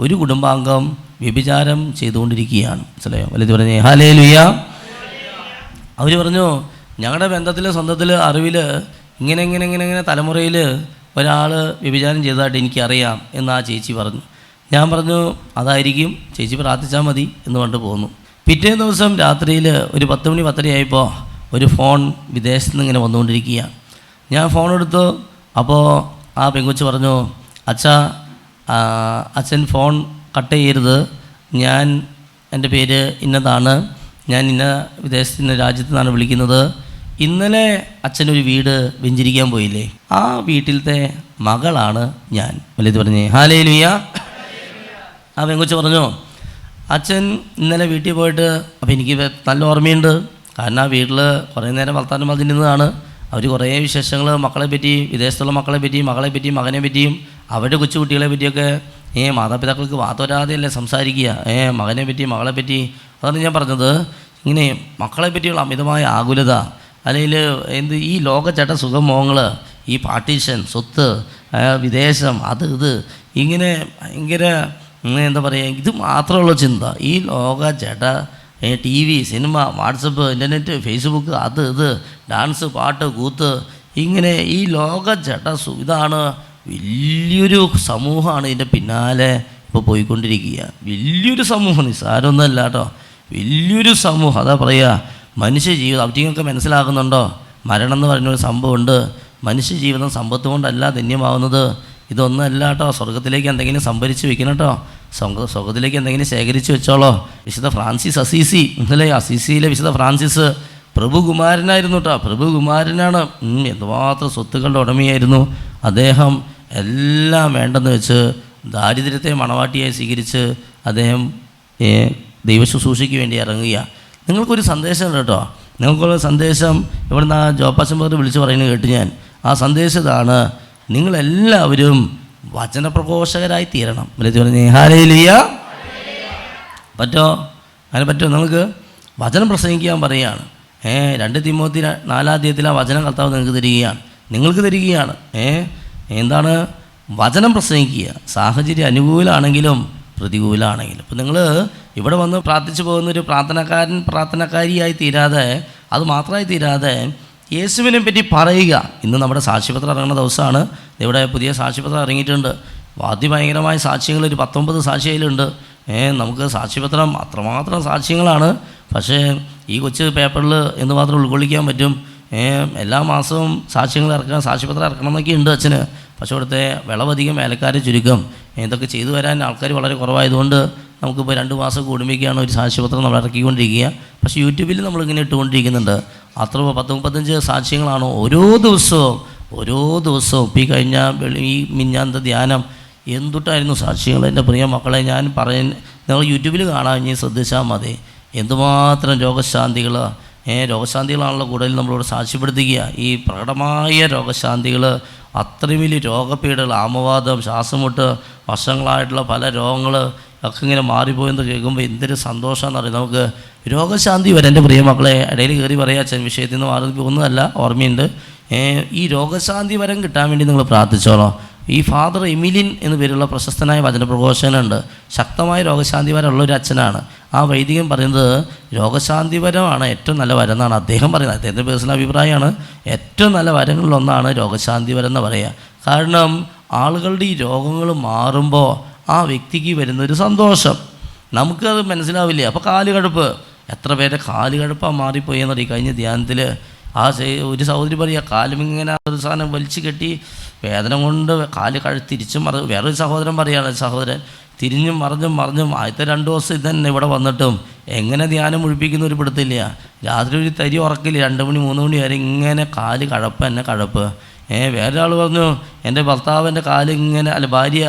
ഒരു കുടുംബാംഗം വ്യഭിചാരം ചെയ്തുകൊണ്ടിരിക്കുകയാണ്. മനസ്സിലായോ? വലുത് പറഞ്ഞേ ഹല്ലേലൂയ. അവർ പറഞ്ഞു, ഞങ്ങളുടെ ബന്ധത്തിൽ സ്വന്തത്തിൽ അറിവിൽ ഇങ്ങനെ തലമുറയിൽ ഒരാൾ വ്യഭിചാരം ചെയ്തതായിട്ട് എനിക്കറിയാം എന്ന് ആ ചേച്ചി പറഞ്ഞു. ഞാൻ പറഞ്ഞു, അതായിരിക്കും, ചേച്ചി പ്രാർത്ഥിച്ചാൽ മതി എന്ന് പറഞ്ഞിട്ട് പോന്നു. പിറ്റേ ദിവസം രാത്രിയിൽ ഒരു 10 മണി 10:30 ആയപ്പോൾ ഒരു ഫോൺ വിദേശത്ത് നിന്ന് ഇങ്ങനെ വന്നുകൊണ്ടിരിക്കുകയാണ്. ഞാൻ ഫോൺ എടുത്തു. അപ്പോൾ ആ പെങ്കൊച്ച് പറഞ്ഞു, അച്ഛാ അച്ഛൻ ഫോൺ കട്ട് ചെയ്യരുത്, എൻ്റെ പേര് ഇന്നതാണ്, ഞാൻ ഇന്ന വിദേശത്ത് ഇന്ന രാജ്യത്തു നിന്നാണ് വിളിക്കുന്നത്. ഇന്നലെ അച്ഛനൊരു വീട് വെഞ്ചരിക്കാൻ പോയില്ലേ, ആ വീട്ടിലത്തെ മകളാണ് ഞാൻ. വലുത് പറഞ്ഞേ ഹല്ലേലൂയ. ആ പെങ്കൊച്ച് പറഞ്ഞു, അച്ഛൻ ഇന്നലെ വീട്ടിൽ പോയിട്ട്, അപ്പോൾ എനിക്ക് നല്ല ഓർമ്മയുണ്ട്, കാരണം ആ വീട്ടിൽ കുറേ നേരം വർത്താനം പറഞ്ഞിരുന്നതാണ്. അവർ കുറേ വിശേഷങ്ങൾ, മക്കളെ പറ്റി, വിദേശത്തുള്ള മക്കളെ പറ്റിയും മകളെ പറ്റിയും മകനെ പറ്റിയും അവരുടെ കൊച്ചുകുട്ടികളെ പറ്റിയൊക്കെ മാതാപിതാക്കൾക്ക് വാതോരാതെയല്ലേ സംസാരിക്കുക, മകനെ പറ്റി മകളെ പറ്റി. അതാണ് ഞാൻ പറഞ്ഞത്, ഇങ്ങനെ മക്കളെ പറ്റിയുള്ള അമിതമായ ആകുലത, അല്ലെങ്കിൽ ഈ ലോകച്ചട്ട സുഖമോഹങ്ങൾ, ഈ പാർട്ടീഷൻ, സ്വത്ത്, വിദേശം, അത് ഇത് ഇങ്ങനെ ഭയങ്കര എന്താ പറയുക, ഇത് മാത്രമുള്ള ചിന്ത. ഈ ലോകച്ചട്ട TV, cinema, WhatsApp, internet, Facebook, അത് ഇത്, ഡാൻസ്, പാട്ട്, കൂത്ത്, ഇങ്ങനെ ഈ ലോകച്ചട്ട ഇതാണ് വലിയൊരു സമൂഹമാണ് ഇതിൻ്റെ പിന്നാലെ ഇപ്പോൾ പോയിക്കൊണ്ടിരിക്കുക. വലിയൊരു സമൂഹം, നിസ്സാരമൊന്നുമല്ല കേട്ടോ, വലിയൊരു സമൂഹം. അതാ പറയുക, മനുഷ്യ ജീവിതം അവറ്റിങ്ങൊക്കെ മനസ്സിലാക്കുന്നുണ്ടോ? മരണം എന്ന് പറയുന്നൊരു സംഭവമുണ്ട്. മനുഷ്യ ജീവിതം സമ്പത്ത് കൊണ്ടല്ല ധന്യമാവുന്നത്. ഇതൊന്നുമല്ല കേട്ടോ. സ്വർഗത്തിലേക്ക് എന്തെങ്കിലും സംഭരിച്ച് വെക്കണം കേട്ടോ. സ്വർഗത്തിലേക്ക് എന്തെങ്കിലും ശേഖരിച്ച് വെച്ചോളോ. വിശുദ്ധ ഫ്രാൻസിസ് അസീസി, അല്ലേ, അസീസിയിലെ വിശുദ്ധ ഫ്രാൻസിസ് പ്രഭുകുമാരനായിരുന്നു കേട്ടോ. പ്രഭുകുമാരനാണ്. എന്തുമാത്രം സ്വത്തുക്കളുടെ ഉടമയായിരുന്നു അദ്ദേഹം. എല്ലാം വേണ്ടെന്ന് വെച്ച് ദാരിദ്ര്യത്തെ മണവാട്ടിയായി സ്വീകരിച്ച് അദ്ദേഹം ദൈവശുശ്രൂഷയ്ക്ക് വേണ്ടി ഇറങ്ങുക. നിങ്ങൾക്കൊരു സന്ദേശം ഉണ്ട് കേട്ടോ. നിങ്ങൾക്കുള്ള സന്ദേശം ഇവിടുന്ന് ആ ജോപ്പാച്ചമ്പർ വിളിച്ച് പറയുന്നത് കേട്ട് ഞാൻ. ആ സന്ദേശം ഇതാണ്, നിങ്ങളെല്ലാവരും വചനപ്രഘോഷകരായി തീരണം. വിളിച്ച് പറഞ്ഞേ ഹല്ലേലൂയ. പറ്റോ? അതിന് പറ്റുമോ? നമുക്ക് വചനം പ്രസംഗിക്കാൻ പറയുകയാണ്. 2 തിമോത്തി 4 ആ വചനം കർത്താവ് നിങ്ങൾക്ക് തരികയാണ്. എന്താണ്? വചനം പ്രസംഗിക്കുക. സാഹചര്യം അനുകൂലമാണെങ്കിലും പ്രതികൂലമാണെങ്കിലും. അപ്പോൾ നിങ്ങൾ ഇവിടെ വന്ന് പ്രാർത്ഥിച്ചു പോകുന്നൊരു പ്രാർത്ഥനക്കാരിയായി തീരാതെ, അത് മാത്രമായി തീരാതെ യേശുവിനെ പറ്റി പറയുക. ഇന്ന് നമ്മുടെ സാക്ഷ്യപത്രം ഇറങ്ങുന്ന ദിവസമാണ്. ഇവിടെ പുതിയ സാക്ഷ്യപത്രം ഇറങ്ങിയിട്ടുണ്ട്. അതിഭയങ്കരമായ സാക്ഷ്യങ്ങൾ, ഒരു 19 സാക്ഷിയിലുണ്ട്. നമുക്ക് സാക്ഷ്യപത്രം അത്രമാത്രം സാക്ഷ്യങ്ങളാണ്. പക്ഷേ ഈ കൊച്ചു പേപ്പറിൽ എന്തുമാത്രം ഉൾക്കൊള്ളിക്കാൻ പറ്റും? എല്ലാ മാസവും സാക്ഷ്യപത്രം ഇറക്കണം എന്നൊക്കെ ഉണ്ട് അച്ഛന്. പക്ഷേ ഇവിടുത്തെ വിളവധികം, വേലക്കാരെ ചുരുക്കം. ഇതൊക്കെ ചെയ്തു വരാൻ ആൾക്കാർ വളരെ കുറവായതുകൊണ്ട് നമുക്കിപ്പോൾ 2 മാസം കൂടുമ്പോഴേക്കാണ് ഒരു സാക്ഷ്യപത്രം നമ്മൾ ഇറക്കിക്കൊണ്ടിരിക്കുക. പക്ഷേ യൂട്യൂബിൽ നമ്മളിങ്ങനെ ഇട്ടുകൊണ്ടിരിക്കുന്നുണ്ട്. അത്ര 10-35 സാക്ഷ്യങ്ങളാണ് ഓരോ ദിവസവും. ഇപ്പോൾ ഈ കഴിഞ്ഞ ഈ മിഞ്ഞാന്ത ധ്യാനം എന്തുട്ടായിരുന്നു സാക്ഷ്യങ്ങൾ. എൻ്റെ പ്രിയ മക്കളെ, ഞാൻ നിങ്ങൾ യൂട്യൂബിൽ കാണാൻ ഇനി ശ്രദ്ധിച്ചാൽ മതി. എന്തുമാത്രം രോഗശാന്തികളാണല്ലോ കൂടുതൽ നമ്മളിവിടെ സാക്ഷ്യപ്പെടുത്തിക്കുക. ഈ പ്രകടമായ രോഗശാന്തികൾ, അത്രയും വലിയ രോഗപീഠകൾ, ആമവാദം, ശ്വാസമുട്ട്, വർഷങ്ങളായിട്ടുള്ള പല രോഗങ്ങൾ ഒക്കെ ഇങ്ങനെ മാറിപ്പോയെന്ന് കേൾക്കുമ്പോൾ എന്തൊരു സന്തോഷമാണെന്ന് അറിയാം. നമുക്ക് രോഗശാന്തി വരെ, എൻ്റെ പ്രിയ മക്കളെ, ഇടയിൽ കയറി പറയാം, അച്ഛൻ വിഷയത്തിൽ നിന്ന് മാറി പോകുന്നതല്ല, ഓർമ്മയുണ്ട്. ഈ രോഗശാന്തി വരം കിട്ടാൻ വേണ്ടി നിങ്ങൾ പ്രാർത്ഥിച്ചോളോ. ഈ ഫാദർ എമിലിൻ എന്നു പേരുള്ള പ്രശസ്തനായ വചനപ്രഘോഷകനുണ്ട്. ശക്തമായ രോഗശാന്തി വരമുള്ള ഒരു അച്ഛനാണ്. ആ വൈദികൻ പറയുന്നത് രോഗശാന്തിപരമാണ് ഏറ്റവും നല്ല വരം എന്നാണ് അദ്ദേഹം പറയുന്നത്. അദ്ദേഹത്തിൻ്റെ പേഴ്സണൽ അഭിപ്രായമാണ്. ഏറ്റവും നല്ല വരങ്ങളിലൊന്നാണ് രോഗശാന്തിപരം എന്ന് പറയുക. കാരണം ആളുകളുടെ ഈ രോഗങ്ങൾ മാറുമ്പോൾ ആ വ്യക്തിക്ക് വരുന്നൊരു സന്തോഷം നമുക്കത് മനസ്സിലാവില്ല. അപ്പോൾ കാലുകഴപ്പ്, എത്ര പേരെ കാലുകഴപ്പാണ് മാറിപ്പോയി എന്നറിയാം. കഴിഞ്ഞ ധ്യാനത്തിൽ ഒരു സഹോദരി പറയുക, കാലുമിങ്ങനെ ഒരു സാധനം വലിച്ചു കെട്ടി വേദന കൊണ്ട് കാല് തിരിച്ചും വേറൊരു സഹോദരൻ പറയുകയാണ്, സഹോദരൻ തിരിഞ്ഞും മറിഞ്ഞും ആദ്യത്തെ 2 ദിവസം ഇതന്നെ ഇവിടെ വന്നിട്ടും എങ്ങനെ ധ്യാനം മുഴിപ്പിക്കുന്ന ഒരു പിടുത്തില്ല. രാത്രി ഒരു തരി ഉറക്കില്ല, 2 മണി 3 മണി വരെ ഇങ്ങനെ കാല് കഴപ്പ്. വേറൊരാൾ പറഞ്ഞു, എൻ്റെ ഭർത്താവ് എൻ്റെ കാലിങ്ങനെ ഭാര്യ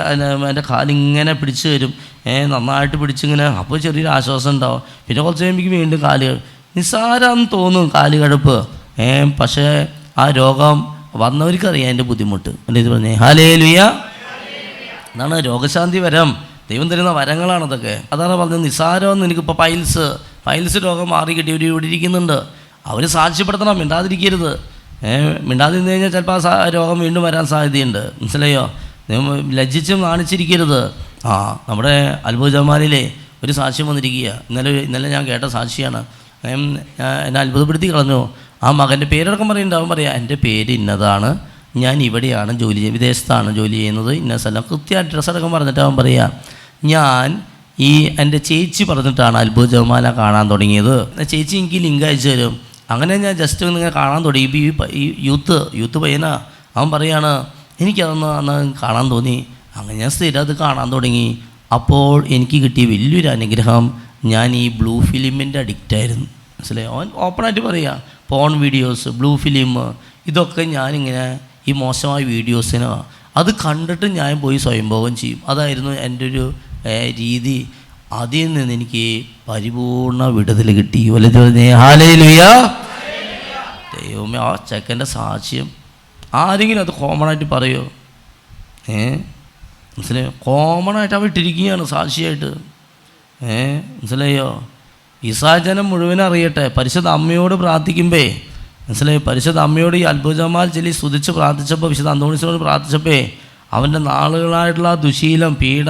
എൻ്റെ കാലിങ്ങനെ പിടിച്ചു തരും, നന്നായിട്ട് പിടിച്ചിങ്ങനെ. അപ്പോൾ ചെറിയൊരു ആശ്വാസം ഉണ്ടാവും. പിന്നെ കുറച്ച് കഴിയുമ്പോൾ വീണ്ടും കാല് നിസ്സാരമെന്ന് തോന്നും കാല് കഴപ്പ്. പക്ഷേ ആ രോഗം വന്നവർക്കറിയാം എൻ്റെ ബുദ്ധിമുട്ട്. എൻ്റെ ഇത് പറഞ്ഞേ ഹല്ലേലൂയ. അതാണ് രോഗശാന്തി വരം, ദൈവം തരുന്ന വരങ്ങളാണതൊക്കെ. അതാണ് പറഞ്ഞത്, നിസ്സാരമെന്ന്. എനിക്കിപ്പോൾ പൈൽസ് രോഗം മാറി കിട്ടിയവർ ഇവിടെ ഇരിക്കുന്നുണ്ട്. അവർ സാക്ഷ്യപ്പെടുത്തണം, മിണ്ടാതിരിക്കരുത്. മിണ്ടാതിരുന്ന് കഴിഞ്ഞാൽ ചിലപ്പോൾ ആ രോഗം വീണ്ടും വരാൻ സാധ്യതയുണ്ട്. മനസ്സിലായോ? ലജ്ജിച്ചും കാണിച്ചിരിക്കരുത്. നമ്മുടെ അത്ഭുത ജമാലിലെ ഒരു സാക്ഷ്യം വന്നിരിക്കുക. ഇന്നലെ ഞാൻ കേട്ട സാക്ഷിയാണ്. എന്നെ അത്ഭുതപ്പെടുത്തി കളഞ്ഞു. ആ മകൻ്റെ പേരടക്കം പറയുന്നുണ്ട്. അവൻ പറയാം, എൻ്റെ പേര് ഇന്നതാണ്, ഞാൻ ഇവിടെയാണ് ജോലി ചെയ്യുന്നത്, വിദേശത്താണ് ജോലി ചെയ്യുന്നത്, ഇന്ന സ്ഥലം കൃത്യ അഡ്രസ്സ് അടക്കം പറഞ്ഞിട്ട് അവൻ പറയാം, ഞാൻ എൻ്റെ ചേച്ചി പറഞ്ഞിട്ടാണ് അത്ഭുത ജമാല കാണാൻ തുടങ്ങിയത്. ചേച്ചി എനിക്ക് ലിങ്ക് അയച്ചു തരും. അങ്ങനെ ഞാൻ ജസ്റ്റ് ഇങ്ങനെ കാണാൻ തുടങ്ങി. ഈ യൂത്ത് പയ്യനാ. അവൻ പറയാണ്, എനിക്കതൊന്ന് കാണാൻ തോന്നി. അങ്ങനെ ഞാൻ സ്ഥിരം അത് കാണാൻ തുടങ്ങി. അപ്പോൾ എനിക്ക് കിട്ടിയ വലിയൊരു അനുഗ്രഹം, ഞാൻ ഈ ബ്ലൂ ഫിലിമിൻ്റെ അഡിക്റ്റായിരുന്നു. മനസ്സിലായി? അവൻ ഓപ്പണായിട്ട് പറയുക, പോൺ വീഡിയോസ്, ബ്ലൂ ഫിലിം, ഇതൊക്കെ ഞാനിങ്ങനെ ഈ മോശമായ വീഡിയോസിനോ അത് കണ്ടിട്ട് ഞാൻ പോയി സ്വയംഭോഗം ചെയ്യും. അതായിരുന്നു എൻ്റെ ഒരു രീതി. അതിൽ നിന്ന് എനിക്ക് പരിപൂർണ വിടുതൽ കിട്ടി. ഹല്ലേലൂയ. ദൈവമേ, ആ ചെക്കൻ്റെ സാക്ഷ്യം ആരെങ്കിലും അത് കോമണായിട്ട് പറയുമോ? മനസ്സിലായോ? കോമണായിട്ട് അവ ഇട്ടിരിക്കുകയാണ് സാക്ഷിയായിട്ട്. മനസ്സിലായോ? ഇസ്രായേൽ മുഴുവൻ അറിയട്ടെ. പരിശുദ്ധ അമ്മയോട് പ്രാർത്ഥിക്കുമ്പേ, മനസ്സിലായോ, പരിശുദ്ധ അമ്മയോട് ഈ അത്ഭുത ജമാൽ ചൊല്ലി സ്തുതിച്ച് പ്രാർത്ഥിച്ചപ്പോൾ, വിശുദ്ധ അന്തോണീസിനോട് പ്രാർത്ഥിച്ചപ്പോൾ അവൻ്റെ നാളുകളായിട്ടുള്ള ആ ദുശീലം, പീഡ,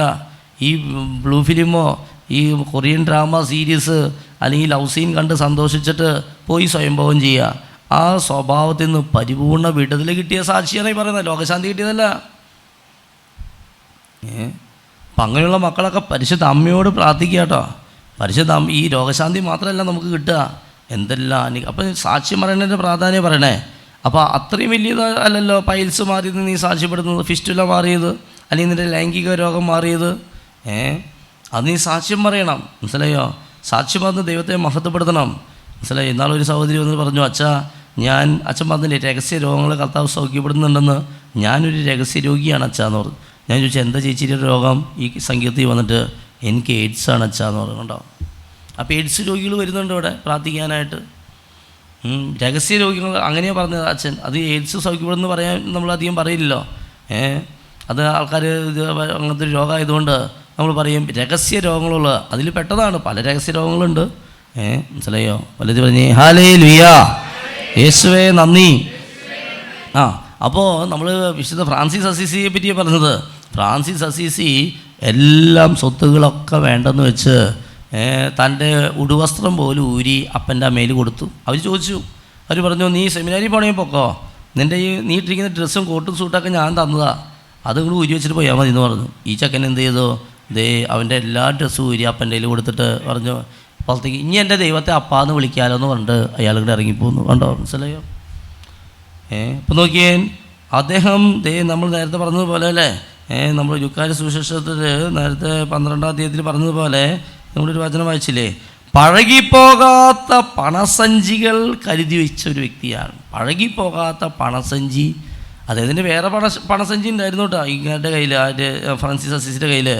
ഈ ബ്ലൂ ഫിലിമോ ഈ കൊറിയൻ ഡ്രാമ സീരീസ് അല്ലെങ്കിൽ ലവ് സീൻ കണ്ട് സന്തോഷിച്ചിട്ട് പോയി സ്വയംഭവം ചെയ്യുക, ആ സ്വഭാവത്തിൽ നിന്ന് പരിപൂർണ്ണ വിടുതൽ കിട്ടിയ സാക്ഷിയാണ് ഈ പറയുന്നത്. ലോകശാന്തി കിട്ടിയതല്ല. അപ്പം അങ്ങനെയുള്ള മക്കളൊക്കെ പരിശുദ്ധ അമ്മയോട് പ്രാർത്ഥിക്കുക കേട്ടോ. പരിശുദ്ധ ഈ രോഗശാന്തി മാത്രമല്ല നമുക്ക് കിട്ടുക, എന്തെല്ലാം. അപ്പം സാക്ഷ്യം പറയണതിൻ്റെ പ്രാധാന്യം പറയണേ. അപ്പോൾ അത്രയും വലിയത് അല്ലല്ലോ പൈൽസ് മാറിയത് നീ സാക്ഷ്യപ്പെടുന്നത്, ഫിസ്റ്റുല മാറിയത്, അല്ലെങ്കിൽ നിൻ്റെ ലൈംഗിക രോഗം മാറിയത്. അത് നീ സാക്ഷ്യം പറയണം. മനസ്സിലായോ? സാക്ഷ്യം പറഞ്ഞ് ദൈവത്തെ മഹത്വപ്പെടുത്തണം. മനസ്സിലായി? ഇന്നാളൊരു സഹോദരി വന്ന് പറഞ്ഞു, അച്ഛൻ പറഞ്ഞില്ലേ രഹസ്യ രോഗങ്ങൾ കർത്താവ് സൗഖ്യപ്പെടുന്നുണ്ടെന്ന്. ഞാനൊരു രഹസ്യ രോഗിയാണ് അച്ഛാന്ന് പറഞ്ഞു. ഞാൻ ചോദിച്ചു, എന്താ ചേച്ചിയുടെ രോഗം? ഈ സംഗീതത്തിൽ വന്നിട്ട് എനിക്ക് എയ്ഡ്സാണ് അച്ഛാന്ന് പറയുന്നുണ്ടോ. അപ്പോൾ എയ്ഡ്സ് രോഗികൾ വരുന്നുണ്ട് ഇവിടെ പ്രാർത്ഥിക്കാനായിട്ട്. രഹസ്യ രോഗികൾ അങ്ങനെയാണ് പറഞ്ഞത് അച്ഛൻ. അത് എയ്ഡ്സ് സൗഖ്യപ്പെടുമെന്ന് പറയാൻ നമ്മളധികം പറയില്ലല്ലോ. അത് ആൾക്കാർ അങ്ങനത്തെ ഒരു രോഗമായതുകൊണ്ട് നമ്മൾ പറയും രഹസ്യ രോഗങ്ങളുള്ള, അതിൽ പെട്ടതാണ്. പല രഹസ്യ രോഗങ്ങളുണ്ട്. മനസ്സിലായോ? വലുത് പറഞ്ഞേ ഹല്ലേലൂയ, യേശുവേ നന്ദി. അപ്പോൾ നമ്മൾ വിശുദ്ധ ഫ്രാൻസിസ് അസീസിയെ പറ്റിയാണ് പറഞ്ഞത്. ഫ്രാൻസിസ് അസീസി എല്ലാം സ്വത്തുകളൊക്കെ വേണ്ടെന്ന് വെച്ച് തൻ്റെ ഉടുവസ്ത്രം പോലും ഊരി അപ്പൻ്റെ അമ്മയിൽ കൊടുത്തു. അവർ ചോദിച്ചു, അവർ പറഞ്ഞു, നീ സെമിനാരിൽ പോണേ പൊക്കോ, നിൻ്റെ ഈ നീ ഇട്ടിരിക്കുന്ന ഡ്രസ്സും കോട്ടും സൂട്ടൊക്കെ ഞാൻ തന്നതാ, അത് കൂടി ഊരി വെച്ചിട്ട് പോയാൽ മതി എന്ന് പറഞ്ഞു. ഈ ചക്കൻ എന്ത് ചെയ്തു? അവൻ്റെ എല്ലാ ഡ്രസ്സും ഊരി അപ്പൻ്റെ കയ്യിൽ കൊടുത്തിട്ട് പറഞ്ഞു, പുറത്തേക്ക് ഇനി എൻ്റെ ദൈവത്തെ അപ്പാന്ന് വിളിക്കാമല്ലോ എന്ന് പറഞ്ഞിട്ട് അയാൾ കൂടെ ഇറങ്ങിപ്പോന്നു. കണ്ടോ? മനസ്സിലായോ? ഇപ്പം നോക്കിയേ, അദ്ദേഹം നമ്മൾ നേരത്തെ പറഞ്ഞതുപോലെ അല്ലേ, നമ്മൾ ലുക്കായുടെ സുവിശേഷത്തിൽ നേരത്തെ 12-ാം അധ്യായത്തിൽ പറഞ്ഞതുപോലെ നമ്മളൊരു വചനം വായിച്ചില്ലേ, പഴകിപ്പോകാത്ത പണസഞ്ചികൾ കരുതി വെച്ച ഒരു വ്യക്തിയാണ്. പഴകിപ്പോകാത്ത പണസഞ്ചി. അദ്ദേഹത്തിൻ്റെ വേറെ പണസഞ്ചി ഉണ്ടായിരുന്നു കേട്ടോ ഇങ്ങയുടെ കയ്യിൽ, ഫ്രാൻസിസ് അസീസിൻ്റെ കയ്യിൽ.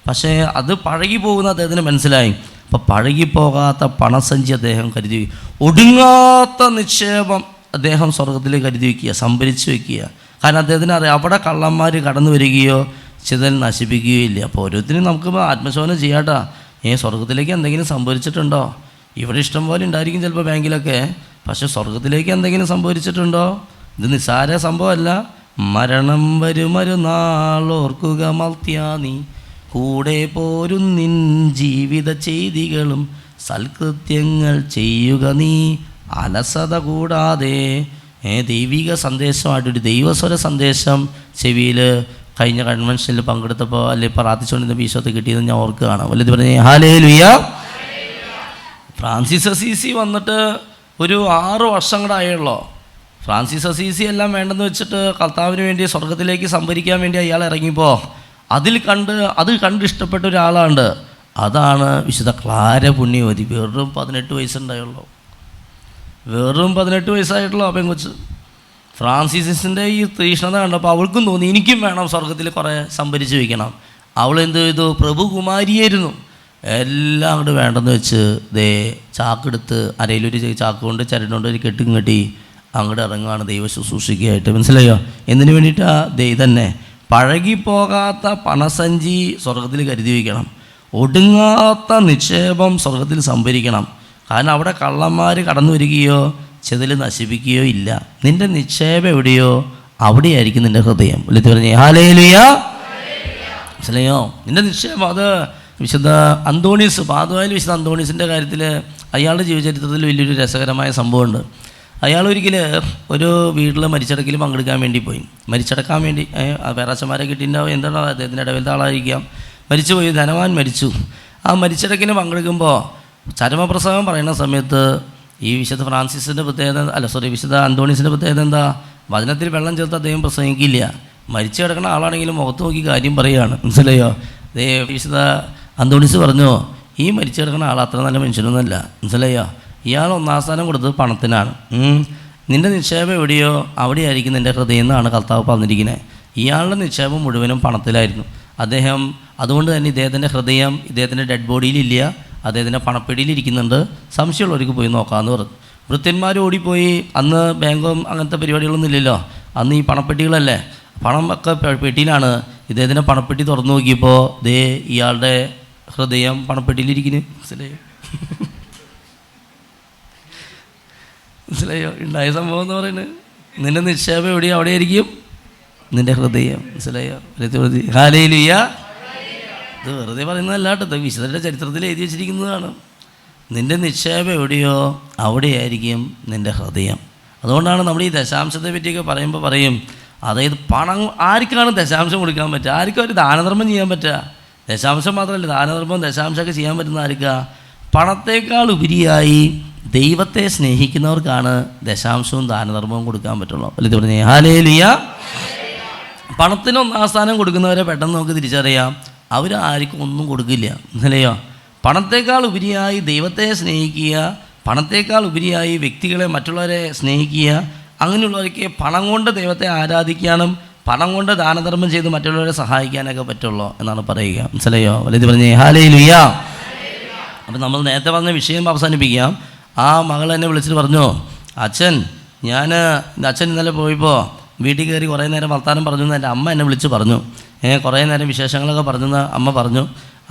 പക്ഷേ അത് പഴകി പോകുന്ന അദ്ദേഹത്തിന് മനസ്സിലായി. അപ്പോൾ പഴകിപ്പോകാത്ത പണസഞ്ചി അദ്ദേഹം കരുതി, ഒടുങ്ങാത്ത നിക്ഷേപം അദ്ദേഹം സ്വർഗത്തിലേക്ക് കരുതി വയ്ക്കുക, സംഭരിച്ച് വയ്ക്കുക. കാരണം അദ്ദേഹത്തിന് അറിയാം അവിടെ കള്ളന്മാർ കടന്നു വരികയോ ചിതൽ നശിപ്പിക്കുകയോ ഇല്ല. അപ്പോൾ ഓരോരുത്തരും നമുക്ക് ആത്മശോധന ചെയ്യാട്ടാ. സ്വർഗത്തിലേക്ക് എന്തെങ്കിലും സംഭവിച്ചിട്ടുണ്ടോ? ഇവിടെ ഇഷ്ടം പോലെ ഉണ്ടായിരിക്കും ചിലപ്പോൾ ബാങ്കിലൊക്കെ, പക്ഷെ സ്വർഗത്തിലേക്ക് എന്തെങ്കിലും സംഭവിച്ചിട്ടുണ്ടോ? ഇത് നിസ്സാര സംഭവമല്ല. മരണം വരുമൊരു നാൾ ഓർക്കുക മർത്യാ നീ, കൂടെ പോരും നിൻ ജീവിത ചെയ്തികളും സൽകൃത്യങ്ങൾ ചെയ്യുക നീ അലസത കൂടാതെ. ദൈവിക സന്ദേശമായിട്ടൊരു ദൈവസ്വര സന്ദേശം ചെവിയിൽ കഴിഞ്ഞ കൺവെൻഷനിൽ പങ്കെടുത്തപ്പോൾ അല്ലെങ്കിൽ പ്രാർത്ഥിച്ചുകൊണ്ടിരുന്ന ഈശോത്തെ കിട്ടിയതെന്ന് ഞാൻ ഓർക്കുകയാണ്. വല്ലത് പറഞ്ഞേ ഹല്ലേലൂയ. ഫ്രാൻസിസ് അസീസി വന്നിട്ട് ഒരു 6 വർഷങ്ങളായുള്ളൂ. ഫ്രാൻസിസ് അസീസി എല്ലാം വേണ്ടെന്ന് വെച്ചിട്ട് കർത്താവിന് വേണ്ടി സ്വർഗത്തിലേക്ക് സംഭരിക്കാൻ വേണ്ടി അയാൾ ഇറങ്ങിയപ്പോൾ അത് കണ്ട് ഇഷ്ടപ്പെട്ട ഒരാളാണ്. അതാണ് വിശുദ്ധ ക്ലാര പുണ്യവതി. വെറും 18 വയസ്സുണ്ടായുള്ളൂ. വെറും 18 വയസ്സായിട്ടുള്ള പെങ്കൊച്ച്. ഫ്രാൻസിസിൻ്റെ ഈ തീഷ്ണത കണ്ടപ്പോൾ അവൾക്കും തോന്നി എനിക്കും വേണം സ്വർഗത്തിൽ കുറേ സംഭരിച്ച് വയ്ക്കണം. അവൾ എന്ത് ചെയ്തു? പ്രഭുകുമാരിയായിരുന്നു. എല്ലാം അങ്ങോട്ട് വേണ്ടെന്ന് വെച്ച് ചാക്കെടുത്ത് അരയിലൊരു ചാക്ക് കൊണ്ട് ചരടുകൊണ്ട് ഒരു കെട്ടും കെട്ടി അങ്ങോട്ട് ഇറങ്ങുകയാണ് ദൈവ ശുശ്രൂഷയ്ക്കായിട്ട്. മനസ്സിലായോ? എന്തിനു വേണ്ടിയിട്ടാണ്? ഇതന്നെ പഴകിപ്പോകാത്ത പണസഞ്ചി സ്വർഗത്തിൽ കരുതി വയ്ക്കണം. ഒടുങ്ങാത്ത നിക്ഷേപം സ്വർഗത്തിൽ സംഭരിക്കണം. കാരണം അവിടെ കള്ളന്മാർ കടന്നു വരികയോ ചെതിൽ നശിപ്പിക്കുകയോ ഇല്ല. നിൻ്റെ നിക്ഷേപം എവിടെയോ അവിടെയായിരിക്കും നിൻ്റെ ഹൃദയം. വിളിച്ചു പറഞ്ഞേ ഹല്ലേലൂയ. മനസ്സിലായോ? നിൻ്റെ നിക്ഷേപം അത് വിശുദ്ധ അന്തോണീസ് പാതുവായിൽ വിശുദ്ധ അന്തോണീസിൻ്റെ കാര്യത്തിൽ അയാളുടെ ജീവചരിത്രത്തിൽ വലിയൊരു രസകരമായ സംഭവമുണ്ട്. അയാൾ ഒരിക്കൽ ഒരു വീട്ടിൽ മരിച്ചടക്കിൽ പങ്കെടുക്കാൻ വേണ്ടി പോയി. മരിച്ചടക്കാൻ വേണ്ടി പേരാച്ചന്മാരെ കിട്ടിയിട്ടുണ്ടാവും, എന്താണ് അദ്ദേഹത്തിൻ്റെ ഇടവിലത്തെ ആളായിരിക്കാം. മരിച്ചുപോയി, ധനവാൻ മരിച്ചു. ആ മരിച്ചടക്കിന് പങ്കെടുക്കുമ്പോൾ ചരമപ്രസംഗം പറയുന്ന സമയത്ത് ഈ വിശുദ്ധ ഫ്രാൻസിസിൻ്റെ പ്രത്യേകത വിശുദ്ധ അന്തോണീസിൻ്റെ പ്രത്യേകത എന്താ? വചനത്തിൽ വെള്ളം ചേർത്ത് അദ്ദേഹം പ്രസംഗിക്കില്ല. മരിച്ചു കിടക്കുന്ന ആളാണെങ്കിലും മുഖത്ത് നോക്കി കാര്യം പറയുകയാണ്. മനസ്സിലായോ? വിശുദ്ധ അന്തോണീസ് പറഞ്ഞു, ഈ മരിച്ചു കിടക്കുന്ന ആൾ അത്ര നല്ല മനുഷ്യനൊന്നുമല്ല. മനസ്സിലായോ? ഇയാൾ 1-ാം സ്ഥാനം കൊടുത്തത് പണത്തിനാണ്. നിൻ്റെ നിക്ഷേപം എവിടെയോ അവിടെയായിരിക്കും നിൻ്റെ ഹൃദയം എന്നാണ് കർത്താവ് പറഞ്ഞിരിക്കുന്നത്. ഇയാളുടെ നിക്ഷേപം മുഴുവനും പണത്തിലായിരുന്നു. അതുകൊണ്ട് തന്നെ ഇദ്ദേഹത്തിൻ്റെ ഹൃദയം ഇദ്ദേഹത്തിൻ്റെ ഡെഡ് ബോഡിയിലില്ല, അദ്ദേഹത്തിൻ്റെ പണപ്പെടിയിലിരിക്കുന്നുണ്ട്. സംശയമുള്ളവർക്ക് പോയി നോക്കാമെന്ന് പറഞ്ഞു. വൃത്യന്മാർ ഓടിപ്പോയി. അന്ന് ബാങ്കും അങ്ങനത്തെ പരിപാടികളൊന്നും ഇല്ലല്ലോ. അന്ന് ഈ പണപ്പെട്ടികളല്ലേ, പണം ഒക്കെ പെട്ടിയിലാണ്. ഇദ്ദേഹത്തിൻ്റെ പണപ്പെട്ടി തുറന്നു നോക്കിയപ്പോൾ ഇയാളുടെ ഹൃദയം പണപ്പെട്ടിയിലിരിക്കുന്നു. മനസ്സിലായോ? ഉണ്ടായ സംഭവം എന്ന് പറയുന്നത് നിൻ്റെ നിക്ഷേപം എവിടെയോ അവിടെയായിരിക്കും നിൻ്റെ ഹൃദയം. മനസ്സിലായോ? ഹല്ലേലൂയ. ഇത് വെറുതെ പറയുന്നതല്ല കേട്ടോ, വിശുദ്ധരുടെ ചരിത്രത്തിൽ എഴുതി വെച്ചിരിക്കുന്നതാണ്. നിൻ്റെ നിക്ഷേപം എവിടെയോ അവിടെയായിരിക്കും നിൻ്റെ ഹൃദയം. അതുകൊണ്ടാണ് നമ്മൾ ഈ ദശാംശത്തെ പറ്റിയൊക്കെ പറയുമ്പോൾ പറയും, അതായത് പണം ആർക്കാണ് ദശാംശം കൊടുക്കാൻ പറ്റുക? ആർക്കും ഒരു ദാനധർമ്മം ചെയ്യാൻ പറ്റുക? ദശാംശം മാത്രമല്ല, ദാനധർമ്മം ദശാംശമൊക്കെ ചെയ്യാൻ പറ്റുന്ന ആർക്കാ? പണത്തേക്കാൾ ഉപരിയായി ദൈവത്തെ സ്നേഹിക്കുന്നവർക്കാണ് ദശാംശവും ദാനധർമ്മവും കൊടുക്കാൻ പറ്റുള്ളൂ. അല്ലെ പറഞ്ഞേ ഹല്ലേലൂയ. പണത്തിന് 1-ാം സ്ഥാനം കൊടുക്കുന്നവരെ പെട്ടെന്ന് നമുക്ക് തിരിച്ചറിയാം, അവർ ആർക്കും ഒന്നും കൊടുക്കില്ല. അല്ലയോ? പണത്തേക്കാൾ ഉപരിയായി ദൈവത്തെ സ്നേഹിക്കുക, പണത്തേക്കാൾ ഉപരിയായി വ്യക്തികളെ മറ്റുള്ളവരെ സ്നേഹിക്കുക, അങ്ങനെയുള്ളവർക്ക് പണം കൊണ്ട് ദൈവത്തെ ആരാധിക്കാനും പണം കൊണ്ട് ദാനധർമ്മം ചെയ്ത് മറ്റുള്ളവരെ സഹായിക്കാനൊക്കെ പറ്റുള്ളൂ എന്നാണ് പറയുക. മനസ്സിലായോ? വലുത് പറഞ്ഞേ ഹല്ലേലൂയ. അപ്പം നമ്മൾ നേരത്തെ പറഞ്ഞ വിഷയം അവസാനിപ്പിക്കാം. ആ മകൾ എന്നെ വിളിച്ചിട്ട് പറഞ്ഞു, അച്ഛൻ ഇന്നലെ പോയപ്പോൾ വീട്ടിൽ കയറി കുറേ നേരം വർത്താനം പറഞ്ഞു എന്ന് എൻ്റെ അമ്മ എന്നെ വിളിച്ച് പറഞ്ഞു. കുറേ നേരം വിശേഷങ്ങളൊക്കെ പറഞ്ഞെന്ന് അമ്മ പറഞ്ഞു.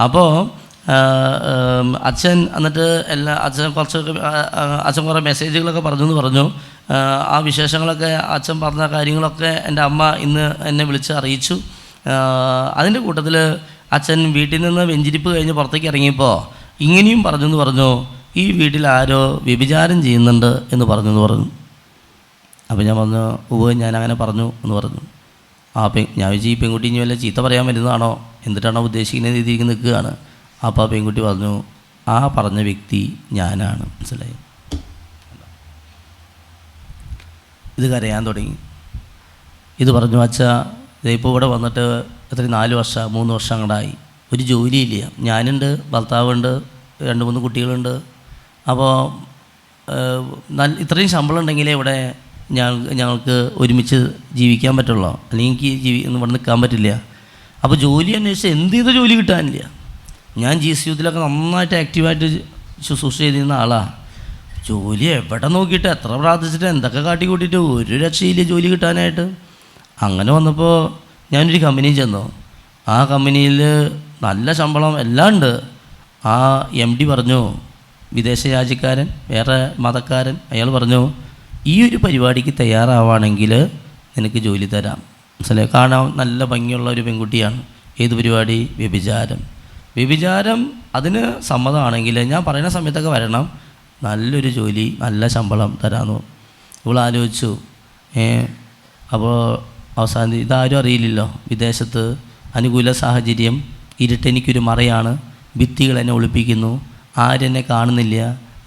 അപ്പോൾ അച്ഛൻ എന്നിട്ട് അച്ഛൻ കുറേ മെസ്സേജുകളൊക്കെ പറഞ്ഞു. ആ വിശേഷങ്ങളൊക്കെ അച്ഛൻ പറഞ്ഞ കാര്യങ്ങളൊക്കെ എൻ്റെ അമ്മ ഇന്ന് എന്നെ വിളിച്ച് അറിയിച്ചു. അതിൻ്റെ കൂട്ടത്തിൽ അച്ഛൻ വീട്ടിൽ നിന്ന് വെഞ്ചിരിപ്പ് കഴിഞ്ഞ് പുറത്തേക്ക് ഇറങ്ങിയപ്പോൾ ഇങ്ങനെയും പറഞ്ഞു, ഈ വീട്ടിൽ ആരോ വ്യഭിചാരം ചെയ്യുന്നുണ്ട് എന്ന് പറഞ്ഞു. അപ്പോൾ ഞാൻ പറഞ്ഞു, ഞാൻ അങ്ങനെ പറഞ്ഞു എന്ന് പറഞ്ഞു. ഞാൻ വിചാരിച്ചു ഈ പെൺകുട്ടി ഇനി വല്ല ചീത്ത പറയാൻ വരുന്നതാണോ, എന്നിട്ടാണോ ഉദ്ദേശിക്കുന്ന രീതിക്ക് നിൽക്കുകയാണ്. അപ്പോൾ ആ പെൺകുട്ടി പറഞ്ഞു, ആ പറഞ്ഞ വ്യക്തി ഞാനാണ്. മനസ്സിലായി? ഇത് കരയാൻ തുടങ്ങി. ഇത് പറഞ്ഞു, അച്ഛാ ഇപ്പോൾ ഇവിടെ വന്നിട്ട് 4 വർഷം 3 വർഷം അങ്ങോട്ടായി, ഒരു ജോലിയില്ല. ഞാനുണ്ട്, ഭർത്താവുണ്ട്, 2-3 കുട്ടികളുണ്ട്. അപ്പോൾ ഇത്രയും ശമ്പളം ഉണ്ടെങ്കിലേ ഇവിടെ ഞങ്ങൾക്ക് ഒരുമിച്ച് ജീവിക്കാൻ പറ്റുള്ളൂ, അല്ലെങ്കിൽ എനിക്ക് ഇവിടെ നിൽക്കാൻ പറ്റില്ല. അപ്പോൾ ജോലി അന്വേഷിച്ച് എന്ത് ചെയ്ത ജോലി കിട്ടാനില്ല. ഞാൻ GSUത്തിലൊക്കെ നന്നായിട്ട് ആക്റ്റീവായിട്ട് ശുശ്രൂഷ ചെയ്തിരുന്ന ആളാണ്. ജോലി എവിടെ നോക്കിയിട്ട് എത്ര പ്രാർത്ഥിച്ചിട്ട് എന്തൊക്കെ കാട്ടിക്കൂട്ടിയിട്ട് ഒരു രക്ഷയില്ല ജോലി കിട്ടാനായിട്ട്. അങ്ങനെ വന്നപ്പോൾ ഞാനൊരു കമ്പനിയിൽ ചെന്നു. ആ കമ്പനിയിൽ നല്ല ശമ്പളം എല്ലാം ഉണ്ട്. ആ MD പറഞ്ഞു, വിദേശ രാജ്യക്കാരൻ, വേറെ മതക്കാരൻ, അയാൾ പറഞ്ഞു, ഈ ഒരു പരിപാടിക്ക് തയ്യാറാവുകയാണെങ്കിൽ നിനക്ക് ജോലി തരാം. മനസ്സിലായി? കാണാൻ നല്ല ഭംഗിയുള്ള ഒരു പെൺകുട്ടിയാണ്, ഏത് പരിപാടി? വ്യഭിചാരം. വ്യഭിചാരം അതിന് സമ്മതമാണെങ്കിൽ ഞാൻ പറയുന്ന സമയത്തൊക്കെ വരണം, നല്ലൊരു ജോലി, നല്ല ശമ്പളം തരാമെന്ന്. ഇവൾ ആലോചിച്ചു. അപ്പോൾ അവസാനം ഇതാരും അറിയില്ലല്ലോ, വിദേശത്ത് അനുകൂല സാഹചര്യം, ഇരുട്ടെനിക്കൊരു മറയാണ്, ഭിത്തികൾ എന്നെ ഒളിപ്പിക്കുന്നു, ആരെന്നെ കാണുന്നില്ല,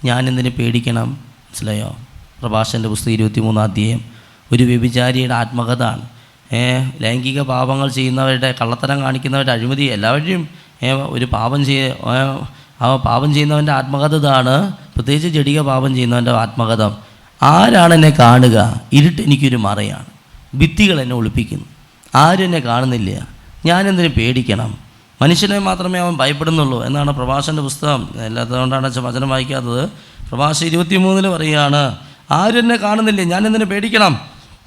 ഞാനെന്തിനു പേടിക്കണം? മനസ്സിലായോ? പ്രഭാഷകൻ്റെ പുസ്തകം 23-ാം അധ്യായം. ഒരു വ്യഭിചാരിയുടെ ആത്മകഥ ആണ്. ലൈംഗിക പാപങ്ങൾ ചെയ്യുന്നവരുടെ, കള്ളത്തരം കാണിക്കുന്നവരുടെ, അഴിമതി എല്ലാവരുടെയും ഒരു പാപം ചെയ്യുന്നവൻ്റെ ആത്മകഥ ഇതാണ്. പ്രത്യേകിച്ച് ജഡിക പാപം ചെയ്യുന്നവൻ്റെ ആത്മകഥ. ആരാണ് എന്നെ കാണുക? ഇരുട്ട് എനിക്കൊരു മറയാണ്, ഭിത്തികൾ എന്നെ ഒളിപ്പിക്കുന്നു, ആരും എന്നെ കാണുന്നില്ല, ഞാനെന്തിനു പേടിക്കണം? മനുഷ്യനെ മാത്രമേ അവൻ ഭയപ്പെടുന്നുള്ളൂ എന്നാണ് പ്രഭാഷകൻ്റെ പുസ്തകം. എല്ലാത്തതുകൊണ്ടാണ് വചനം വായിക്കാത്തത്. പ്രഭാഷകൻ 23 പറയുകയാണ്, ആരും എന്നെ കാണുന്നില്ല, ഞാനെന്തിനു പേടിക്കണം?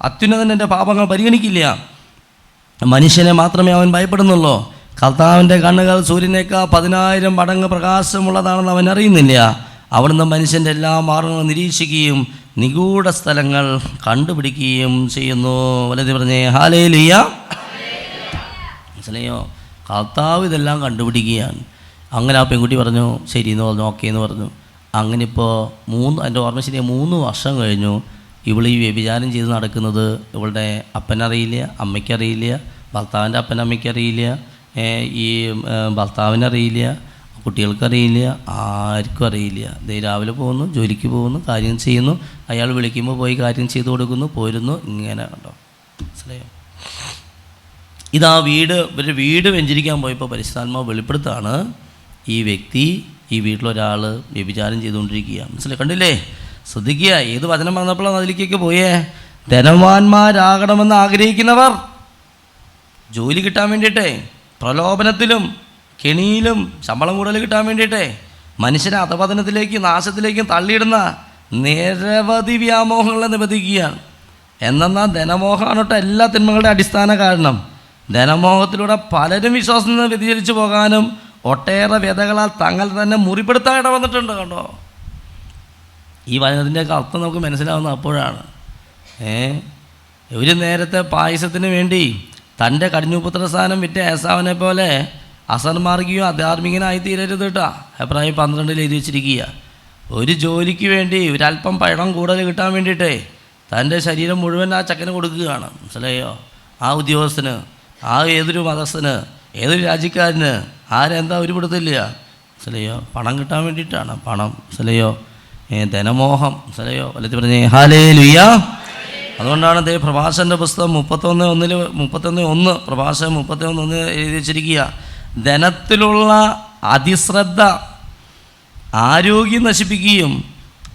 അത്യുന്നതൻ എൻ്റെ പാപങ്ങൾ പരിഗണിക്കില്ല, മനുഷ്യനെ മാത്രമേ അവൻ ഭയപ്പെടുന്നുള്ളൂ. കർത്താവിൻ്റെ കണ്ണുകൾ സൂര്യനേക്കാൾ 10,000 മടങ്ങ് പ്രകാശമുള്ളതാണെന്ന് അവൻ അറിയുന്നില്ല. അവിടുന്ന് മനുഷ്യൻ്റെ എല്ലാ മാർഗങ്ങളും നിരീക്ഷിക്കുകയും നിഗൂഢ സ്ഥലങ്ങൾ കണ്ടുപിടിക്കുകയും ചെയ്യുന്നു. വലത് പറഞ്ഞേ ഹല്ലേലൂയ. മനസ്സിലായോ? കർത്താവ് ഇതെല്ലാം കണ്ടുപിടിക്കുകയാണ്. അങ്ങനെ ആ പെൺകുട്ടി പറഞ്ഞു ശരി എന്ന് പറഞ്ഞു, ഓക്കെ എന്ന് പറഞ്ഞു. അങ്ങനെ ഇപ്പോൾ എൻ്റെ ഓർമ്മ ശരിയാ 3 വർഷം കഴിഞ്ഞു. ഇവൾ ഈ വ്യഭിചാരം ചെയ്ത് നടക്കുന്നത് ഇവളുടെ അപ്പനറിയില്ല, അമ്മയ്ക്കറിയില്ല, ഭർത്താവിൻ്റെ അപ്പനമ്മയ്ക്കറിയില്ല, ഈ ഭർത്താവിനറിയില്ല, കുട്ടികൾക്കറിയില്ല, ആർക്കും അറിയില്ല. രാവിലെ പോകുന്നു, ജോലിക്ക് പോകുന്നു, കാര്യം ചെയ്യുന്നു, അയാൾ വിളിക്കുമ്പോൾ പോയി കാര്യം ചെയ്തു കൊടുക്കുന്നു, പോരുന്നു, ഇങ്ങനെ കണ്ടോ. മനസ്സിലായോ? ഇതാ ഒരു വീട് വെഞ്ചരിക്കാൻ പോയപ്പോൾ പരിശുദ്ധാത്മാവ് വെളിപ്പെടുത്താണ്, ഈ വ്യക്തി, ഈ വീട്ടിലൊരാൾ വ്യഭിചാരം ചെയ്തുകൊണ്ടിരിക്കുകയാണ്. മനസ്സിലായി? കണ്ടില്ലേ? ശ്രദ്ധിക്കുക. ഏത് വചനം വന്നപ്പോഴാണ് അതിലേക്കൊക്കെ പോയേ? ധനവാന്മാരാകണമെന്ന് ആഗ്രഹിക്കുന്നവർ, ജോലി കിട്ടാൻ വേണ്ടിയിട്ടേ, പ്രലോഭനത്തിലും കെണിയിലും ശമ്പളം കൂടുതൽ കിട്ടാൻ വേണ്ടിയിട്ടേ മനുഷ്യനെ അധപതനത്തിലേക്കും നാശത്തിലേക്കും തള്ളിയിടുന്ന നിരവധി വ്യാമോഹങ്ങളെ നിബന്ധിക്കുകയാണ്. എന്നാൽ ധനമോഹമാണ് കേട്ടോ എല്ലാ തിന്മകളുടെ അടിസ്ഥാന കാരണം. ധനമോഹത്തിലൂടെ പലരും വിശ്വാസത്തിൽ നിന്ന് വ്യതിചലിച്ചു പോകാനും ഒട്ടേറെ വ്യതകളാൽ തങ്ങൾ തന്നെ മുറിപ്പെടുത്താൻ ഇടവന്നിട്ടുണ്ട്. കണ്ടോ? ഈ വചനത്തിൻ്റെയൊക്കെ അർത്ഥം നമുക്ക് മനസ്സിലാവുന്ന അപ്പോഴാണ്. ഒരു നേരത്തെ പായസത്തിന് വേണ്ടി തൻ്റെ കടിഞ്ഞുപുത്രസ്ഥാനം വിറ്റ ഏസാവിനെ പോലെ അസന്മാർഗിയോ അധാർമികനായി തീരരുത് കേട്ടോ. എബ്രായർ 12 എഴുതി വെച്ചിരിക്കുക. ഒരു ജോലിക്ക് വേണ്ടി ഒരല്പം പഴം കൂടുതൽ കിട്ടാൻ വേണ്ടിയിട്ടേ തൻ്റെ ശരീരം മുഴുവൻ ആ ചക്കന് കൊടുക്കുകയാണ്. മനസ്സിലായോ? ആ ഉദ്യോഗസ്ഥന്, ആ ഏതൊരു മതസ്ഥന്, ഏതൊരു രാജ്യക്കാരന്, ആരെന്താ ഒരു പിടുത്തില്ല. മനസ്സിലായോ? പണം കിട്ടാൻ വേണ്ടിയിട്ടാണ്. പണം. മനസ്സിലായോ? ധനമോഹം. മനസ്സിലായോ? വല്ലത്തി പറഞ്ഞേ ഹല്ലേലൂയ. അതുകൊണ്ടാണ് പ്രഭാഷകൻ്റെ പുസ്തകം 31:1 പ്രഭാഷകൻ 31:1 എഴുതി വെച്ചിരിക്കുക. ധനത്തിലുള്ള അതിശ്രദ്ധ ആരോഗ്യം നശിപ്പിക്കുകയും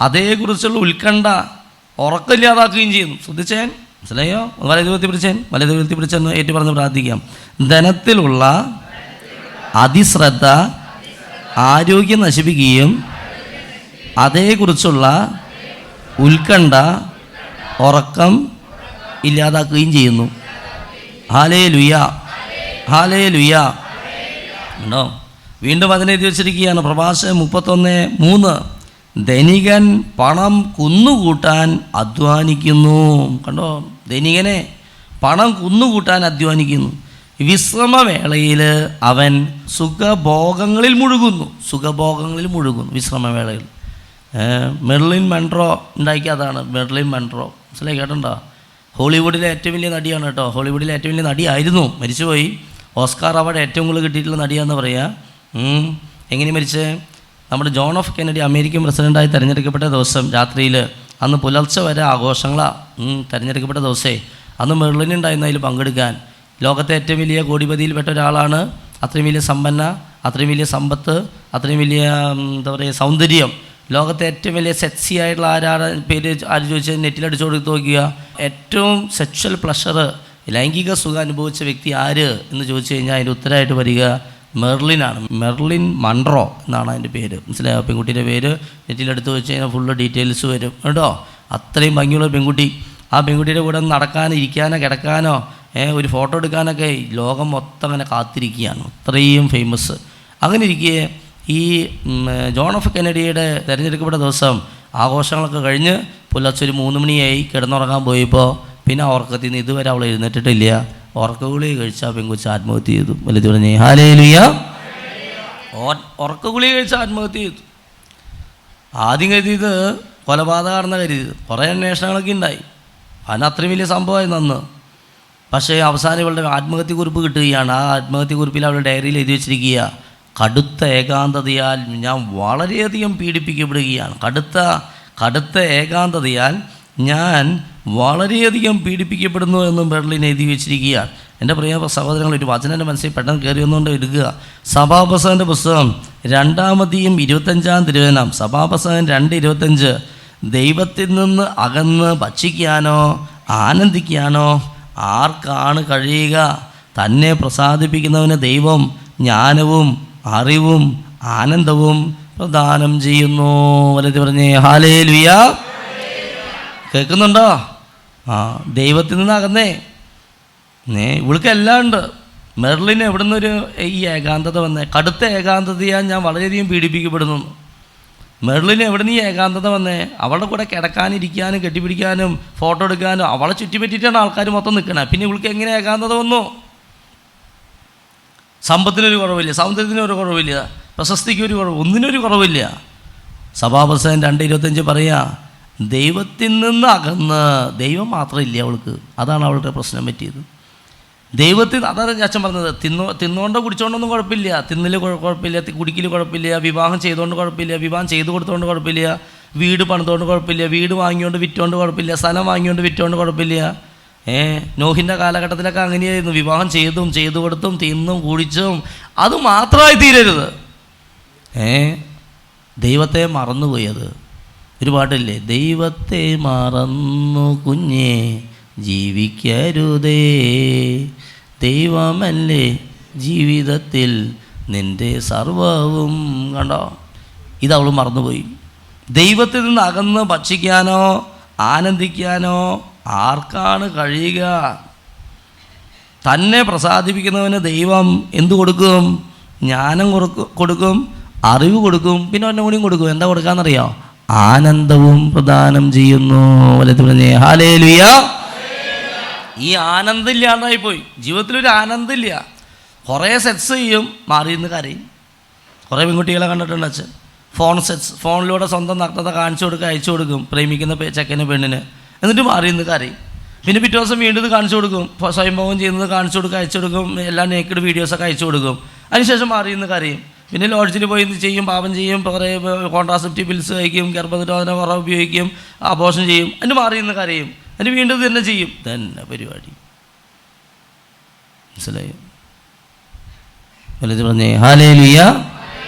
അതേക്കുറിച്ചുള്ള ഉത്കണ്ഠ ഉറക്കമില്ലാതാക്കുകയും ചെയ്യുന്നു. ശ്രദ്ധിച്ചേൻ? മനസ്സിലായോ? വലതുവൃത്തി പിടിച്ചെന്ന് ഏറ്റു പറഞ്ഞ് പ്രാർത്ഥിക്കാം. ധനത്തിലുള്ള അതിശ്രദ്ധ ആരോഗ്യം നശിപ്പിക്കുകയും അതേക്കുറിച്ചുള്ള ഉത്കണ്ഠ ഉറക്കം ഇല്ലാതാക്കുകയും ചെയ്യുന്നു. Hallelujah, hallelujah. ഉണ്ടോ? വീണ്ടും അതിനെഴുതി വെച്ചിരിക്കുകയാണ്. പ്രഭാഷകൻ 31:3 ധനികൻ പണം കുന്നുകൂട്ടാൻ അധ്വാനിക്കുന്നു. കണ്ടോ? ധനികനെ പണം കുന്നുകൂട്ടാൻ അധ്വാനിക്കുന്നു. വിശ്രമവേളയിൽ അവൻ സുഖഭോഗങ്ങളിൽ മുഴുകുന്നു. വിശ്രമവേളയിൽ. മെർലിൻ മൺട്രോ ഉണ്ടാക്കിയ അതാണ്. Merlin Munro. മനസ്സിലായി? കേട്ടോ? ഹോളിവുഡിലെ ഏറ്റവും വലിയ നടിയാണ് കേട്ടോ. ഹോളിവുഡിലെ ഏറ്റവും വലിയ നടിയായിരുന്നു, മരിച്ചുപോയി. ഓസ്കാർ അവാർഡ് ഏറ്റവും കൂടുതൽ കിട്ടിയിട്ടുള്ള നടിയാണെന്ന് പറയുക. എങ്ങനെ മരിച്ചേ? നമ്മുടെ ജോൺ എഫ് കെന്നഡി അമേരിക്കൻ പ്രസിഡൻ്റായി തിരഞ്ഞെടുക്കപ്പെട്ട ദിവസം രാത്രിയിൽ, അന്ന് പുലർച്ചെ വരെ ആഘോഷങ്ങളാണ്. തിരഞ്ഞെടുക്കപ്പെട്ട ദിവസമേ അന്ന് മെർലിൻ ഉണ്ടായിരുന്നു അതിൽ പങ്കെടുക്കാൻ. ലോകത്തെ ഏറ്റവും വലിയ കോടിപതിയിൽപ്പെട്ട ഒരാളാണ്. അത്രയും വലിയ സമ്പന്ന, അത്രയും വലിയ സമ്പത്ത്, അത്രയും വലിയ എന്താ പറയുക സൗന്ദര്യം. ലോകത്തെ ഏറ്റവും വലിയ സെക്സി ആയിട്ടുള്ള പേര് ആര് ചോദിച്ചാൽ നെറ്റിലടിച്ചു കൊടുത്ത് നോക്കുക. ഏറ്റവും സെക്ഷൽ പ്ലഷർ, ലൈംഗിക സുഖം അനുഭവിച്ച വ്യക്തി ആര് എന്ന് ചോദിച്ചു കഴിഞ്ഞാൽ അതിൻ്റെ ഉത്തരമായിട്ട് വരിക മെർലിനാണ്. മെർലിൻ മൺട്രോ എന്നാണ് അതിൻ്റെ പേര്. മനസ്സിലായോ? പെൺകുട്ടിയുടെ പേര് നെറ്റിലെടുത്ത് വെച്ച് കഴിഞ്ഞാൽ ഫുള്ള് ഡീറ്റെയിൽസ് വരും കേട്ടോ. അത്രയും ഭംഗിയുള്ള പെൺകുട്ടി. ആ പെൺകുട്ടിയുടെ കൂടെ നടക്കാനോ ഇരിക്കാനോ കിടക്കാനോ ഒരു ഫോട്ടോ എടുക്കാനൊക്കെ ലോകം മൊത്തം അങ്ങനെ കാത്തിരിക്കുകയാണ്. അത്രയും ഫേമസ്. അങ്ങനെ ഇരിക്കെ ഈ ജോൺ എഫ് കെന്നഡിയുടെ തിരഞ്ഞെടുക്കപ്പെട്ട ദിവസം ആഘോഷങ്ങളൊക്കെ കഴിഞ്ഞ് പുലർച്ചെ ഒരു 3 മണിയായി കിടന്നുറങ്ങാൻ പോയപ്പോൾ പിന്നെ ഉറക്കത്തിൽ നിന്ന് ഇതുവരെ അവൾ എഴുന്നേറ്റിട്ടില്ല. ഉറക്കഗുളിക കഴിച്ചാൽ പെങ്കൊച്ച് ആത്മഹത്യ ചെയ്തു. വലുത് പറഞ്ഞേ ഹല്ലേലൂയ. ഉറക്കഗുളിക കഴിച്ച് ആത്മഹത്യ ചെയ്തു. ആദ്യം കരുതിയത് കൊലപാതകമാണെന്ന് കരുതിയത്. കുറേ അന്വേഷണങ്ങളൊക്കെ ഉണ്ടായി. അതിന് അത്രയും വലിയ സംഭവമായി നന്ന്. പക്ഷേ അവസാനം ഇവളുടെ ആത്മഹത്യക്കുറിപ്പ് കിട്ടുകയാണ്. ആ ആത്മഹത്യക്കുറിപ്പിൽ അവളുടെ ഡയറിയിൽ എഴുതി വെച്ചിരിക്കുക, കടുത്ത ഏകാന്തതയാൽ ഞാൻ വളരെയധികം പീഡിപ്പിക്കപ്പെടുകയാണ്. കടുത്ത ഏകാന്തതയാൽ ഞാൻ വളരെയധികം പീഡിപ്പിക്കപ്പെടുന്നു എന്നും ബെർലിൻ എഴുതി വെച്ചിരിക്കുകയാണ്. എൻ്റെ പ്രിയ സഹോദരങ്ങൾ, ഒരു വചനം എൻ്റെ മനസ്സിൽ പെട്ടെന്ന് കയറി വന്നുകൊണ്ട് എടുക്കുക. സഭാപ്രസംഗൻ്റെ പുസ്തകം 2-ാം അധ്യായം 25-ാം തിരുവചനം. സഭാപ്രസംഗം 2:25. ദൈവത്തിൽ നിന്ന് അകന്ന് ഭക്ഷിക്കാനോ ആനന്ദിക്കാനോ ആർക്കാണ് കഴിയുക? തന്നെ പ്രസാദിപ്പിക്കുന്നവന് ദൈവം ജ്ഞാനവും അറിവും ആനന്ദവും പ്രദാനം ചെയ്യുന്നു. വലത് പറഞ്ഞേ ഹല്ലേലൂയ. കേൾക്കുന്നുണ്ടോ? ദൈവത്തിൽ നിന്ന് അകന്നേ. ഇവൾക്ക് എല്ലാം ഉണ്ട്. മെർലിന് എവിടെ നിന്നൊരു ഈ ഏകാന്തത വന്നേ? കടുത്ത ഏകാന്തതയാൽ ഞാൻ വളരെയധികം പീഡിപ്പിക്കപ്പെടുന്നു. മെർലിന് എവിടെ നിന്ന് ഈ ഏകാന്തത വന്നേ? അവളുടെ കൂടെ കിടക്കാനിരിക്കാനും കെട്ടിപ്പിടിക്കാനും ഫോട്ടോ എടുക്കാനും അവളെ ചുറ്റിപ്പറ്റിയിട്ടാണ് ആൾക്കാർ മൊത്തം നിൽക്കണേ. പിന്നെ ഇവൾക്ക് എങ്ങനെ ഏകാന്തത വന്നു? സമ്പത്തിനൊരു കുറവില്ല, സൗന്ദര്യത്തിനൊരു കുറവില്ല, പ്രശസ്തിക്കൊരു കുറവ്, ഒന്നിനൊരു കുറവില്ല. സഭാപ്രസംഗം 2:25 പറയാ, ദൈവത്തിൽ നിന്ന് അകന്ന്. ദൈവം മാത്രമില്ല അവൾക്ക്. അതാണ് അവളുടെ പ്രശ്നം പറ്റിയത്. ദൈവത്തിൽ, അതാണ് അച്ഛൻ പറഞ്ഞത്. തിന്നുകൊണ്ടോ കുടിച്ചോണ്ടൊന്നും കുഴപ്പമില്ല, തിന്നിൽ കുഴപ്പമില്ല, കുടിക്കൽ കുഴപ്പമില്ല, വിവാഹം ചെയ്തുകൊണ്ട് കുഴപ്പമില്ല, വിവാഹം ചെയ്തു കൊടുത്തുകൊണ്ട് കുഴപ്പമില്ല, വീട് പണിതുകൊണ്ട് കുഴപ്പമില്ല, വീട് വാങ്ങിക്കൊണ്ട് വിറ്റുകൊണ്ട് കുഴപ്പമില്ല, സ്ഥലം വാങ്ങിക്കൊണ്ട് വിറ്റുകൊണ്ട് കുഴപ്പമില്ല. നോഹിൻ്റെ കാലഘട്ടത്തിലൊക്കെ അങ്ങനെയായിരുന്നു. വിവാഹം ചെയ്തു കൊടുത്തും തിന്നും കുടിച്ചും അത് മാത്രമായി തീരരുത്. ദൈവത്തെ മറന്നുപോയത്. ഒരു പാട്ടില്ലേ, ദൈവത്തെ മറന്നു കുഞ്ഞേ ജീവിക്കരുതേ, ദൈവമല്ലേ ജീവിതത്തിൽ നിൻ്റെ സർവവും. കണ്ടോ, ഇതവൾ മറന്നുപോയി. ദൈവത്തിൽ നിന്ന് അകന്ന് ഭക്ഷിക്കാനോ ആനന്ദിക്കാനോ ആർക്കാണ് കഴിയുക? തന്നെ പ്രസാദിപ്പിക്കുന്നവന് ദൈവം എന്തു കൊടുക്കും? ജ്ഞാനം കൊടുക്കും, അറിവ് കൊടുക്കും, പിന്നെ ഒന്നും കൂടിയും കൊടുക്കും. എന്താ കൊടുക്കാന്നറിയോ? ആനന്ദവും പ്രദാനം ചെയ്യുന്നു. വലത്ത് പറഞ്ഞേ ഹല്ലേലൂയ. ഈ ആനന്ദം ഇല്ലാണ്ടായിപ്പോയി. ജീവിതത്തിലൊരു ആനന്ദമില്ല. കുറേ സെറ്റ്സ് ചെയ്യും, മാറിയിരുന്ന് കരയും. കുറേ പെൺകുട്ടികളെ കണ്ടിട്ടുണ്ട് അച്ഛൻ. ഫോണിലൂടെ സ്വന്തം നഗ്നത കാണിച്ചു കൊടുക്കുക, അയച്ചു കൊടുക്കും പ്രേമിക്കുന്ന ചെക്കന് പെണ്ണിന്. എന്നിട്ട് മാറിയിരുന്ന് കരയും. പിന്നെ പിറ്റേ ദിവസം വീണ്ടും ഇത് കാണിച്ചു കൊടുക്കും, സ്വയംഭവം ചെയ്യുന്നത് കാണിച്ചു കൊടുക്കുക, അയച്ചു കൊടുക്കും, എല്ലാം നേക്കഡ് വീഡിയോസൊക്കെ അയച്ചു കൊടുക്കും. അതിനുശേഷം മാറിയിരുന്ന് കരയും. പിന്നെ ലോഡ്ജിൽ പോയി ചെയ്യും, പാപം ചെയ്യും, കുറേ കോൺട്രാസെപ്റ്റീവ് പിൽസ് കഴിക്കും, ഗർഭനിരോധന കുറവ് ഉപയോഗിക്കും, അബോർഷൻ ചെയ്യും. അതിന് മാറിയിരുന്ന് കരയും. അതിന് വീണ്ടും ഇത് തന്നെ ചെയ്യും. തന്നെ പരിപാടി. മനസ്സിലായോ? വലുത് പറഞ്ഞേ ഹല്ലേലൂയ.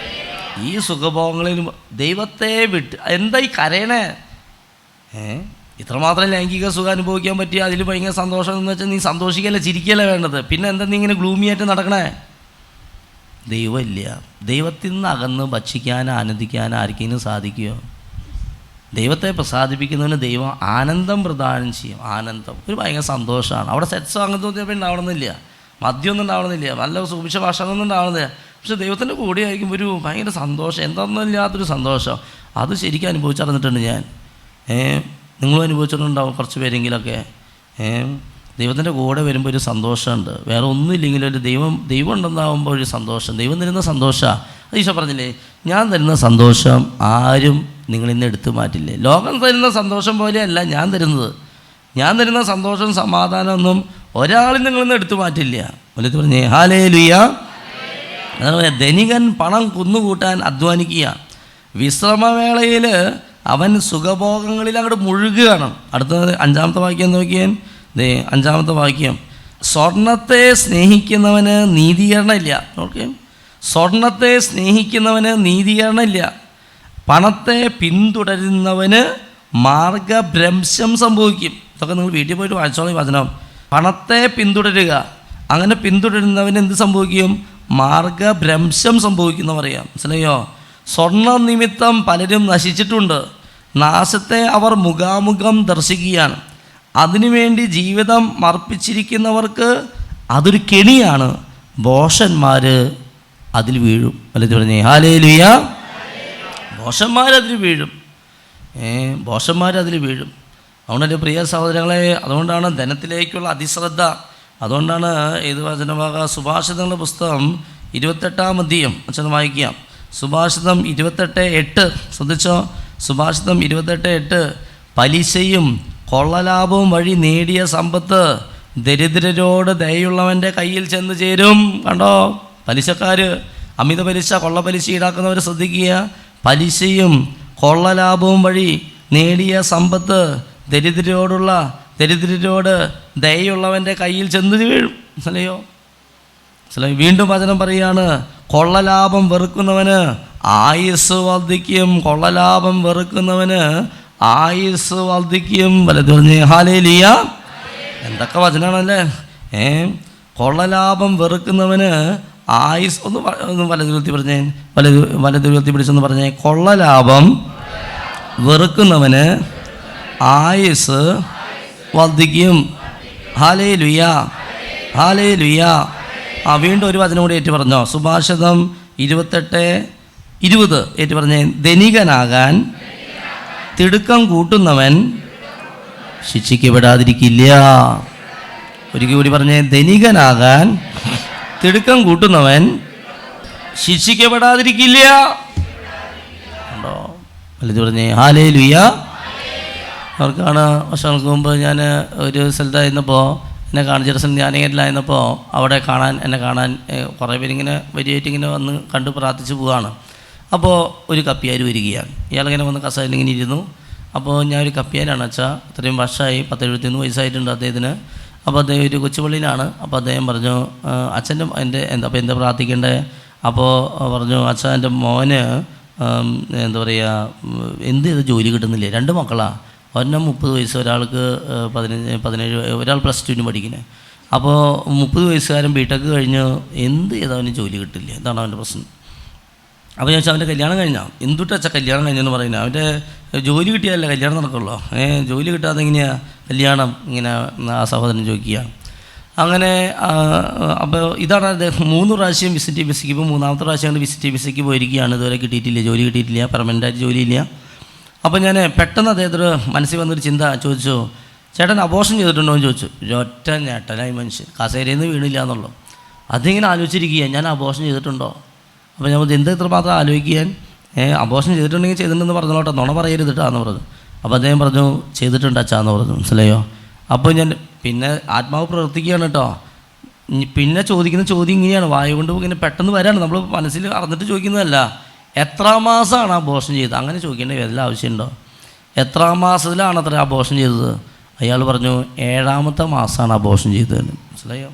ഈ സുഖഭോഗങ്ങളിൽ ദൈവത്തെ വിട്ട് എന്താ ഈ കരയണേ? ഇത്രമാത്രം ലൈംഗിക സുഖം അനുഭവിക്കാൻ പറ്റിയ അതിൽ ഭയങ്കര സന്തോഷം എന്ന് വെച്ചാൽ നീ സന്തോഷിക്കല്ല, ചിരിക്കല്ല വേണ്ടത്. പിന്നെ എന്താ നീ ഇങ്ങനെ ഗ്ലൂമിയായിട്ട് നടക്കണേ? ദൈവമില്ല. ദൈവത്തിൽ നിന്ന് അകന്ന് ഭക്ഷിക്കാൻ ആനന്ദിക്കാൻ ആർക്കെങ്കിലും സാധിക്കുമോ? ദൈവത്തെ പ്രസാദിപ്പിക്കുന്നതിന് ദൈവം ആനന്ദം പ്രദാനം ചെയ്യും. ആനന്ദം ഒരു ഭയങ്കര സന്തോഷമാണ്. അവിടെ സെറ്റ്സോ അങ്ങനത്തെ ഒന്നും ഉണ്ടാവണമെന്നില്ല, മദ്യമൊന്നും ഉണ്ടാവണമെന്നില്ല, നല്ല സൂക്ഷിച്ച ഭക്ഷണമൊന്നും ഉണ്ടാവണമെന്നില്ല. പക്ഷെ ദൈവത്തിൻ്റെ കൂടെ ആയിരിക്കും ഒരു ഭയങ്കര സന്തോഷം, എന്തൊന്നുമില്ലാത്തൊരു സന്തോഷം. അത് ശരിക്കും അനുഭവിച്ചറിഞ്ഞിട്ടുണ്ട് ഞാൻ. നിങ്ങളും അനുഭവിച്ചിട്ടുണ്ടാവും കുറച്ച് പേരെങ്കിലൊക്കെ. ദൈവത്തിൻ്റെ കൂടെ വരുമ്പോൾ ഒരു സന്തോഷമുണ്ട്. വേറെ ഒന്നുമില്ലെങ്കിലും ഒരു ദൈവം ഉണ്ടെന്നാകുമ്പോൾ ഒരു സന്തോഷം. ദൈവം തരുന്ന സന്തോഷമാണ്. അത് ഈശോ പറഞ്ഞില്ലേ, ഞാൻ തരുന്ന സന്തോഷം ആരും നിങ്ങളിന്ന് എടുത്തു മാറ്റില്ലേ. ലോകം തരുന്ന സന്തോഷം പോലെയല്ല ഞാൻ തരുന്നത്. ഞാൻ തരുന്ന സന്തോഷം സമാധാനമൊന്നും ഒരാളും നിങ്ങളിന്ന് എടുത്തു മാറ്റില്ല. വലുത് പറഞ്ഞേ ഹല്ലേലൂയ. അതുപോലെ ധനികൻ പണം കുന്നുകൂട്ടാൻ അധ്വാനിക്കുക, വിശ്രമവേളയിൽ അവൻ സുഖഭോഗങ്ങളിൽ അങ്ങോട്ട് മുഴുകുകയാണ്. അടുത്തത് 5-ാമത്തെ വാക്യം നോക്കിയാൽ, 5-ാമത്തെ വാക്യം, സ്വർണത്തെ സ്നേഹിക്കുന്നവന് നീതീകരണമില്ല. ഓക്കെ, സ്വർണത്തെ സ്നേഹിക്കുന്നവന് നീതീകരണമില്ല, പണത്തെ പിന്തുടരുന്നവന് മാർഗഭ്രംശം സംഭവിക്കും. ഇതൊക്കെ നിങ്ങൾ വീട്ടിൽ പോയിട്ട് വായിച്ചോളൂ വചനം. പണത്തെ പിന്തുടരുക, അങ്ങനെ പിന്തുടരുന്നവന് എന്ത് സംഭവിക്കും? മാർഗഭ്രംശം സംഭവിക്കുന്ന പറയാം. മനസ്സിലായോ? സ്വർണ്ണ നിമിത്തം പലരും നശിച്ചിട്ടുണ്ട്, നാശത്തെ അവർ മുഖാമുഖം ദർശിക്കുകയാണ്. അതിനുവേണ്ടി ജീവിതം അർപ്പിച്ചിരിക്കുന്നവർക്ക് അതൊരു കെണിയാണ്, ഭോഷന്മാർ അതിൽ വീഴും. വല്ലത് പറഞ്ഞേ ഹല്ലേലൂയ. ഭോഷന്മാരതിൽ വീഴും, ഭോഷന്മാരതിൽ വീഴും. അതുകൊണ്ട് എൻ്റെ പ്രിയ സഹോദരങ്ങളെ, അതുകൊണ്ടാണ് ധനത്തിലേക്കുള്ള അതിശ്രദ്ധ അതുകൊണ്ടാണ് ഇത് വചനഭാഗ സുഭാഷിതങ്ങളുടെ പുസ്തകം 28-ാം അധ്യായം അച്ഛൻ വായിക്കാം. സുഭാഷിതം 28:8 ശ്രദ്ധിച്ചോ. സുഭാഷിതം 28:8 പലിശയും കൊള്ളലാഭവും വഴി നേടിയ സമ്പത്ത് ദരിദ്രരോട് ദയുള്ളവൻ്റെ കയ്യിൽ ചെന്ന് ചേരും. കണ്ടോ, പലിശക്കാർ, അമിത പലിശ, കൊള്ളപ്പലിശ ഈടാക്കുന്നവർ ശ്രദ്ധിക്കുക. പലിശയും കൊള്ളലാഭവും വഴി നേടിയ സമ്പത്ത് ദരിദ്രരോട് ദയുള്ളവൻ്റെ കയ്യിൽ ചെന്ന് വീഴും. മനസ്സിലായോ? വീണ്ടും വചനം പറയുകയാണ്, കൊള്ളലാഭം വെറുക്കുന്നവന് ആയുസ് വർദ്ധിക്കും. കൊള്ളലാഭം വെറുക്കുന്നവന് ആയുസ് വർദ്ധിക്കും. വലത് പറഞ്ഞേ ഹല്ലേലൂയ. എന്തൊക്കെ വചനാണല്ലേ. കൊള്ളലാഭം വെറുക്കുന്നവന് ആയുസ്, ഒന്ന് വലതുരുത്തി പറഞ്ഞേ, വലതുരുത്തി പിടിച്ചെന്ന് പറഞ്ഞേ. കൊള്ളലാഭം വെറുക്കുന്നവന് ആയുസ് വർദ്ധിക്കും. Hallelujah, hallelujah. വീണ്ടും ഒരു വചനം കൂടി ഏറ്റു പറഞ്ഞോ. സുഭാഷിതം 28:20 ഏറ്റു പറഞ്ഞേ. ധനികനാകാൻ തിടുക്കം കൂട്ടുന്നവൻ ശിക്ഷിക്കപ്പെടാതിരിക്കില്ല. ഒരിക്കൽ കൂടി പറഞ്ഞേ. ധനികനാകാൻ തിടുക്കം കൂട്ടുന്നവൻ ശിക്ഷിക്കപ്പെടാതിരിക്കില്ല. ഉണ്ടോ? വലുത് പറഞ്ഞേ ഹല്ലേലൂയ. അവർക്കാണ് വർഷങ്ങൾക്ക് മുമ്പ് ഞാൻ ഒരു സ്ഥലത്തായിരുന്നപ്പോൾ എന്നെ കാണിച്ച ധ്യാനകേന്ദ്രത്തിലായിരുന്നപ്പോൾ അവിടെ എന്നെ കാണാൻ കുറേ പേരിങ്ങനെ വരിയായിട്ടിങ്ങനെ വന്ന് കണ്ട് പ്രാർത്ഥിച്ച് പോവുകയാണ്. അപ്പോൾ ഒരു കപ്പിയാർ വരികയാണ്. ഇയാളിങ്ങനെ വന്ന് കസേരയിൽ ഇങ്ങനെ ഇരുന്നു. അപ്പോൾ ഞാൻ ഒരു കപ്പിയാരാണ് അച്ഛാ, ഇത്രയും വർഷമായി, 71 വയസ്സായിട്ടുണ്ട് അദ്ദേഹത്തിന്. അപ്പോൾ അദ്ദേഹം ഒരു കൊച്ചുപള്ളിയിലാണ്. അപ്പോൾ അദ്ദേഹം പറഞ്ഞു, അച്ഛൻ്റെ അപ്പോൾ എന്താ പ്രാർത്ഥിക്കേണ്ടത്? അപ്പോൾ പറഞ്ഞു, അച്ഛാ എൻ്റെ മോന് എന്താ പറയുക, എന്ത് ചെയ്ത് ജോലി കിട്ടുന്നില്ലേ? 2 മക്കളാണ്. ഒരെണ്ണം 30 വയസ്സ്, ഒരാൾക്ക് 17, ഒരാൾ +2 പഠിക്കുന്നത്. അപ്പോൾ 30 വയസ്സുകാരൻ ബിടെക് കഴിഞ്ഞ് എന്ത് ചെയ്താൽ അവന് ജോലി കിട്ടില്ല, എന്താണ് അവൻ്റെ പ്രശ്നം? അപ്പോൾ ഞാൻ വെച്ചാൽ അവൻ്റെ കല്യാണം കഴിഞ്ഞാൽ എന്തുട്ടച്ചാ കല്യാണം കഴിഞ്ഞെന്ന് പറയുന്നത്? അവൻ്റെ ജോലി കിട്ടിയാലല്ലേ കല്യാണം നടക്കുള്ളൂ. ജോലി കിട്ടാതെ എങ്ങനെയാണ് കല്യാണം? ഇങ്ങനെ ആ സഹോദരൻ ചോദിക്കുക. അങ്ങനെ അപ്പോൾ ഇതാണ് അദ്ദേഹം 3 പ്രാവശ്യം വിസിറ്റ് വിസയ്ക്ക്, ഇപ്പോൾ 3ാമത്തെ പ്രാവശ്യം വിസിറ്റ് വിസയ്ക്ക് പോയിരിക്കുകയാണ്. ഇതുവരെ കിട്ടിയിട്ടില്ല, ജോലി കിട്ടിയിട്ടില്ല, പെർമനൻ്റായിട്ട് ജോലിയില്ല. അപ്പോൾ ഞാൻ പെട്ടെന്ന് അദ്ദേഹത്തിന് മനസ്സിൽ വന്നൊരു ചിന്ത ചോദിച്ചു, ചേട്ടൻ അബോർഷൻ ചെയ്തിട്ടുണ്ടോ എന്ന് ചോദിച്ചു. ഒറ്റ ഞെട്ടലായി മനുഷ്യൻ, കസേരയിൽ നിന്ന് വീണില്ല എന്നുള്ളൂ. അതിങ്ങനെ ആലോചിച്ചിരിക്കുക, ഞാൻ അബോർഷൻ ചെയ്തിട്ടുണ്ടോ? അപ്പോൾ ഞാൻ എന്ത് ഇത്രമാത്രം ആലോചിക്കാൻ, അബോർഷൻ ചെയ്തിട്ടുണ്ടെങ്കിൽ ചെയ്തിട്ടുണ്ടെന്ന് പറഞ്ഞോട്ടെ, നുണ പറയരുത് കേട്ടാന്ന് പറഞ്ഞു. അപ്പോൾ അദ്ദേഹം പറഞ്ഞു, ചെയ്തിട്ടുണ്ട് അച്ഛാന്ന് പറഞ്ഞു. മനസ്സിലായോ? അപ്പോൾ ഞാൻ പിന്നെ ആത്മാവ് പ്രവർത്തിക്കുകയാണ് കേട്ടോ. പിന്നെ ചോദിക്കുന്ന ചോദ്യം ഇങ്ങനെയാണ്, വായ കൊണ്ട് ഇങ്ങനെ പെട്ടെന്ന് വരാണ്, നമ്മൾ മനസ്സിൽ അറിഞ്ഞിട്ട് ചോദിക്കുന്നതല്ല. എത്രാം മാസമാണ് അബോർഷൻ ചെയ്തത്? അങ്ങനെ ചോദിക്കേണ്ട വല്ല ആവശ്യമുണ്ടോ? എത്രാം മാസത്തിലാണ് അത്ര അബോർഷൻ ചെയ്തത്? അയാൾ പറഞ്ഞു 7ാമത്തെ മാസമാണ് അബോർഷൻ ചെയ്തത്. മനസ്സിലായോ?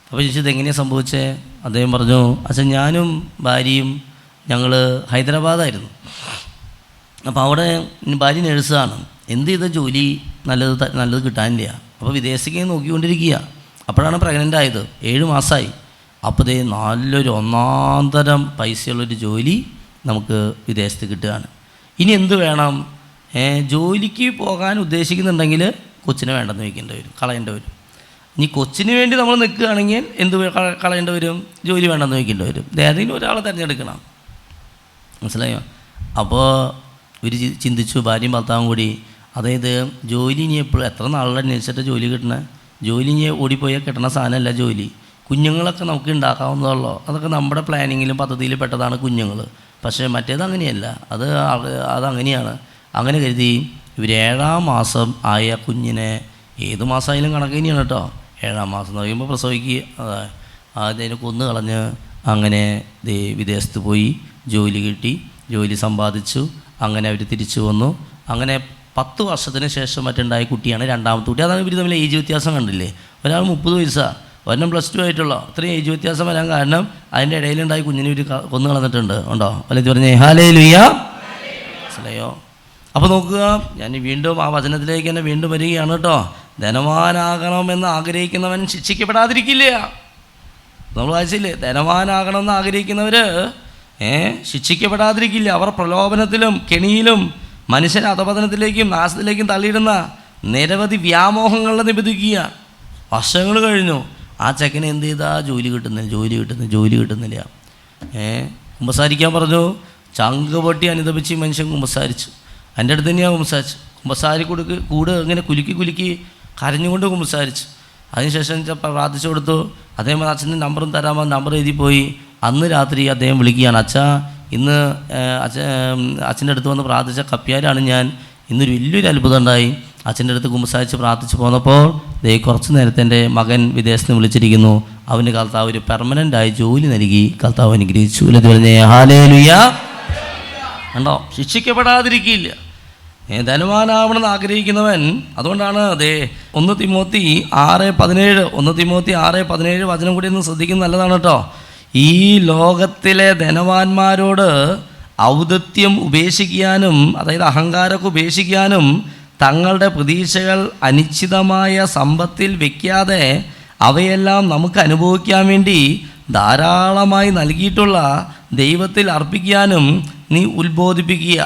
അപ്പോൾ ചോദിച്ചത് എങ്ങനെയാണ് സംഭവിച്ചത്? അദ്ദേഹം പറഞ്ഞു, അച്ഛൻ ഞാനും ഭാര്യയും ഞങ്ങൾ ഹൈദരാബാദായിരുന്നു. അപ്പോൾ അവിടെ ഭാര്യ നേഴ്സാണ്. എന്ത് ചെയ്ത ജോലി നല്ലത് കിട്ടാനില്ല. അപ്പോൾ വിദേശത്തേക്ക് നോക്കിക്കൊണ്ടിരിക്കുക. അപ്പോഴാണ് പ്രഗ്നൻ്റ് ആയത്. 7 മാസമായി. അപ്പോൾ ദേ നല്ലൊരു ഒന്നാന്തരം പൈസയുള്ളൊരു ജോലി നമുക്ക് വിദേശത്ത് കിട്ടുകയാണ്. ഇനി എന്ത് വേണം? ജോലിക്ക് പോകാൻ ഉദ്ദേശിക്കുന്നുണ്ടെങ്കിൽ കൊച്ചിനെ വേണ്ടെന്ന് വയ്ക്കേണ്ടി വരും, കളയേണ്ടി വരും. ഇനി കൊച്ചിന് വേണ്ടി നമ്മൾ നിൽക്കുകയാണെങ്കിൽ എന്ത് കളയേണ്ടി വരും? ജോലി വേണ്ടെന്ന് വയ്ക്കേണ്ടി വരും. ഏതെങ്കിലും ഒരാളെ തിരഞ്ഞെടുക്കണം. മനസ്സിലായോ? അപ്പോൾ ഇവർ ചിന്തിച്ചു, ഭാര്യയും ഭർത്താവും കൂടി. അതായത് ജോലി ഇനി എപ്പോഴും എത്ര നാളുടെ അന്വേഷിച്ചിട്ട് ജോലി കിട്ടണേ? ജോലി ഇനി ഓടിപ്പോയാൽ കിട്ടണ സാധനമല്ല ജോലി. കുഞ്ഞുങ്ങളൊക്കെ നമുക്ക് ഉണ്ടാക്കാവുന്നതുള്ളൂ. അതൊക്കെ നമ്മുടെ പ്ലാനിങ്ങിലും പദ്ധതിയിലും പെട്ടതാണ് കുഞ്ഞുങ്ങൾ. പക്ഷേ മറ്റേത് അങ്ങനെയല്ല, അതങ്ങനെയാണ്. അങ്ങനെ കരുതി ഇവർ 7ാം മാസം ആയ കുഞ്ഞിനെ, ഏത് മാസമായാലും കണക്ക് തന്നെയാണ് കേട്ടോ, 7ാം മാസം എന്ന് പറയുമ്പോൾ പ്രസവിക്കുക, അതിനെ കൊന്നു കളഞ്ഞ് അങ്ങനെ വിദേശത്ത് പോയി ജോലി കിട്ടി, ജോലി സമ്പാദിച്ചു. അങ്ങനെ അവർ തിരിച്ചു വന്നു. അങ്ങനെ 10 വർഷത്തിന് ശേഷം മറ്റുണ്ടായ കുട്ടിയാണ് 2ാമത്തെ കുട്ടി. അതാണ് ഇവർ തമ്മിൽ ഏജ് വ്യത്യാസം കണ്ടില്ലേ? ഒരാൾ 30 വയസ്സാണ്, ഒരെണ്ണം +2 ആയിട്ടുള്ള. അത്രയും ഏജ് വ്യത്യാസം വരാൻ കാരണം അതിൻ്റെ ഇടയിലുണ്ടായി കുഞ്ഞിനെ ഇവർ കൊന്നു കളഞ്ഞിട്ടുണ്ട്. ഉണ്ടോ? വല്ലത് പറഞ്ഞേ ഹല്ലേലൂയ. മനസ്സിലായോ? അപ്പോൾ നോക്കുക, ഞാൻ വീണ്ടും ആ വചനത്തിലേക്ക് തന്നെ വീണ്ടും വരികയാണ് കേട്ടോ. ധനവാനാകണമെന്ന് ആഗ്രഹിക്കുന്നവൻ ശിക്ഷിക്കപ്പെടാതിരിക്കില്ല. നമ്മൾ വായിച്ചില്ലേ? ധനവാനാകണമെന്ന് ആഗ്രഹിക്കുന്നവർ ശിക്ഷിക്കപ്പെടാതിരിക്കില്ല. അവർ പ്രലോഭനത്തിലും കെണിയിലും മനുഷ്യനെ അധപതനത്തിലേക്കും നാശത്തിലേക്കും തള്ളിയിടുന്ന നിരവധി വ്യാമോഹങ്ങളെ നിബന്ധിക്കുക. വർഷങ്ങൾ കഴിഞ്ഞു, ആ ചെക്കന് എന്ത് ചെയ്താൽ ജോലി കിട്ടുന്നില്ല. കുമ്പസാരിക്കാൻ പറഞ്ഞു. ചങ്ക് പൊട്ടി അനുദപിച്ച് മനുഷ്യൻ കുമ്പസാരിച്ചു. എൻ്റെ അടുത്ത് തന്നെയാണ് കുമ്പസാരിച്ചു. കുമ്പസാരി കൂട് ഇങ്ങനെ കുലുക്കി കരഞ്ഞുകൊണ്ട് കുമ്പസാരിച്ചു. അതിനുശേഷം പ്രാർത്ഥിച്ചു കൊടുത്തു. അദ്ദേഹം അച്ഛൻ്റെ നമ്പറും തരാമോ, നമ്പർ എഴുതി പോയി. അന്ന് രാത്രി അദ്ദേഹം വിളിക്കുകയാണ്, അച്ഛാ ഇന്ന് അച്ഛൻ്റെ അടുത്ത് വന്ന് പ്രാർത്ഥിച്ച കപ്പ്യാരാണ് ഞാൻ. ഇന്നൊരു വലിയൊരു അത്ഭുതം ഉണ്ടായി. അച്ഛൻ്റെ അടുത്ത് കുമ്പസാരിച്ച് പ്രാർത്ഥിച്ച് പോന്നപ്പോൾ കുറച്ച് നേരത്തെ എൻ്റെ മകൻ വിദേശത്ത് നിന്ന് വിളിച്ചിരിക്കുന്നു. അവന് കർത്താവ് ഒരു പെർമനൻ്റായി ജോലി നൽകി കർത്താവ് അനുഗ്രഹിച്ചു. എന്ന് പറഞ്ഞേ ഹല്ലേലൂയ. കണ്ടോ, ശിക്ഷിക്കപ്പെടാതിരിക്കില്ല. ധനവാനാവണമെന്ന് ആഗ്രഹിക്കുന്നവൻ, അതുകൊണ്ടാണ് 1 തിമോത്തി 6:17 വചനം കൂടി ഒന്ന് ശ്രദ്ധിക്കുന്നത് നല്ലതാണ് കേട്ടോ. ഈ ലോകത്തിലെ ധനവാന്മാരോട് ഔദത്യം ഉപേക്ഷിക്കാനും, അതായത് അഹങ്കാരമൊക്കെ ഉപേക്ഷിക്കാനും, തങ്ങളുടെ പ്രതീക്ഷകൾ അനിശ്ചിതമായ സമ്പത്തിൽ വയ്ക്കാതെ അവയെല്ലാം നമുക്ക് അനുഭവിക്കാൻ വേണ്ടി ധാരാളമായി നൽകിയിട്ടുള്ള ദൈവത്തിൽ അർപ്പിക്കാനും നീ ഉത്ബോധിപ്പിക്കുക.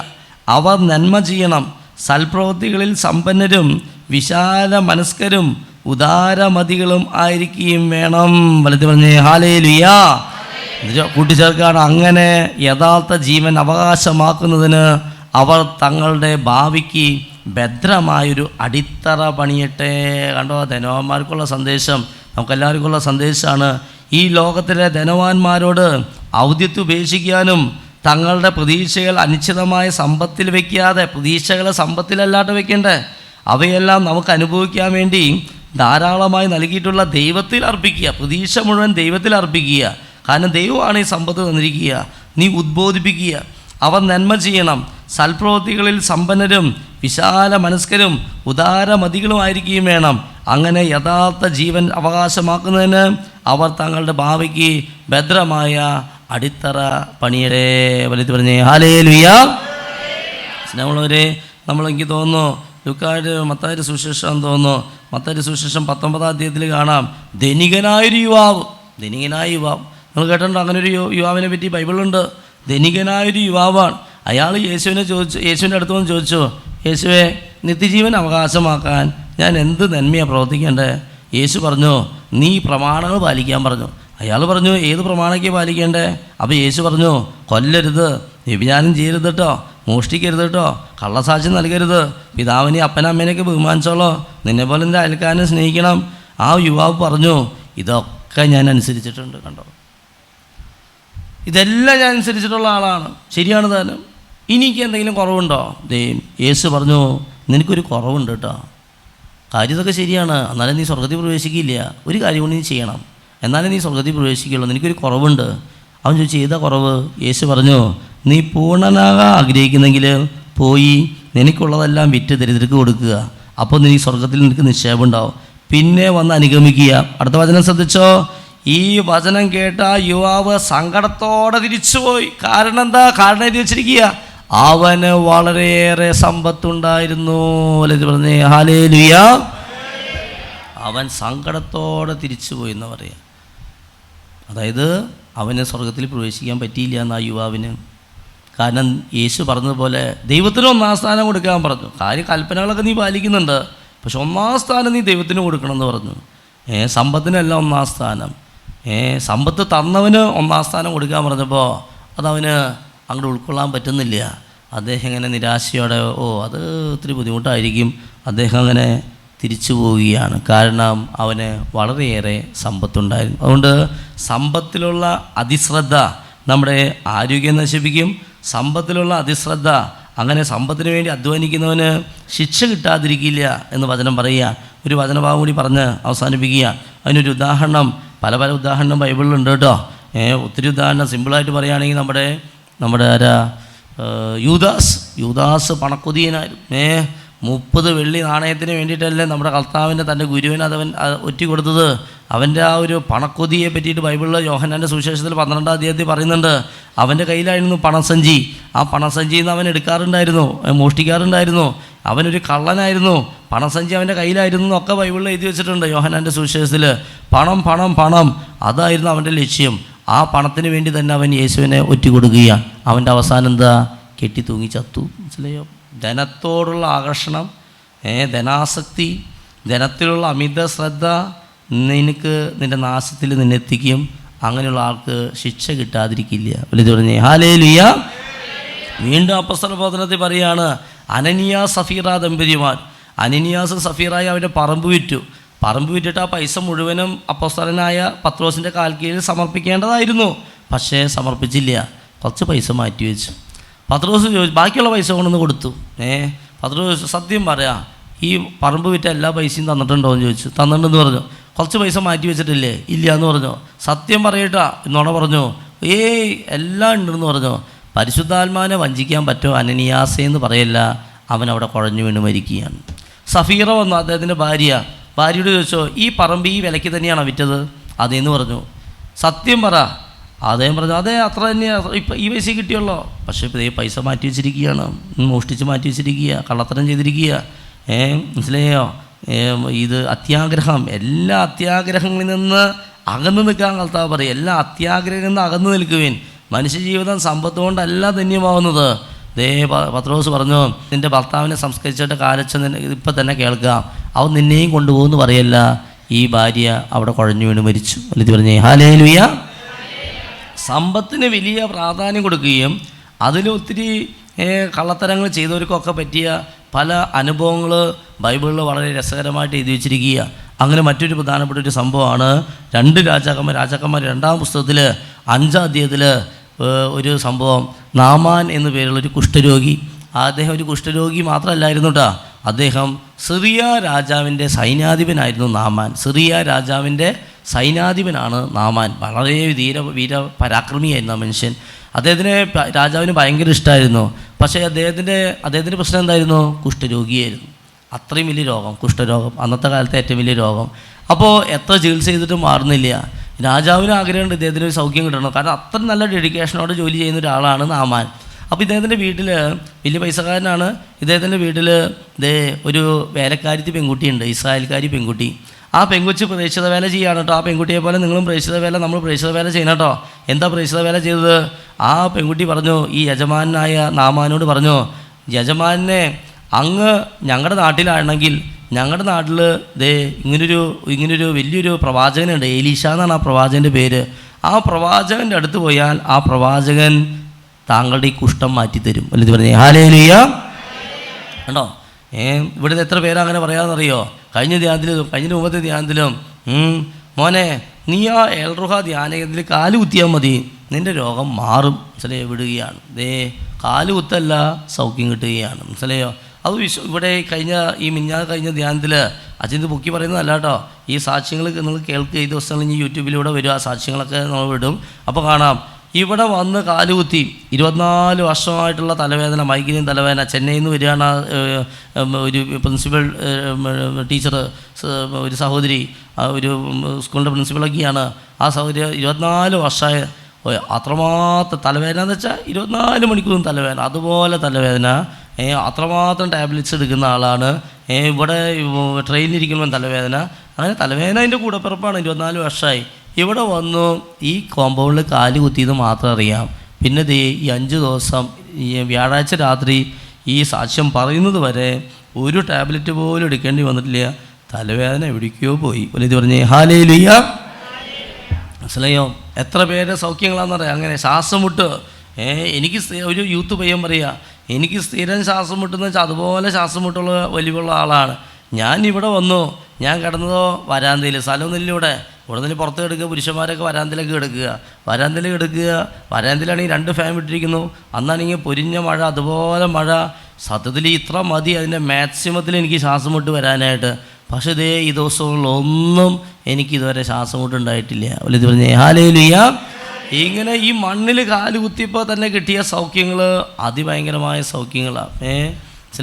അവർ നന്മ ചെയ്യണം, സൽപ്രവൃത്തികളിൽ സമ്പന്നരും വിശാല മനസ്കരും ഉദാരമതികളും ആയിരിക്കുകയും വേണം. വലുത് പറഞ്ഞേ ഹല്ലേലൂയ. കൂട്ടിച്ചേർക്കാണ്, അങ്ങനെ യഥാർത്ഥ ജീവൻ അവകാശമാക്കുന്നതിന് അവർ തങ്ങളുടെ ഭാവിക്ക് ഭദ്രമായൊരു അടിത്തറ പണിയട്ടെ. കണ്ടോ, ധനവാന്മാർക്കുള്ള സന്ദേശം നമുക്കെല്ലാവർക്കുമുള്ള സന്ദേശമാണ്. ഈ ലോകത്തിലെ ധനവാന്മാരോട് ഔദ്യത്യം ഉപേക്ഷിക്കാനും തങ്ങളുടെ പ്രതീക്ഷകൾ അനിശ്ചിതമായ സമ്പത്തിൽ വയ്ക്കാതെ, പ്രതീക്ഷകളെ സമ്പത്തിലല്ലാട്ട് വയ്ക്കേണ്ടേ, അവയെല്ലാം നമുക്ക് അനുഭവിക്കാൻ വേണ്ടി ധാരാളമായി നൽകിയിട്ടുള്ള ദൈവത്തിൽ അർപ്പിക്കുക. പ്രതീക്ഷ മുഴുവൻ ദൈവത്തിൽ അർപ്പിക്കുക. കാരണം ദൈവമാണ് ഈ സമ്പത്ത് തന്നിരിക്കുക. നീ ഉദ്ബോധിപ്പിക്കുക. അവർ നന്മ ചെയ്യണം, സൽപ്രവൃത്തികളിൽ സമ്പന്നരും വിശാല മനസ്കരും ഉദാരമതികളുമായിരിക്കുകയും വേണം. അങ്ങനെ യഥാർത്ഥ ജീവൻ അവകാശമാക്കുന്നതിന് അവർ തങ്ങളുടെ ഭാവിക്ക് ഭദ്രമായ അടിത്തറ പണിയരെ. വലുത് പറഞ്ഞേ ഹല്ലേലൂയ. സ്നേഹമുള്ളവരെ, എനിക്ക് തോന്നുന്നു മത്തായിയുടെ സുവിശേഷം തോന്നുന്നു, മത്തായിയുടെ സുവിശേഷം 19-ാം അധ്യായത്തിൽ കാണാം, ധനികനായൊരു യുവാവ്. നിങ്ങൾ കേട്ടിട്ടുണ്ടോ? അങ്ങനെ ഒരു യുവാവിനെ പറ്റി ബൈബിളുണ്ട്. ധനികനായൊരു യുവാവാണ്. അയാൾ യേശുവിൻ്റെ അടുത്ത് വന്ന് ചോദിച്ചു, യേശുവേ, നിത്യജീവൻ അവകാശമാക്കാൻ ഞാൻ എന്ത് നന്മയാണ് പ്രവർത്തിക്കേണ്ടത്? യേശു പറഞ്ഞു, നീ പ്രമാണങ്ങൾ പാലിക്കാൻ പറഞ്ഞു. അയാൾ പറഞ്ഞു, ഏത് പ്രമാണമൊക്കെ പാലിക്കേണ്ടേ? അപ്പോൾ യേശു പറഞ്ഞു, കൊല്ലരുത്, വ്യഭിചാരം ചെയ്യരുത് കേട്ടോ, മോഷ്ടിക്കരുത് കേട്ടോ, കള്ളസാക്ഷ്യം നൽകരുത്, പിതാവിനെ അപ്പനമ്മേനെയൊക്കെ ബഹുമാനിച്ചോളോ, നിന്നെപ്പോലെ നിൻ്റെ അയൽക്കാരനെ സ്നേഹിക്കണം. ആ യുവാവ് പറഞ്ഞു, ഇതൊക്കെ ഞാൻ അനുസരിച്ചിട്ടുണ്ട്. കണ്ടോ, ഇതെല്ലാം ഞാൻ അനുസരിച്ചിട്ടുള്ള ആളാണ്, ശരിയാണ് താനും. എനിക്ക് എന്തെങ്കിലും കുറവുണ്ടോ? യേശു പറഞ്ഞു, നിനക്കൊരു കുറവുണ്ട് കേട്ടോ. കാര്യം ഇതൊക്കെ ശരിയാണ്, എന്നാലും നീ സ്വർഗ്ഗത്തിൽ പ്രവേശിക്കില്ല. ഒരു കാര്യം കൊണ്ട് നീ ചെയ്യണം, എന്നാലും നീ സ്വർഗ്ഗത്തിൽ പ്രവേശിക്കുള്ളൂ. നിനക്കൊരു കുറവുണ്ട്. അവൻ ചോദിച്ചു, ഏതാ കുറവ്? യേശു പറഞ്ഞു, നീ പൂർണ്ണനാകാൻ ആഗ്രഹിക്കുന്നെങ്കിൽ പോയി നിനക്കുള്ളതെല്ലാം വിറ്റ് ദരിദ്രർക്ക് കൊടുക്കുക. അപ്പോൾ നീ സ്വർഗ്ഗത്തിൽ നിനക്ക് നിക്ഷേപം ഉണ്ടാവും. പിന്നെ വന്ന് അനുഗമിക്കുക. അടുത്ത വചനം ശ്രദ്ധിച്ചോ. ഈ വചനം കേട്ട യുവാവ് സങ്കടത്തോടെ തിരിച്ചുപോയി. കാരണം എന്താ? കാരണം എഴുതി വെച്ചിരിക്കുക, അവന് വളരെയേറെ സമ്പത്തുണ്ടായിരുന്നു. പറഞ്ഞേ ഹല്ലേലൂയ. അവൻ സങ്കടത്തോടെ തിരിച്ചുപോയി എന്ന് പറയാം. അതായത് അവന് സ്വർഗത്തിൽ പ്രവേശിക്കാൻ പറ്റിയില്ല എന്ന് ആ യുവാവിന്. കാരണം യേശു പറഞ്ഞതുപോലെ ദൈവത്തിന് 1-ാം സ്ഥാനം കൊടുക്കാൻ പറഞ്ഞു. കൽപ്പനകളൊക്കെ നീ പാലിക്കുന്നുണ്ട്, പക്ഷെ 1-ാം സ്ഥാനം നീ ദൈവത്തിന് കൊടുക്കണമെന്ന് പറഞ്ഞു. സമ്പത്തിനല്ല 1-ാം സ്ഥാനം. സമ്പത്ത് തന്നവന് 1-ാം സ്ഥാനം കൊടുക്കാൻ പറഞ്ഞപ്പോൾ അതവന് അങ്ങോട്ട് ഉൾക്കൊള്ളാൻ പറ്റുന്നില്ല. അദ്ദേഹം ഇങ്ങനെ നിരാശയോടെ, അത് ഒത്തിരി ബുദ്ധിമുട്ടായിരിക്കും, അദ്ദേഹം അങ്ങനെ തിരിച്ചു പോവുകയാണ്. കാരണം അവന് വളരെയേറെ സമ്പത്തുണ്ടായിരുന്നു. അതുകൊണ്ട് സമ്പത്തിലുള്ള അതിശ്രദ്ധ നമ്മുടെ ആരോഗ്യം നശിപ്പിക്കും. സമ്പത്തിലുള്ള അതിശ്രദ്ധ, അങ്ങനെ സമ്പത്തിന് വേണ്ടി അധ്വാനിക്കുന്നവന് ശിക്ഷ കിട്ടാതിരിക്കില്ല എന്ന് വചനം പറയുക. ഒരു വചനഭാഗം കൂടി പറഞ്ഞ് അവസാനിപ്പിക്കുക. അതിനൊരു ഉദാഹരണം, പല ഉദാഹരണം ബൈബിളിലുണ്ട് കേട്ടോ. ഒത്തിരി ഉദാഹരണം സിമ്പിളായിട്ട് പറയുകയാണെങ്കിൽ നമ്മുടെ യൂദാസ് പണക്കൊതിയനായിരുന്നു. 30 വെള്ളി നാണയത്തിന് വേണ്ടിയിട്ടല്ലേ നമ്മുടെ കർത്താവിൻ്റെ തൻ്റെ ഗുരുവിന് അതവൻ ഒറ്റി കൊടുത്തത്. അവൻ്റെ ആ ഒരു പണക്കൊതിയെ പറ്റിയിട്ട് ബൈബിളിൽ യോഹന്നാൻ്റെ സുവിശേഷത്തിൽ 12-ാം അധ്യായത്തിൽ പറയുന്നുണ്ട്. അവൻ്റെ കയ്യിലായിരുന്നു പണസഞ്ചി. ആ പണസഞ്ചിയിൽ നിന്ന് അവൻ എടുക്കാറുണ്ടായിരുന്നു, മോഷ്ടിക്കാറുണ്ടായിരുന്നു. അവനൊരു കള്ളനായിരുന്നു. പണസഞ്ചി അവൻ്റെ കയ്യിലായിരുന്നു എന്നൊക്കെ ബൈബിളിൽ എഴുതി വെച്ചിട്ടുണ്ട് യോഹന്നാൻ്റെ സുവിശേഷത്തിൽ. പണം അതായിരുന്നു അവൻ്റെ ലക്ഷ്യം. ആ പണത്തിന് വേണ്ടി തന്നെ അവൻ യേശുവിനെ ഒറ്റി കൊടുക്കുകയാണ്. അവൻ്റെ അവസാനം എന്താ? കെട്ടി തൂങ്ങി ചത്തു. മനസ്സിലായോ? ധനത്തോടുള്ള ആകർഷണം, ധനാസക്തി, ധനത്തിലുള്ള അമിത ശ്രദ്ധ നിനക്ക് നിൻ്റെ നാശത്തിൽ നിന്നെത്തിക്കും. അങ്ങനെയുള്ള ആൾക്ക് ശിക്ഷ കിട്ടാതിരിക്കില്ല. വിളിച്ചു പറഞ്ഞേ ഹല്ലേലൂയ. വീണ്ടും അപ്പോസ്തല പ്രവർത്തനത്തിൽ പറയുകയാണ്, അനനിയാസ് സഫീറ ദമ്പതിമാർ. അനനിയാസ് സഫീറായി അവൻ്റെ പറമ്പ് വിറ്റു. പറമ്പ് വിറ്റിട്ട് ആ പൈസ മുഴുവനും അപ്പോസ്തലനായ പത്രോസിൻ്റെ കാൽക്കീഴിൽ സമർപ്പിക്കേണ്ടതായിരുന്നു. പക്ഷേ സമർപ്പിച്ചില്ല, കുറച്ച് പൈസ മാറ്റി വെച്ചു. പത്രോസ് ചോദിച്ചു, ബാക്കിയുള്ള പൈസ കൊണ്ടുവന്ന് കൊടുത്തു. പത്രോസ് സത്യം പറയാം, ഈ പറമ്പ് വിറ്റ എല്ലാ പൈസയും തന്നിട്ടുണ്ടോ എന്ന് ചോദിച്ചു. തന്നിട്ടുണ്ടെന്ന് പറഞ്ഞു. കുറച്ച് പൈസ മാറ്റി വെച്ചിട്ടില്ലേ? ഇല്ല എന്ന് പറഞ്ഞു. സത്യം പറയട്ടാ എന്നോണ പറഞ്ഞു. എല്ലാം ഉണ്ടെന്ന് പറഞ്ഞു. പരിശുദ്ധാത്മാവിനെ വഞ്ചിക്കാൻ പറ്റുമോ അനനിയാസേ എന്ന് പറയല്ല, അവൻ അവിടെ കുഴഞ്ഞു വീണ് മരിക്കുകയാണ്. സഫീറ വന്നു, അദ്ദേഹത്തിൻ്റെ ഭാര്യയോട് ചോദിച്ചോ, ഈ പറമ്പ് ഈ വിലയ്ക്ക് തന്നെയാണോ വിറ്റത്? അതേന്ന് പറഞ്ഞു. സത്യം പറ. അദ്ദേഹം പറഞ്ഞു, അതെ അത്ര തന്നെയാണ്, ഇപ്പം ഈ പൈസ കിട്ടിയുള്ളൂ. പക്ഷേ ഇപ്പോൾ ഈ പൈസ മാറ്റി വെച്ചിരിക്കുകയാണ്, മോഷ്ടിച്ച് മാറ്റി വെച്ചിരിക്കുക, കള്ളത്തരം ചെയ്തിരിക്കുക. മനസ്സിലായോ? ഇത് അത്യാഗ്രഹം, എല്ലാ അത്യാഗ്രഹങ്ങളിൽ നിന്ന് അകന്നു നിൽക്കാൻ കർത്താവ് പറയും. എല്ലാ അത്യാഗ്രഹങ്ങളിൽ നിന്ന് അകന്നു നിൽക്കുവിൻ. മനുഷ്യജീവിതം സമ്പത്ത് കൊണ്ടല്ല ധന്യമാവുന്നത്. പത്രോസ് പറഞ്ഞു, നിൻ്റെ ഭർത്താവിനെ സംസ്കരിച്ചിട്ട് കാലച്ച ഇപ്പം തന്നെ കേൾക്കാം, അവൻ നിന്നെയും കൊണ്ടുപോകുമെന്ന് പറയല്ല. ഈ ഭാര്യ അവിടെ കുഴഞ്ഞു വീണ് മരിച്ചു. എന്നിട്ട് പറഞ്ഞേ ഹല്ലേലൂയ. സമ്പത്തിന് വലിയ പ്രാധാന്യം കൊടുക്കുകയും അതിലൊത്തിരി കള്ളത്തരങ്ങൾ ചെയ്തവർക്കൊക്കെ പറ്റിയ പല അനുഭവങ്ങൾ ബൈബിളിൽ വളരെ രസകരമായിട്ട് എഴുതി വച്ചിരിക്കുക. അങ്ങനെ മറ്റൊരു പ്രധാനപ്പെട്ട ഒരു സംഭവമാണ് 2 രാജാക്കന്മാർ 2-ാം പുസ്തകത്തിൽ 5-ാം അധ്യായത്തിൽ ഒരു സംഭവം. നാമാൻ എന്നു പേരുള്ളൊരു കുഷ്ഠരോഗി. അദ്ദേഹം ഒരു കുഷ്ഠരോഗി മാത്രമല്ലായിരുന്നു കേട്ടോ, അദ്ദേഹം സിറിയ രാജാവിൻ്റെ സൈന്യാധിപനായിരുന്നു നാമാൻ. സിറിയ രാജാവിൻ്റെ സൈന്യാധിപനാണ് നാമാൻ. വളരെ വീരപരാക്രമിയായിരുന്നു ആ മനുഷ്യൻ. അദ്ദേഹത്തിന് രാജാവിന് ഭയങ്കര ഇഷ്ടമായിരുന്നു. പക്ഷേ അദ്ദേഹത്തിൻ്റെ പ്രശ്നം എന്തായിരുന്നു? കുഷ്ഠരോഗിയായിരുന്നു. അത്രയും വലിയ രോഗം, കുഷ്ഠരോഗം, അന്നത്തെ കാലത്തെ ഏറ്റവും വലിയ രോഗം. അപ്പോൾ എത്ര ചികിത്സ ചെയ്തിട്ടും മാറുന്നില്ല. രാജാവിന് ആഗ്രഹമുണ്ട് ഇദ്ദേഹത്തിന് ഒരു സൗഖ്യം കിട്ടണം, കാരണം അത്ര നല്ല ഡെഡിക്കേഷനോട് ജോലി ചെയ്യുന്ന ഒരാളാണ് നാമാൻ. അപ്പോൾ ഇദ്ദേഹത്തിൻ്റെ വീട്ടിൽ വലിയ പൈസക്കാരനാണ്. ഇദ്ദേഹത്തിൻ്റെ വീട്ടിൽ ഒരു വേലക്കാരി പെൺകുട്ടിയുണ്ട്, ഇസ്രായേൽക്കാരി പെൺകുട്ടി. ആ പെൺകുച്ചി പ്രേക്ഷിത വേല ചെയ്യുകയാണ് കേട്ടോ. ആ പെൺകുട്ടിയെ പോലെ നിങ്ങളും നമ്മൾ പ്രേക്ഷിത വേല ചെയ്യണം കേട്ടോ. എന്താ പ്രേക്ഷിത വേല ചെയ്തത്? ആ പെൺകുട്ടി പറഞ്ഞു, ഈ യജമാനായ നാമാനോട് പറഞ്ഞു, യജമാനെ അങ്ങ് ഞങ്ങളുടെ നാട്ടിലാണെങ്കിൽ, ഞങ്ങളുടെ നാട്ടിൽ ഇങ്ങനൊരു വലിയൊരു പ്രവാചകനുണ്ട്, എലീഷ എന്നാണ് ആ പ്രവാചകൻ്റെ പേര്. ആ പ്രവാചകൻ്റെ അടുത്ത് പോയാൽ ആ പ്രവാചകൻ താങ്കളുടെ ഈ കുഷ്ഠം മാറ്റിത്തരും. അല്ലെന്ന് പറഞ്ഞേ ഹല്ലേലൂയ. കണ്ടോ, ഇവിടുത്തെ എത്ര പേരാ അങ്ങനെ പറയാമെന്നറിയോ? കഴിഞ്ഞ മുമ്പത്തെ ധ്യാനത്തിലും മോനെ നീ ആ എൽറുഹ ധ്യാനത്തിൽ കാല് കുത്തിയാൽ മതി, നിൻ്റെ രോഗം മാറും. മനസ്സിലായോ? വിടുകയാണ്. കാല് കുത്തല്ല, സൗഖ്യം കിട്ടുകയാണ്. മനസ്സിലായോ? അത് ഇവിടെ കഴിഞ്ഞ ധ്യാനത്തിൽ അച്ഛൻ പൊക്കി പറയുന്നതല്ല കേട്ടോ. ഈ സാക്ഷ്യങ്ങൾ നിങ്ങൾ കേൾക്കുക. ഈ ദിവസങ്ങൾ ഇനി യൂട്യൂബിലൂടെ വരും, ആ സാക്ഷ്യങ്ങളൊക്കെ നമ്മൾ വിടും. അപ്പോൾ കാണാം, ഇവിടെ വന്ന് കാലുകുത്തി 24 വർഷമായിട്ടുള്ള തലവേദന, മൈഗ്രെയിൻ തലവേദന. ചെന്നൈയിൽ നിന്ന് വരികയാണ് ഒരു പ്രിൻസിപ്പൽ ടീച്ചർ, ഒരു സഹോദരി, ഒരു സ്കൂളിൻ്റെ പ്രിൻസിപ്പളൊക്കെയാണ്. ആ സഹോദരി 24 വർഷമായ അത്രമാത്രം തലവേദന എന്ന് വെച്ചാൽ 24 മണിക്കൂറും തലവേദന, അതുപോലെ തലവേദന. അത്രമാത്രം ടാബ്ലറ്റ്സ് എടുക്കുന്ന ആളാണ്. ഇവിടെ ട്രെയിനിലിരിക്കുമ്പോൾ തലവേദന, അങ്ങനെ തലവേദന അതിൻ്റെ കൂടപ്പിറപ്പാണ്. 24 വർഷമായി. ഇവിടെ വന്നു ഈ കോമ്പൗണ്ടിൽ കാല് കുത്തിയത് മാത്രം അറിയാം. പിന്നെ ഈ 5 ദിവസം വ്യാഴാഴ്ച രാത്രി ഈ സാക്ഷ്യം പറയുന്നത് വരെ ഒരു ടാബ്ലറ്റ് പോലും എടുക്കേണ്ടി വന്നിട്ടില്ല. തലവേദന എവിടേക്കോ പോയി. ഇത് പറഞ്ഞേ ഹല്ലേലൂയ. മനസ്സിലായോ? എത്ര പേരുടെ സൗഖ്യങ്ങളാണെന്നറിയാം. അങ്ങനെ ശ്വാസം മുട്ട്, എനിക്ക് ഒരു യൂത്ത് പയ്യൻ പറയുക, എനിക്ക് സ്ഥിരം ശ്വാസം മുട്ടെന്ന് വെച്ചാൽ അതുപോലെ ശ്വാസം മുട്ടുള്ള വലിയുള്ള ആളാണ്. ഞാൻ ഇവിടെ വന്നു, ഞാൻ കിടന്നതോ വരാന്തയിൽ, സ്ഥലമൊന്നുമില്ല ഇവിടെ നിന്ന് പുറത്ത് കിടക്കുക. പുരുഷന്മാരൊക്കെ വരാന്തയിലേക്ക് കിടക്കുക. വരാന്തയിലാണെങ്കിൽ 2 ഫാൻ വിട്ടിരിക്കുന്നു. അന്നാണെങ്കിൽ പൊരിഞ്ഞ മഴ, അതുപോലെ മഴ. സത്യത്തിൽ ഇത്ര മതി അതിൻ്റെ മാക്സിമത്തിൽ എനിക്ക് ശ്വാസം മുട്ട് വരാനായിട്ട്. പക്ഷേ ഈ ദിവസങ്ങളിലൊന്നും എനിക്കിതുവരെ ശ്വാസം മുട്ട് ഉണ്ടായിട്ടില്ല. ഇത് പറഞ്ഞേ ഹല്ലേലൂയ. ഇങ്ങനെ ഈ മണ്ണിൽ കാല് കുത്തിയപ്പോൾ തന്നെ കിട്ടിയ സൗഖ്യങ്ങൾ അതിഭയങ്കരമായ സൗഖ്യങ്ങളാണ്.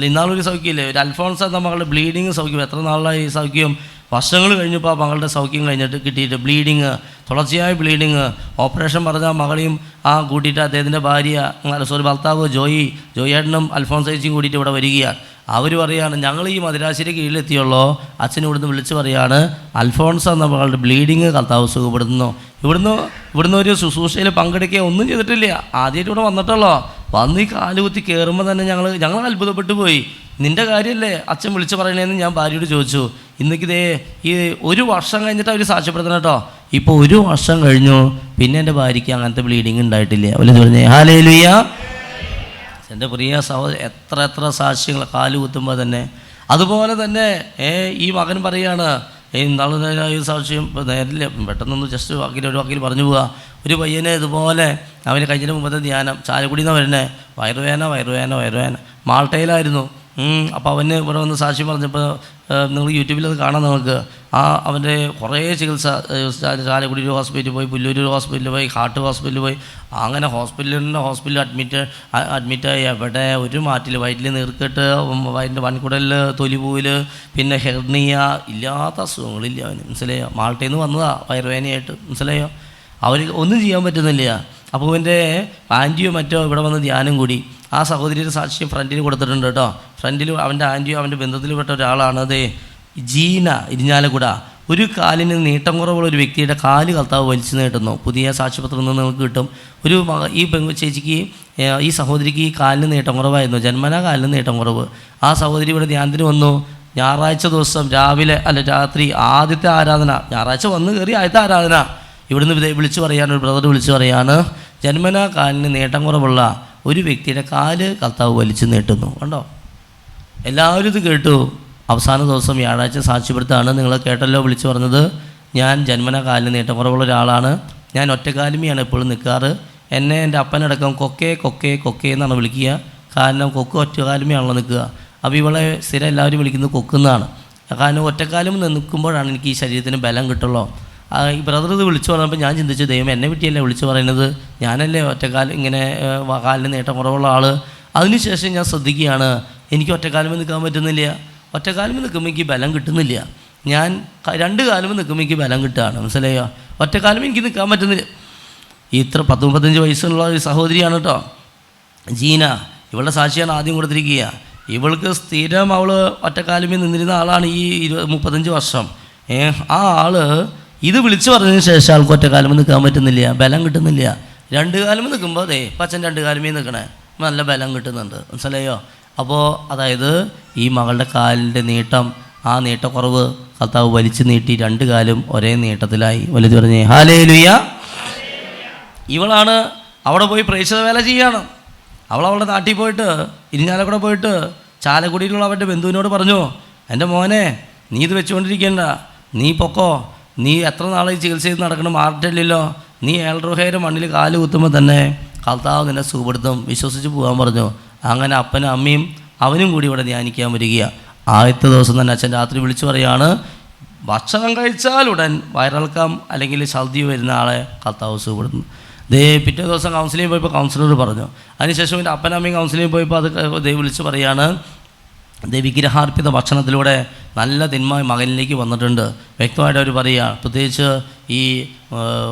ഇന്നാളൊരു സൗഖ്യമില്ലേ, ഒരു അൽഫോൺസ എന്ന മകളുടെ ബ്ലീഡിങ് സൗഖ്യം. എത്ര നാളായി ഈ സൗഖ്യം? വർഷങ്ങൾ കഴിഞ്ഞപ്പോൾ ആ മകളുടെ സൗഖ്യം കഴിഞ്ഞിട്ട് കിട്ടിയിട്ട് ബ്ലീഡിങ്, തുടർച്ചയായ ബ്ലീഡിങ്. ഓപ്പറേഷൻ പറഞ്ഞ മകളെയും കൂട്ടിയിട്ട് അദ്ദേഹത്തിൻ്റെ ഭർത്താവ് ജോയേട്ടനും അൽഫോൺസേച്ചിയും കൂട്ടിയിട്ട് ഇവിടെ വരികയാണ്. അവർ പറയുകയാണ്, ഞങ്ങൾ ഈ മദിരാശിയുടെ കീഴിലെത്തിയുള്ളൂ. അച്ഛൻ ഇവിടുന്ന് വിളിച്ച് പറയുകയാണ്, അൽഫോൺസ എന്ന മകളുടെ ബ്ലീഡിങ് കർത്താവ് സുഖപ്പെടുത്തുന്നു. ഇവിടുന്ന് ഒരു ശുശ്രൂഷയിൽ പങ്കെടുക്കുക ഒന്നും ചെയ്തിട്ടില്ല, ആദ്യമായിട്ട് ഇവിടെ വന്നിട്ടുള്ളോ. വന്ന് ഈ കാലുകുത്തി കയറുമ്പോൾ തന്നെ ഞങ്ങൾ അത്ഭുതപ്പെട്ടു പോയി. നിൻ്റെ കാര്യമല്ലേ അച്ഛൻ വിളിച്ച് പറയണേന്ന് ഞാൻ ഭാര്യയോട് ചോദിച്ചു. ഇന്നേക്കിതേ ഈ 1 വർഷം കഴിഞ്ഞിട്ട് അവർ സാക്ഷ്യപ്പെടുത്തണം കേട്ടോ. ഇപ്പോൾ 1 വർഷം കഴിഞ്ഞു, പിന്നെ എൻ്റെ ഭാര്യയ്ക്ക് അങ്ങനത്തെ ബ്ലീഡിങ് ഉണ്ടായിട്ടില്ല. അവര് പറഞ്ഞേ ഹല്ലേലൂയ. എൻ്റെ പ്രിയ സഹോദരൻ, എത്ര സാക്ഷ്യങ്ങൾ കാല് കുത്തുമ്പോൾ തന്നെ. അതുപോലെ തന്നെ ഈ മകൻ പറയാണ്, ഈ സാക്ഷ്യം നേരില്ല, പെട്ടെന്നൊന്ന് ജസ്റ്റ് ഒരു വാക്കിൽ പറഞ്ഞു പോവുക. ഒരു പയ്യനെ ഇതുപോലെ അവന് കഴിഞ്ഞ മുമ്പത്തെ ധ്യാനം ചാലക്കുടിയിൽ നിന്ന് വരുന്നത്, വയറുവേന മാൾട്ടയിലായിരുന്നു. അപ്പോൾ അവന് ഇവിടെ വന്ന് സാക്ഷ്യം പറഞ്ഞപ്പോൾ നിങ്ങൾ യൂട്യൂബിൽ അത് കാണാം. നമുക്ക് അവൻ്റെ കുറേ ചികിത്സ ചാലക്കുടി ഒരു ഹോസ്പിറ്റലിൽ പോയി, പുല്ലൂർ ഹോസ്പിറ്റലിൽ പോയി, ഹാർട്ട് ഹോസ്പിറ്റലിൽ പോയി, അങ്ങനെ ഹോസ്പിറ്റലിൽ അഡ്മിറ്റായി. എവിടെ ഒരു മാറ്റിൽ വയറ്റിൽ നീർക്കെട്ട്, വയറ്റിൻ്റെ വൻകുടലിൽ, തൊലിപൂവിൽ, പിന്നെ ഹെർണിയ, ഇല്ലാത്ത അസുഖങ്ങളില്ല അവന്. മനസ്സിലായോ? മാൾട്ടയിൽ നിന്ന് വന്നതാണ് വയറുവേനയായിട്ട്. മനസ്സിലായോ? അവർ ഒന്നും ചെയ്യാൻ പറ്റുന്നില്ല. അപ്പോൾ അവൻ്റെ ആൻറ്റിയോ മറ്റോ ഇവിടെ വന്ന് ധ്യാനം കൂടി. ആ സഹോദരിയുടെ സാക്ഷ്യം ഫ്രണ്ടിൽ കൊടുത്തിട്ടുണ്ട് കേട്ടോ. ഫ്രണ്ടിൽ അവൻ്റെ ആൻറ്റിയോ അവൻ്റെ ബന്ധത്തിൽപ്പെട്ട ഒരാളാണ്. അത് ജീന, ഇരിഞ്ഞാലക്കുട. ഒരു കാലിന് നീട്ടം കുറവുള്ള ഒരു വ്യക്തിയുടെ കാല് കർത്താവ് വലിച്ചു നീട്ടുന്നു. പുതിയ സാക്ഷ്യപത്രം നിന്ന് നമുക്ക് കിട്ടും. ഈ ചേച്ചിക്ക്, ഈ സഹോദരിക്ക് ഈ കാലിന് നീട്ടം കുറവായിരുന്നു, ജന്മനാ കാലിന് നീട്ടം കുറവ്. ആ സഹോദരി ഇവിടെ ധ്യാനത്തിന് വന്നു. ഞായറാഴ്ച ദിവസം രാത്രി ആദ്യത്തെ ആരാധന, ഞായറാഴ്ച വന്ന് കയറി ആദ്യത്തെ ആരാധന ഇവിടുന്ന് വിളിച്ചു പറയാണ്, ഒരു ബ്രദർ വിളിച്ചു പറയാണ്, ജന്മനാ കാലിന് നീട്ടം കുറവുള്ള ഒരു വ്യക്തിയുടെ കാല് കർത്താവ് വലിച്ചു നീട്ടുന്നു. കണ്ടോ? എല്ലാവരും ഇത് കേട്ടു. അവസാന ദിവസം വ്യാഴാഴ്ച സാക്ഷ്യപ്പെടുത്താണ്. നിങ്ങൾ കേട്ടല്ലോ വിളിച്ചു പറഞ്ഞത്, ഞാൻ ജന്മന കാലിന് നീട്ടം കുറവുള്ള ഒരാളാണ്, ഞാൻ ഒറ്റക്കാലുമിയാണ് എപ്പോഴും നിൽക്കാറ്, എന്നെ എൻ്റെ അപ്പനടക്കം കൊക്കേ എന്നാണ് വിളിക്കുക. കാരണം ഒറ്റക്കാലുമിയാണല്ലോ നിൽക്കുക. അപ്പോൾ ഇവളെ സ്ഥിരം എല്ലാവരും വിളിക്കുന്നത് കൊക്കെന്നാണ്. കാരണം ഒറ്റക്കാലും നിൽക്കുമ്പോഴാണ് എനിക്ക് ഈ ശരീരത്തിന് ബലം കിട്ടുള്ളൂ. ഈ ബ്രദർ ഇത് വിളിച്ചു പറഞ്ഞപ്പോൾ ഞാൻ ചിന്തിച്ചു, ദൈവം എന്നെ പറ്റിയല്ലേ വിളിച്ചു പറയുന്നത്, ഞാനല്ലേ ഇങ്ങനെ കാലിന് നീട്ടം കുറവുള്ള ആൾ. അതിനുശേഷം ഞാൻ ശ്രദ്ധിക്കുകയാണ്, എനിക്ക് ഒറ്റക്കാലുമേ നിൽക്കാൻ പറ്റുന്നില്ല. ഒറ്റക്കാലുമേ നിൽക്കുമ്പോൾ എനിക്ക് ബലം കിട്ടുന്നില്ല. ഞാൻ രണ്ട് കാലുമേ നിൽക്കുമ്പോൾ എനിക്ക് ബലം കിട്ടുകയാണ്. മനസ്സിലായോ? ഒറ്റക്കാലുമേ എനിക്ക് നിൽക്കാൻ പറ്റുന്നില്ല. ഇത്ര 35 വയസ്സുള്ള ഒരു സഹോദരിയാണ് കേട്ടോ, ജീന. ഇവളുടെ സാക്ഷിയാണ് ആദ്യം കൊടുത്തിരിക്കുക. ഇവൾക്ക് സ്ഥിരം അവൾ ഒറ്റക്കാലുമേ നിന്നിരുന്ന ആളാണ് ഈ 35 വർഷം. ആ ആൾ ഇത് വിളിച്ചു പറഞ്ഞതിന് ശേഷം ആൾക്ക് ഒറ്റക്കാലുമേ നിൽക്കാൻ പറ്റുന്നില്ല, ബലം കിട്ടുന്നില്ല. രണ്ട് കാലുമേ നിൽക്കുമ്പോൾ അതെ പച്ചൻ രണ്ട് കാലുമേ നിൽക്കണേ, നല്ല ബലം കിട്ടുന്നുണ്ട്. മനസ്സിലായോ? അപ്പോൾ അതായത് ഈ മകളുടെ കാലിൻ്റെ നീട്ടം, ആ നീട്ടക്കുറവ് കർത്താവ് വലിച്ചു നീട്ടി രണ്ട് കാലും ഒരേ നീട്ടത്തിലായി. വലുത് പറഞ്ഞേ ഹല്ലേലൂയ. ഇവളാണ് അവിടെ പോയി പ്രേക്ഷിത വേല ചെയ്യാണ്. അവളുടെ നാട്ടിൽ പോയിട്ട്, ഇരിഞ്ഞാലക്കുട പോയിട്ട്, ചാലക്കുടിയിലുള്ള അവൻ്റെ ബന്ധുവിനോട് പറഞ്ഞു, എൻ്റെ മോനെ നീ ഇത് വെച്ചുകൊണ്ടിരിക്കേണ്ട, നീ പൊക്കോ, നീ എത്ര നാളെ ചികിത്സ ചെയ്ത് നടക്കണം, മാറിയിട്ടില്ലല്ലോ, നീ ഏൾറുഹയുടെ മണ്ണിൽ കാല് കുത്തുമ്പോൾ തന്നെ കർത്താവ് നിന്നെ സുഖപ്പെടുത്തും, വിശ്വസിച്ച് പോകാൻ പറഞ്ഞു. അങ്ങനെ അപ്പനും അമ്മയും അവനും കൂടി ഇവിടെ ധ്യാനിക്കാൻ വരികയാണ്. ആദ്യത്തെ ദിവസം തന്നെ അച്ഛൻ രാത്രി വിളിച്ചു പറയാണ്, ഭക്ഷണം കഴിച്ചാൽ ഉടൻ വയറിളക്കം അല്ലെങ്കിൽ ഛർദി വരുന്ന ആളെ കർത്താവ് സുഖപ്പെടുത്തുന്നു. പിറ്റേ ദിവസം കൗൺസിലിംഗ് പോയപ്പോൾ കൗൺസിലർ പറഞ്ഞു. അതിനുശേഷം എൻ്റെ അപ്പനമ്മയും കൗൺസിലിംഗ് പോയപ്പോൾ അത് വിളിച്ച് പറയാണ്, വിഗ്രഹാർപ്പിത ഭക്ഷണത്തിലൂടെ നല്ല തിന്മ മകനിലേക്ക് വന്നിട്ടുണ്ട്. വ്യക്തമായിട്ട് അവർ പറയുക. പ്രത്യേകിച്ച് ഈ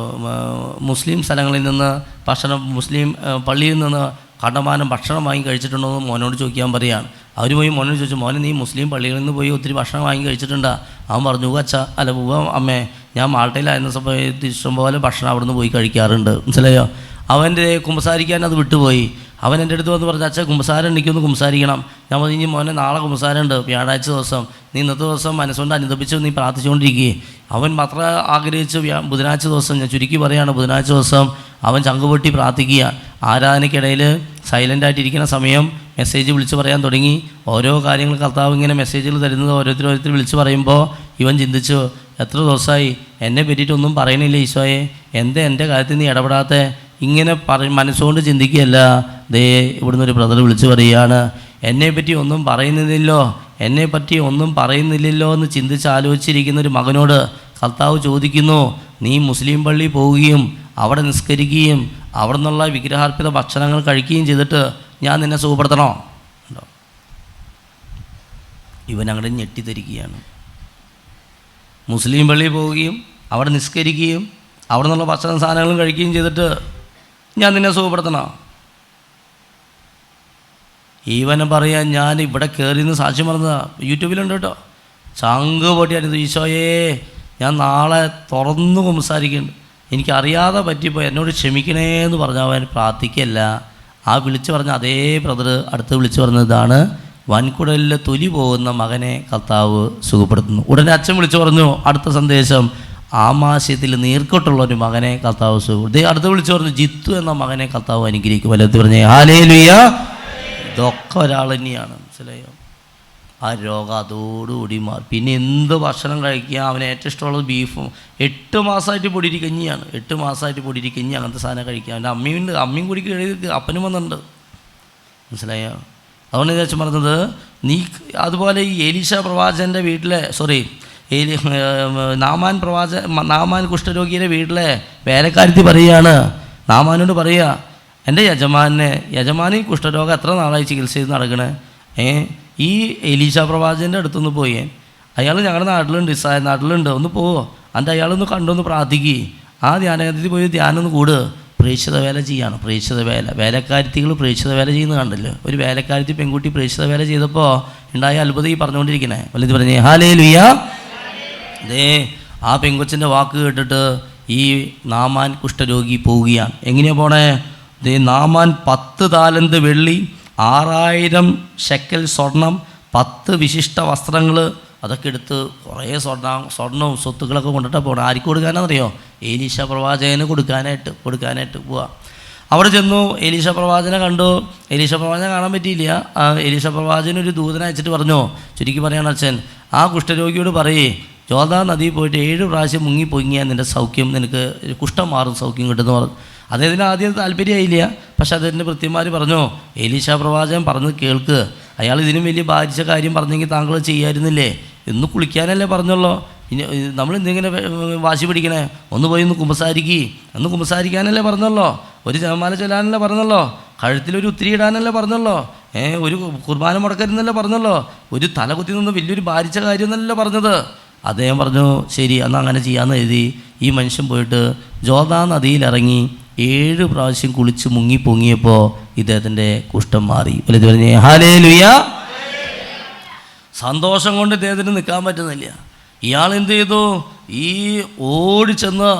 മുസ്ലിം സ്ഥലങ്ങളിൽ നിന്ന് ഭക്ഷണം, മുസ്ലിം പള്ളിയിൽ നിന്ന് കണ്ടമാനം ഭക്ഷണം വാങ്ങി കഴിച്ചിട്ടുണ്ടോ എന്ന് മോനോട് ചോദിക്കാൻ പറയുകയാണ്. അവർ പോയി മോനോട് ചോദിച്ചു, മോനെ നീ മുസ്ലിം പള്ളികളിൽ നിന്ന് പോയി ഒത്തിരി ഭക്ഷണം വാങ്ങി കഴിച്ചിട്ടുണ്ടോ? അവൻ പറഞ്ഞു, അമ്മേ ഞാൻ മാൾട്ടയിലായിരുന്ന സമയത്ത് ഇഷ്ടംപോലെ ഭക്ഷണം അവിടെ നിന്ന് പോയി കഴിക്കാറുണ്ട്. മനസ്സിലായോ? അവൻ്റെ കുമ്പസാരിക്കാൻ അത് വിട്ടുപോയി. അവൻ എൻ്റെ അടുത്ത് വന്ന് പറഞ്ഞു, അച്ഛാ കുമ്പസാരം എനിക്കൊന്ന് കുമ്പസാരിക്കണം. ഞാൻ പറഞ്ഞു, ഇനി മോനെ നാളെ കുമ്പസാരമുണ്ട്, വ്യാഴാഴ്ച ദിവസം, നീ ഇന്നത്തെ ദിവസം മനസ്സുകൊണ്ട് അനുദപിച്ച് നീ പ്രാർത്ഥിച്ചുകൊണ്ടിരിക്കുകയെ. അവൻ മാത്രം ആഗ്രഹിച്ച് ബുധനാഴ്ച ദിവസം, ഞാൻ ചുരുക്കി പറയുകയാണ്, ബുധനാഴ്ച ദിവസം അവൻ ചങ്കുപൊട്ടി പ്രാർത്ഥിക്കുക. ആരാധനയ്ക്കിടയിൽ സൈലൻ്റായിട്ടിരിക്കുന്ന സമയം മെസ്സേജ് വിളിച്ച് പറയാൻ തുടങ്ങി. ഓരോ കാര്യങ്ങൾ കർത്താവ് ഇങ്ങനെ മെസ്സേജുകൾ തരുന്നത് ഓരോരുത്തർ വിളിച്ച് പറയുമ്പോൾ ഇവൻ ചിന്തിച്ചു, എത്ര ദിവസമായി എന്നെ പറ്റിയിട്ടൊന്നും പറയണില്ല ഈശോയെ, എൻ്റെ കാര്യത്തിൽ നീ ഇടപെടാത്ത, ഇങ്ങനെ മനസ്സുകൊണ്ട് ചിന്തിക്കുകയല്ല. ഇവിടുന്ന് ഒരു ബ്രദർ വിളിച്ച് പറയുകയാണ്, എന്നെപ്പറ്റി ഒന്നും പറയുന്നില്ലല്ലോ എന്ന് ചിന്തിച്ച് ആലോചിച്ചിരിക്കുന്ന ഒരു മകനോട് കർത്താവ് ചോദിക്കുന്നു, നീ മുസ്ലിം പള്ളി പോവുകയും അവിടെ നിസ്കരിക്കുകയും അവിടെ നിന്നുള്ള വിഗ്രഹാർപ്പിത ഭക്ഷണങ്ങൾ കഴിക്കുകയും ചെയ്തിട്ട് ഞാൻ നിന്നെ സുഖപ്പെടുത്തണോ? ഇവൻ അങ്ങോട്ട് ഞെട്ടിത്തിരിക്കുകയാണ്. മുസ്ലിം പള്ളിയിൽ പോവുകയും അവിടെ നിസ്കരിക്കുകയും അവിടെ നിന്നുള്ള ഭക്ഷണ സാധനങ്ങളും കഴിക്കുകയും ചെയ്തിട്ട് ഞാൻ നിന്നെ സുഖപ്പെടുത്തണോ? ഈവനെ പറയാൻ ഞാൻ ഇവിടെ കയറിയെന്ന് സാക്ഷ്യം പറഞ്ഞതാണ്, യൂട്യൂബിലുണ്ട് കേട്ടോ. ചങ്ക് പൊട്ടിയായിരുന്നു, ഈശോയെ ഞാൻ നാളെ തുറന്നു സംസാരിക്കുന്നുണ്ട്, എനിക്കറിയാതെ പറ്റിപ്പോൾ എന്നോട് ക്ഷമിക്കണേ എന്ന് പറഞ്ഞാൽ അവൻ പ്രാർത്ഥിക്കല്ല. ആ വിളിച്ചു പറഞ്ഞ അതേ ബ്രദർ അടുത്ത് വിളിച്ചു പറഞ്ഞതാണ്, വൻകുടലിലെ തൊലി പോകുന്ന മകനെ കർത്താവ് സുഖപ്പെടുത്തുന്നു. ഉടനെ അച്ഛൻ വിളിച്ചു പറഞ്ഞു അടുത്ത സന്ദേശം, ആമാശയത്തിൽ നീർക്കൊട്ടുള്ള ഒരു മകനെ കർത്താവ് സുഖപ്പെടുത്തി. അടുത്ത് വിളിച്ചു പറഞ്ഞു, ജിത്തു എന്ന മകനെ കർത്താവ് അനുഗ്രഹിക്കും. വല്ലത്ത് പറഞ്ഞേ ഹല്ലേലൂയ. ഇതൊക്കെ ഒരാൾ തന്നെയാണ്. മനസ്സിലായോ? ആ രോഗം അതോടുകൂടി മാറി. പിന്നെ എന്ത് ഭക്ഷണം കഴിക്കുക, അവന് ഏറ്റവും ഇഷ്ടമുള്ളത് ബീഫും. 8 മാസമായിട്ട് പൊടിരി കഞ്ഞിയാണ്, 8 മാസമായിട്ട് പൊടിരി കഞ്ഞി അങ്ങനത്തെ സാധനം കഴിക്കുക. അവൻ്റെ അമ്മയും കൂടി എഴുതി അപ്പനും വന്നിട്ടുണ്ട്. മനസ്സിലായോ? അതുകൊണ്ട് ഞാൻ പറഞ്ഞത്, നീ അതുപോലെ ഈ എലീശ പ്രവാചകൻ്റെ വീട്ടിലെ നാമാൻ കുഷ്ഠരോഗിയുടെ വീട്ടിലെ വേലക്കാരത്തി പറയുകയാണ്, നാമാനോട് പറയുക, എൻ്റെ യജമാനി കുഷ്ഠരോഗം എത്ര നാളായി ചികിത്സ ചെയ്ത് നടക്കണേ, ഈ എലീശ പ്രവാചകൻ്റെ അടുത്തൊന്ന് പോയി, അയാൾ ഞങ്ങളുടെ നാട്ടിലുണ്ട്, ഒന്ന് പോവോ, എന്നിട്ട് അയാളൊന്ന് കണ്ടൊന്ന് പ്രാർത്ഥിക്കുക, ആ ധ്യാനത്തിൽ പോയി ധ്യാനം ഒന്ന് കൂട്. പ്രേക്ഷിത വേല ചെയ്യാണ്, പ്രേക്ഷിത വേല. വേലക്കാരത്തികൾ പ്രേക്ഷിത വേല ചെയ്യുന്നത് കണ്ടല്ലോ. ഒരു വേലക്കാരത്തി പെൺകുട്ടി പ്രേക്ഷിത വേല ചെയ്തപ്പോൾ ഉണ്ടായ അത്ഭുതം ഈ പറഞ്ഞുകൊണ്ടിരിക്കണേ. വലുത് പറഞ്ഞേ ഹല്ലേലൂയ. അതേ ആ പെങ്കൊച്ചിൻ്റെ വാക്ക് കേട്ടിട്ട് ഈ നാമാൻ കുഷ്ഠരോഗി പോവുകയാണ്. എങ്ങനെയാണ് പോണേ? നാമാൻ 10 താലന്ത് വെള്ളി, 6000 ഷെക്കൽ സ്വർണം, 10 വിശിഷ്ട വസ്ത്രങ്ങൾ, അതൊക്കെ എടുത്ത് കുറേ സ്വർണവും സ്വത്തുക്കളൊക്കെ കൊണ്ടിട്ടാണ് പോകണം. ആർക്ക് കൊടുക്കാനാണെന്നറിയോ? എലീശ പ്രവാചകന് കൊടുക്കാനായിട്ട് പോവാ. അവിടെ ചെന്നു, എലീശ പ്രവാചകനെ കണ്ടു. എലീശ പ്രവാചകനെ കാണാൻ പറ്റിയില്ല. എലീശ പ്രവാചകൻ ഒരു ദൂതനെ അയച്ചിട്ട് പറഞ്ഞു, ചുരുക്കി പറയാണ് അച്ഛൻ, ആ കുഷ്ഠരോഗിയോട് പറയേ, ജോർദാൻ നദിയിൽ പോയിട്ട് 7 പ്രാവശ്യം മുങ്ങിപ്പൊങ്ങിയാൽ നിൻ്റെ സൗഖ്യം, നിനക്ക് കുഷ്ഠം മാറും, സൗഖ്യം കിട്ടുമെന്ന് പറഞ്ഞു. അദ്ദേഹത്തിന് ആദ്യം താല്പര്യമായില്ല. പക്ഷെ അദ്ദേഹത്തിൻ്റെ ഭൃത്യന്മാർ പറഞ്ഞു, എലീശ പ്രവാചകൻ പറഞ്ഞത് കേൾക്ക്, അയാൾ ഇതിനും വലിയ ബാധിച്ച കാര്യം പറഞ്ഞെങ്കിൽ താങ്കൾ ചെയ്യായിരുന്നില്ലേ, ഇന്ന് കുളിക്കാനല്ലേ പറഞ്ഞല്ലോ, ഇനി നമ്മൾ എന്തെങ്കിലും വാശി പിടിക്കണേ, ഒന്ന് പോയി ഒന്ന് കുമ്പസാരിക്കാനല്ലേ പറഞ്ഞല്ലോ, ഒരു ജപമാല ചൊല്ലാനല്ലേ പറഞ്ഞല്ലോ, കഴുത്തിലൊരു ഉത്തിരി ഇടാനല്ലേ പറഞ്ഞല്ലോ, ഒരു കുർബാന മുടക്കരുന്നല്ലേ പറഞ്ഞല്ലോ, ഒരു തലകുത്തി നിന്ന് വലിയൊരു ബാധിച്ച കാര്യം എന്നല്ലേ പറഞ്ഞത്. അദ്ദേഹം പറഞ്ഞു, ശരി എന്നാൽ അങ്ങനെ ചെയ്യാമെന്ന് എഴുതി. ഈ മനുഷ്യൻ പോയിട്ട് ജോർദാൻ നദിയിലിറങ്ങി 7 പ്രാവശ്യം കുളിച്ച് മുങ്ങിപ്പൊങ്ങിയപ്പോൾ ഇദ്ദേഹത്തിൻ്റെ കുഷ്ഠം മാറി. വലുത് പറഞ്ഞേ ഹല്ലേലൂയ. സന്തോഷം കൊണ്ട് ഇദ്ദേഹത്തിന് നിൽക്കാൻ പറ്റുന്നില്ല. ഇയാൾ എന്ത് ചെയ്തു? ഈ ഓടിച്ചെന്ന്,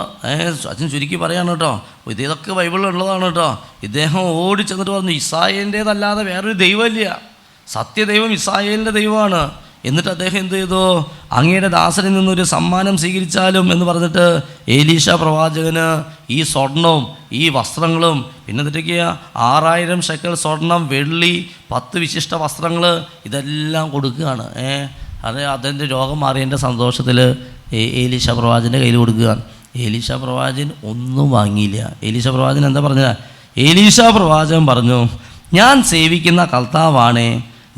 അച്ഛൻ ചുരുക്കി പറയാണ് കേട്ടോ, ഇതൊക്കെ ബൈബിളിലുള്ളതാണ് കേട്ടോ. ഇദ്ദേഹം ഓടിച്ചെന്നിട്ട് പറഞ്ഞു, ഇസ്രായേലിൻ്റേതല്ലാതെ വേറൊരു ദൈവമില്ല, സത്യദൈവം ഇസ്രായേലിൻ്റെ ദൈവമാണ്. എന്നിട്ട് അദ്ദേഹം എന്ത് ചെയ്തു? അങ്ങയുടെ ദാസനിൽ നിന്നൊരു സമ്മാനം സ്വീകരിച്ചാലും എന്ന് പറഞ്ഞിട്ട് എലീശ പ്രവാചകന് ഈ സ്വർണവും ഈ വസ്ത്രങ്ങളും, പിന്നെ എന്നിട്ടൊക്കെ 6000 ഷെക്കൽ സ്വർണം, വെള്ളി, 10 വിശിഷ്ട വസ്ത്രങ്ങൾ, ഇതെല്ലാം കൊടുക്കുകയാണ്. അതിൻ്റെ രോഗം മാറിയതിൻ്റെ സന്തോഷത്തിൽ എലീശ പ്രവാചകൻ്റെ കയ്യിൽ കൊടുക്കുകയാണ്. എലീശ പ്രവാചകൻ ഒന്നും വാങ്ങിയില്ല. എലീശ പ്രവാചകൻ എന്താ പറഞ്ഞത്? എലീശ പ്രവാചകൻ പറഞ്ഞു, ഞാൻ സേവിക്കുന്ന കർത്താവാണേ,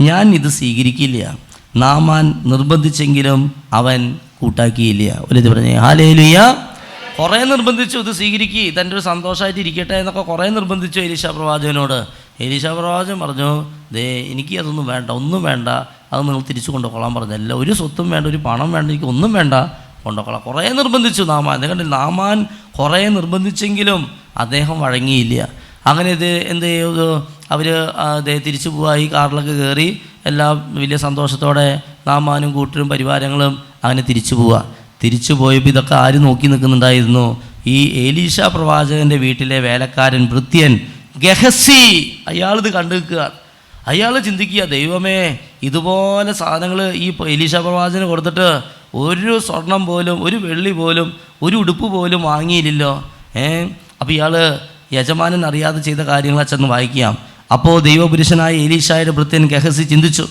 ഞാൻ ഇത് സ്വീകരിക്കില്ല. നാമാൻ നിർബന്ധിച്ചെങ്കിലും അവൻ കൂട്ടാക്കിയില്ല. ഒരു ഇത് പറഞ്ഞേ ഹല്ലേലൂയ. കുറേ നിർബന്ധിച്ചു, ഇത് സ്വീകരിക്കുക, ഇതെൻ്റെ ഒരു സന്തോഷമായിട്ട് ഇരിക്കട്ടെ എന്നൊക്കെ കുറേ നിർബന്ധിച്ചു എലീശ പ്രവാചകനോട്. എലീശ പ്രവാചകൻ പറഞ്ഞു, എനിക്ക് അതൊന്നും വേണ്ട, ഒന്നും വേണ്ട, അത് നിങ്ങൾ തിരിച്ചു കൊണ്ടുപോകാൻ പറഞ്ഞല്ല, ഒരു സ്വത്തും വേണ്ട, ഒരു പണം വേണ്ട, എനിക്ക് ഒന്നും വേണ്ട, കൊണ്ടുപോകാം. കുറേ നിർബന്ധിച്ചു നാമാൻ. അതുകൊണ്ട് നാമാൻ കുറേ നിർബന്ധിച്ചെങ്കിലും അദ്ദേഹം വഴങ്ങിയില്ല. അങ്ങനെ ഇത് എന്ത് ചെയ്തു? അവർ തിരിച്ചു പോയി, കാറിലൊക്കെ കയറി എല്ലാം വലിയ സന്തോഷത്തോടെ നാമാനും കൂട്ടരും പരിവാരങ്ങളും അങ്ങനെ തിരിച്ചു പോയപ്പോൾ ഇതൊക്കെ ആര് നോക്കി നിൽക്കുന്നുണ്ടായിരുന്നു? ഈ എലീശ പ്രവാചകൻ്റെ വീട്ടിലെ വേലക്കാരൻ ഭൃത്യൻ ഗഹസി. അയാളിത് കണ്ടു നിൽക്കുക. അയാൾ ചിന്തിക്കുക, ദൈവമേ, ഇതുപോലെ സാധനങ്ങൾ ഈ എലീശ പ്രവാചകന് കൊടുത്തിട്ട് ഒരു സ്വർണം പോലും, ഒരു വെള്ളി പോലും, ഒരു ഉടുപ്പ് പോലും വാങ്ങിയില്ലല്ലോ. അപ്പോൾ ഇയാൾ യജമാനൻ അറിയാതെ ചെയ്ത കാര്യങ്ങൾ ചെന്ന് വായിക്കാം. അപ്പോൾ ദൈവപുരുഷനായ എലീശായുടെ ഭൃത്യൻ ഗഹസി ചിന്തിച്ചു,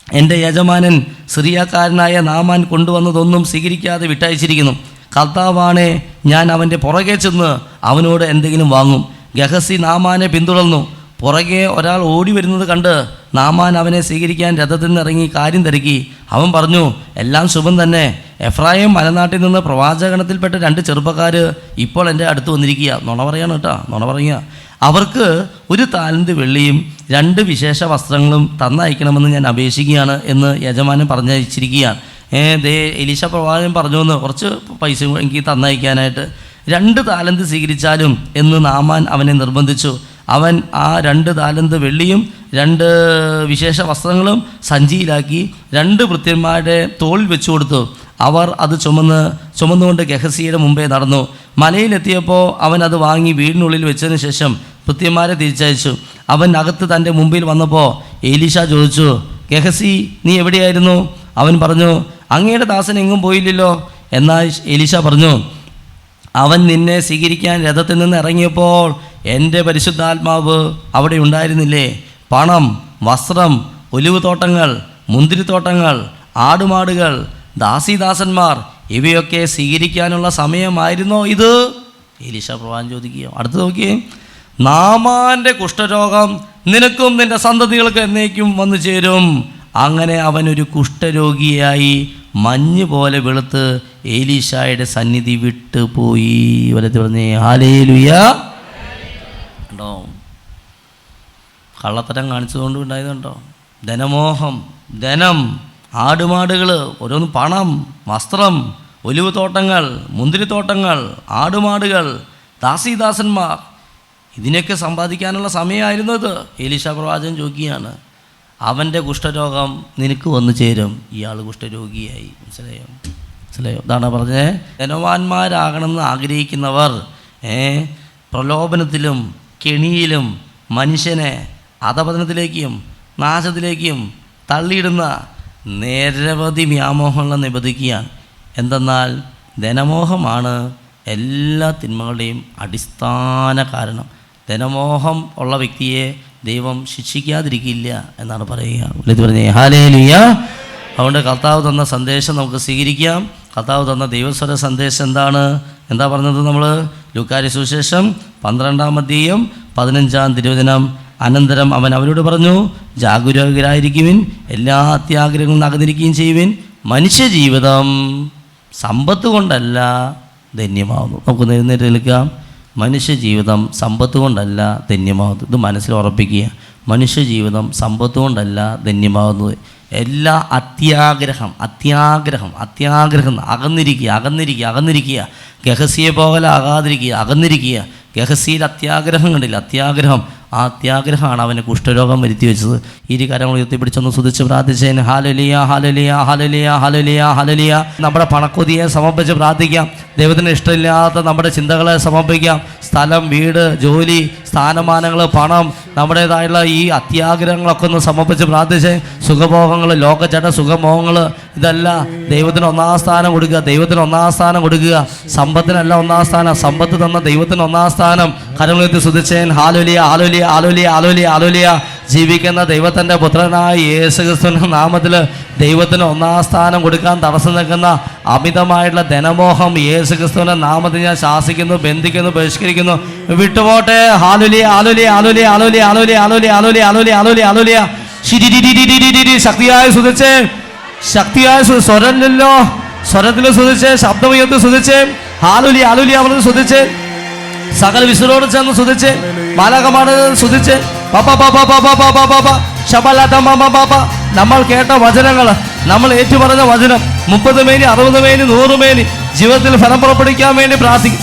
എൻ്റെ യജമാനൻ സിറിയക്കാരനായ നാമാൻ കൊണ്ടുവന്നതൊന്നും സ്വീകരിക്കാതെ വിട്ടയച്ചിരിക്കുന്നു. കർത്താവാണേ, ഞാൻ അവൻ്റെ പുറകെ ചെന്ന് അവനോട് എന്തെങ്കിലും വാങ്ങും. ഗഹസി നാമാനെ പിന്തുടർന്നു. പുറകെ ഒരാൾ ഓടി വരുന്നത് കണ്ട് നാമാൻ അവനെ സ്വീകരിക്കാൻ രഥത്തിൽ നിന്ന് ഇറങ്ങി കാര്യം തിരക്കി. അവൻ പറഞ്ഞു, എല്ലാം ശുഭം തന്നെ. എഫ്രായിം മലനാട്ടിൽ നിന്ന് പ്രവാചകഗണത്തിൽപ്പെട്ട 2 ചെറുപ്പക്കാർ ഇപ്പോൾ എൻ്റെ അടുത്ത് വന്നിരിക്കുക. നുണ പറയാണ് കേട്ടോ, നുണ പറയുക. അവർക്ക് 1 താലന്ത് വെള്ളിയും 2 വിശേഷ വസ്ത്രങ്ങളും തന്നയക്കണമെന്ന് ഞാൻ അപേക്ഷിക്കുകയാണ് എന്ന് യജമാനൻ പറഞ്ഞയച്ചിരിക്കുകയാണ്. എലീശ പ്രവാചകൻ പറഞ്ഞു എന്ന് കുറച്ച് പൈസ എനിക്ക് തന്നയക്കാനായിട്ട്. 2 താലന്ത് സ്വീകരിച്ചാലും എന്ന് നാമാൻ അവനെ നിർബന്ധിച്ചു. അവൻ ആ 2 താലന്ത് വെള്ളിയും 2 വിശേഷ വസ്ത്രങ്ങളും സഞ്ചിയിലാക്കി 2 ഭൃത്യന്മാരുടെ തോളിൽ വെച്ചു കൊടുത്തു. അവർ അത് ചുമന്നുകൊണ്ട് ഗഹസിയുടെ മുമ്പേ നടന്നു. മലയിലെത്തിയപ്പോൾ അവൻ അത് വാങ്ങി വീടിനുള്ളിൽ വെച്ചതിന് ശേഷം ഭൃത്യന്മാരെ തിരിച്ചയച്ചു. അവൻ അകത്ത് തൻ്റെ മുമ്പിൽ വന്നപ്പോൾ എലീശ ചോദിച്ചു, ഗഹസി, നീ എവിടെയായിരുന്നു? അവൻ പറഞ്ഞു, അങ്ങയുടെ ദാസൻ എങ്ങും പോയില്ലല്ലോ. എന്നാൽ എലീശ പറഞ്ഞു, അവൻ നിന്നെ സ്വീകരിക്കാൻ രഥത്തിൽ നിന്ന് ഇറങ്ങിയപ്പോൾ എൻ്റെ പരിശുദ്ധാത്മാവ് അവിടെ ഉണ്ടായിരുന്നില്ലേ? പണം, വസ്ത്രം, ഒലിവ് തോട്ടങ്ങൾ, മുന്തിരിത്തോട്ടങ്ങൾ, ആടുമാടുകൾ, ദാസീദാസന്മാർ ഇവയൊക്കെ സ്വീകരിക്കാനുള്ള സമയമായിരുന്നോ ഇത്? എലീശ പ്രവാചകൻ ചോദിക്കുക. അടുത്ത് നോക്കിയേ, നാമാൻ്റെ കുഷ്ഠരോഗം നിനക്കും നിൻ്റെ സന്തതികൾക്ക് എന്നേക്കും വന്നു ചേരും. അങ്ങനെ അവനൊരു കുഷ്ഠരോഗിയായി മഞ്ഞ് പോലെ വെളുത്ത് എലീശായുടെ സന്നിധി വിട്ടുപോയി. വലത്ത് പറഞ്ഞേ ഹല്ലേലൂയ. ഉണ്ടോ? കള്ളത്തരം കാണിച്ചതുകൊണ്ട് ഉണ്ടായതുണ്ടോ? ധനമോഹം, ധനം, ആടുമാടുകൾ, ഓരോന്ന് പണം, വസ്ത്രം, ഒലിവ് തോട്ടങ്ങൾ, മുന്തിരിത്തോട്ടങ്ങൾ, ആടുമാടുകൾ, ദാസീദാസന്മാർ, ഇതിനൊക്കെ സമ്പാദിക്കാനുള്ള സമയമായിരുന്നു ഇത്. എലീശ പ്രവാചകൻ ചോദിക്കുകയാണ്, അവൻ്റെ കുഷ്ഠരോഗം നിനക്ക് വന്നു ചേരും. ഇയാൾ കുഷ്ഠരോഗിയായി. മനസ്സിലായോ? ഇതാണ് പറഞ്ഞത്. ധനവാന്മാരാകണമെന്ന് ആഗ്രഹിക്കുന്നവർ പ്രലോഭനത്തിലും കെണിയിലും മനുഷ്യനെ അധപതനത്തിലേക്കും നാശത്തിലേക്കും തള്ളിയിടുന്ന നിരവധി വ്യാമോഹങ്ങളെ നിബന്ധിക്കുകയാണ്. എന്തെന്നാൽ ധനമോഹമാണ് എല്ലാ തിന്മകളുടെയും അടിസ്ഥാന കാരണം. ധനമോഹം ഉള്ള വ്യക്തിയെ ദൈവം ശിക്ഷിക്കാതിരിക്കില്ല എന്നാണ് പറയുക. ഇത് പറഞ്ഞേ ഹല്ലേലൂയ. അതുകൊണ്ട് കർത്താവ് തന്ന സന്ദേശം നമുക്ക് സ്വീകരിക്കാം. കർത്താവ് തന്ന ദൈവസ്വര സന്ദേശം എന്താ പറഞ്ഞത്? നമ്മൾ ലൂക്കായുടെ സുവിശേഷം 12-ാം അധ്യായം 15-ാം തിരുവചനം. അനന്തരം അവൻ അവരോട് പറഞ്ഞു, ജാഗരൂകരായിരിക്കുവിൻ, എല്ലാ അത്യാഗ്രഹങ്ങളും അകന്നിരിക്കുകയും ചെയ്യുവിൻ. മനുഷ്യജീവിതം സമ്പത്ത് കൊണ്ടല്ല ധന്യമാവുന്നു. നമുക്ക് നേരിട്ട് നിൽക്കാം. മനുഷ്യജീവിതം സമ്പത്ത് കൊണ്ടല്ല ധന്യമാവുന്നത്. ഇത് മനസ്സിൽ ഉറപ്പിക്കുക. മനുഷ്യജീവിതം സമ്പത്ത് കൊണ്ടല്ല ധന്യമാവുന്നത്. എല്ലാ അത്യാഗ്രഹം അകന്നിരിക്കുക. ഗഹസിയെ പോലെ അകന്നിരിക്കുക. ഗഹസിയിൽ അത്യാഗ്രഹം കണ്ടില്ല, അത്യാഗ്രഹം. ആ അത്യാഗ്രഹമാണ് അവന് കുഷ്ഠരോഗം വരുത്തി വെച്ചത്. ഇരു കരങ്ങൾ ഉയർത്തിപ്പിടിച്ചൊന്ന് സ്തുതിച്ച് പ്രാർത്ഥിച്ചതിന് hallelujah, hallelujah, hallelujah, hallelujah, hallelujah. നമ്മുടെ പണക്കൊതിയെ സമർപ്പിച്ച് പ്രാർത്ഥിക്കാം. ദൈവത്തിന് ഇഷ്ടമില്ലാത്ത നമ്മുടെ ചിന്തകളെ സമർപ്പിക്കാം. സ്ഥലം, വീട്, ജോലി, സ്ഥാനമാനങ്ങൾ, പണം, നമ്മുടേതായുള്ള ഈ അത്യാഗ്രഹങ്ങളൊക്കെ ഒന്ന് സമർപ്പിച്ച് പ്രാർത്ഥിച്ച് സുഖഭോഗങ്ങൾ, ലോകജട സുഖഭോഗങ്ങൾ, ഇതല്ല ദൈവത്തിന് ഒന്നാം സ്ഥാനം കൊടുക്കുക. ദൈവത്തിന് ഒന്നാം സ്ഥാനം കൊടുക്കുക. സമ്പത്തിനല്ല ഒന്നാം സ്ഥാനം, സമ്പത്ത് തന്ന ദൈവത്തിന് ഒന്നാം സ്ഥാനം. കരങ്ങളുയർത്തി സ്തുതിച്ചേൻ hallelujah, hallelujah, hallelujah, hallelujah, hallelujah. ജീവിക്കുന്ന ദൈവത്തിൻ്റെ പുത്രനായ യേശുക്രിസ്തുവിൻ്റെ നാമത്തിൽ ദൈവത്തിന് ഒന്നാം സ്ഥാനം കൊടുക്കാൻ തടസ്സം നിൽക്കുന്ന അമിതമായിട്ടുള്ള ധനമോഹം യേശുക്രിസ്തുവിൻ്റെ നാമത്തിൽ ഞാൻ ശാസിക്കുന്നു, ബന്ധിക്കുന്നു, ബഹിഷ്കരിക്കുന്നു. വിട്ടുപോട്ടെ. Hallelujah, hallelujah, hallelujah, hallelujah, hallelujah, hallelujah, hallelujah, hallelujah, hallelujah. ശക്തിയായി സ്തുതിച്ചേ, ശക്തിയായി സ്വരമില്ലല്ലോ, സ്വരത്തിൽ സ്തുതിച്ചേ, ശബ്ദമുയർത്തി സ്തുതിച്ചേ. ഹല്ലേലൂയ, ഹല്ലേലൂയ അവനെ സ്തുതിച്ചേ. സകല വിശുദ്ധരോട് ചേർന്ന് സ്തുതിച്ച് മാലാഖമാരെ സ്തുതിച്ച് നമ്മൾ കേട്ട വചനങ്ങൾ, നമ്മൾ ഏറ്റുപറഞ്ഞ വചനം 30 മേനി 60 മേനി 100 മേനി ജീവിതത്തിൽ ഫലം പുറപ്പെടുവിക്കാൻ വേണ്ടി പ്രാർത്ഥിക്കും.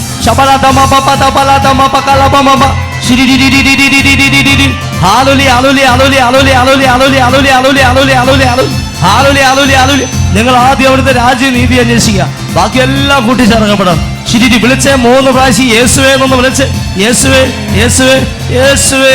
നിങ്ങൾ ആദ്യം അവിടുത്തെ രാജ്യനീതി അന്വേഷിക്കുക, ബാക്കിയെല്ലാം കൂട്ടിച്ചേർക്കപ്പെടാം. വിളിച്ചേ 3 പ്രാവശ്യം യേശുവേ എന്നൊന്ന് വിളിച്ച്, യേശുവേ, യേശുവേ, യേശുവേ.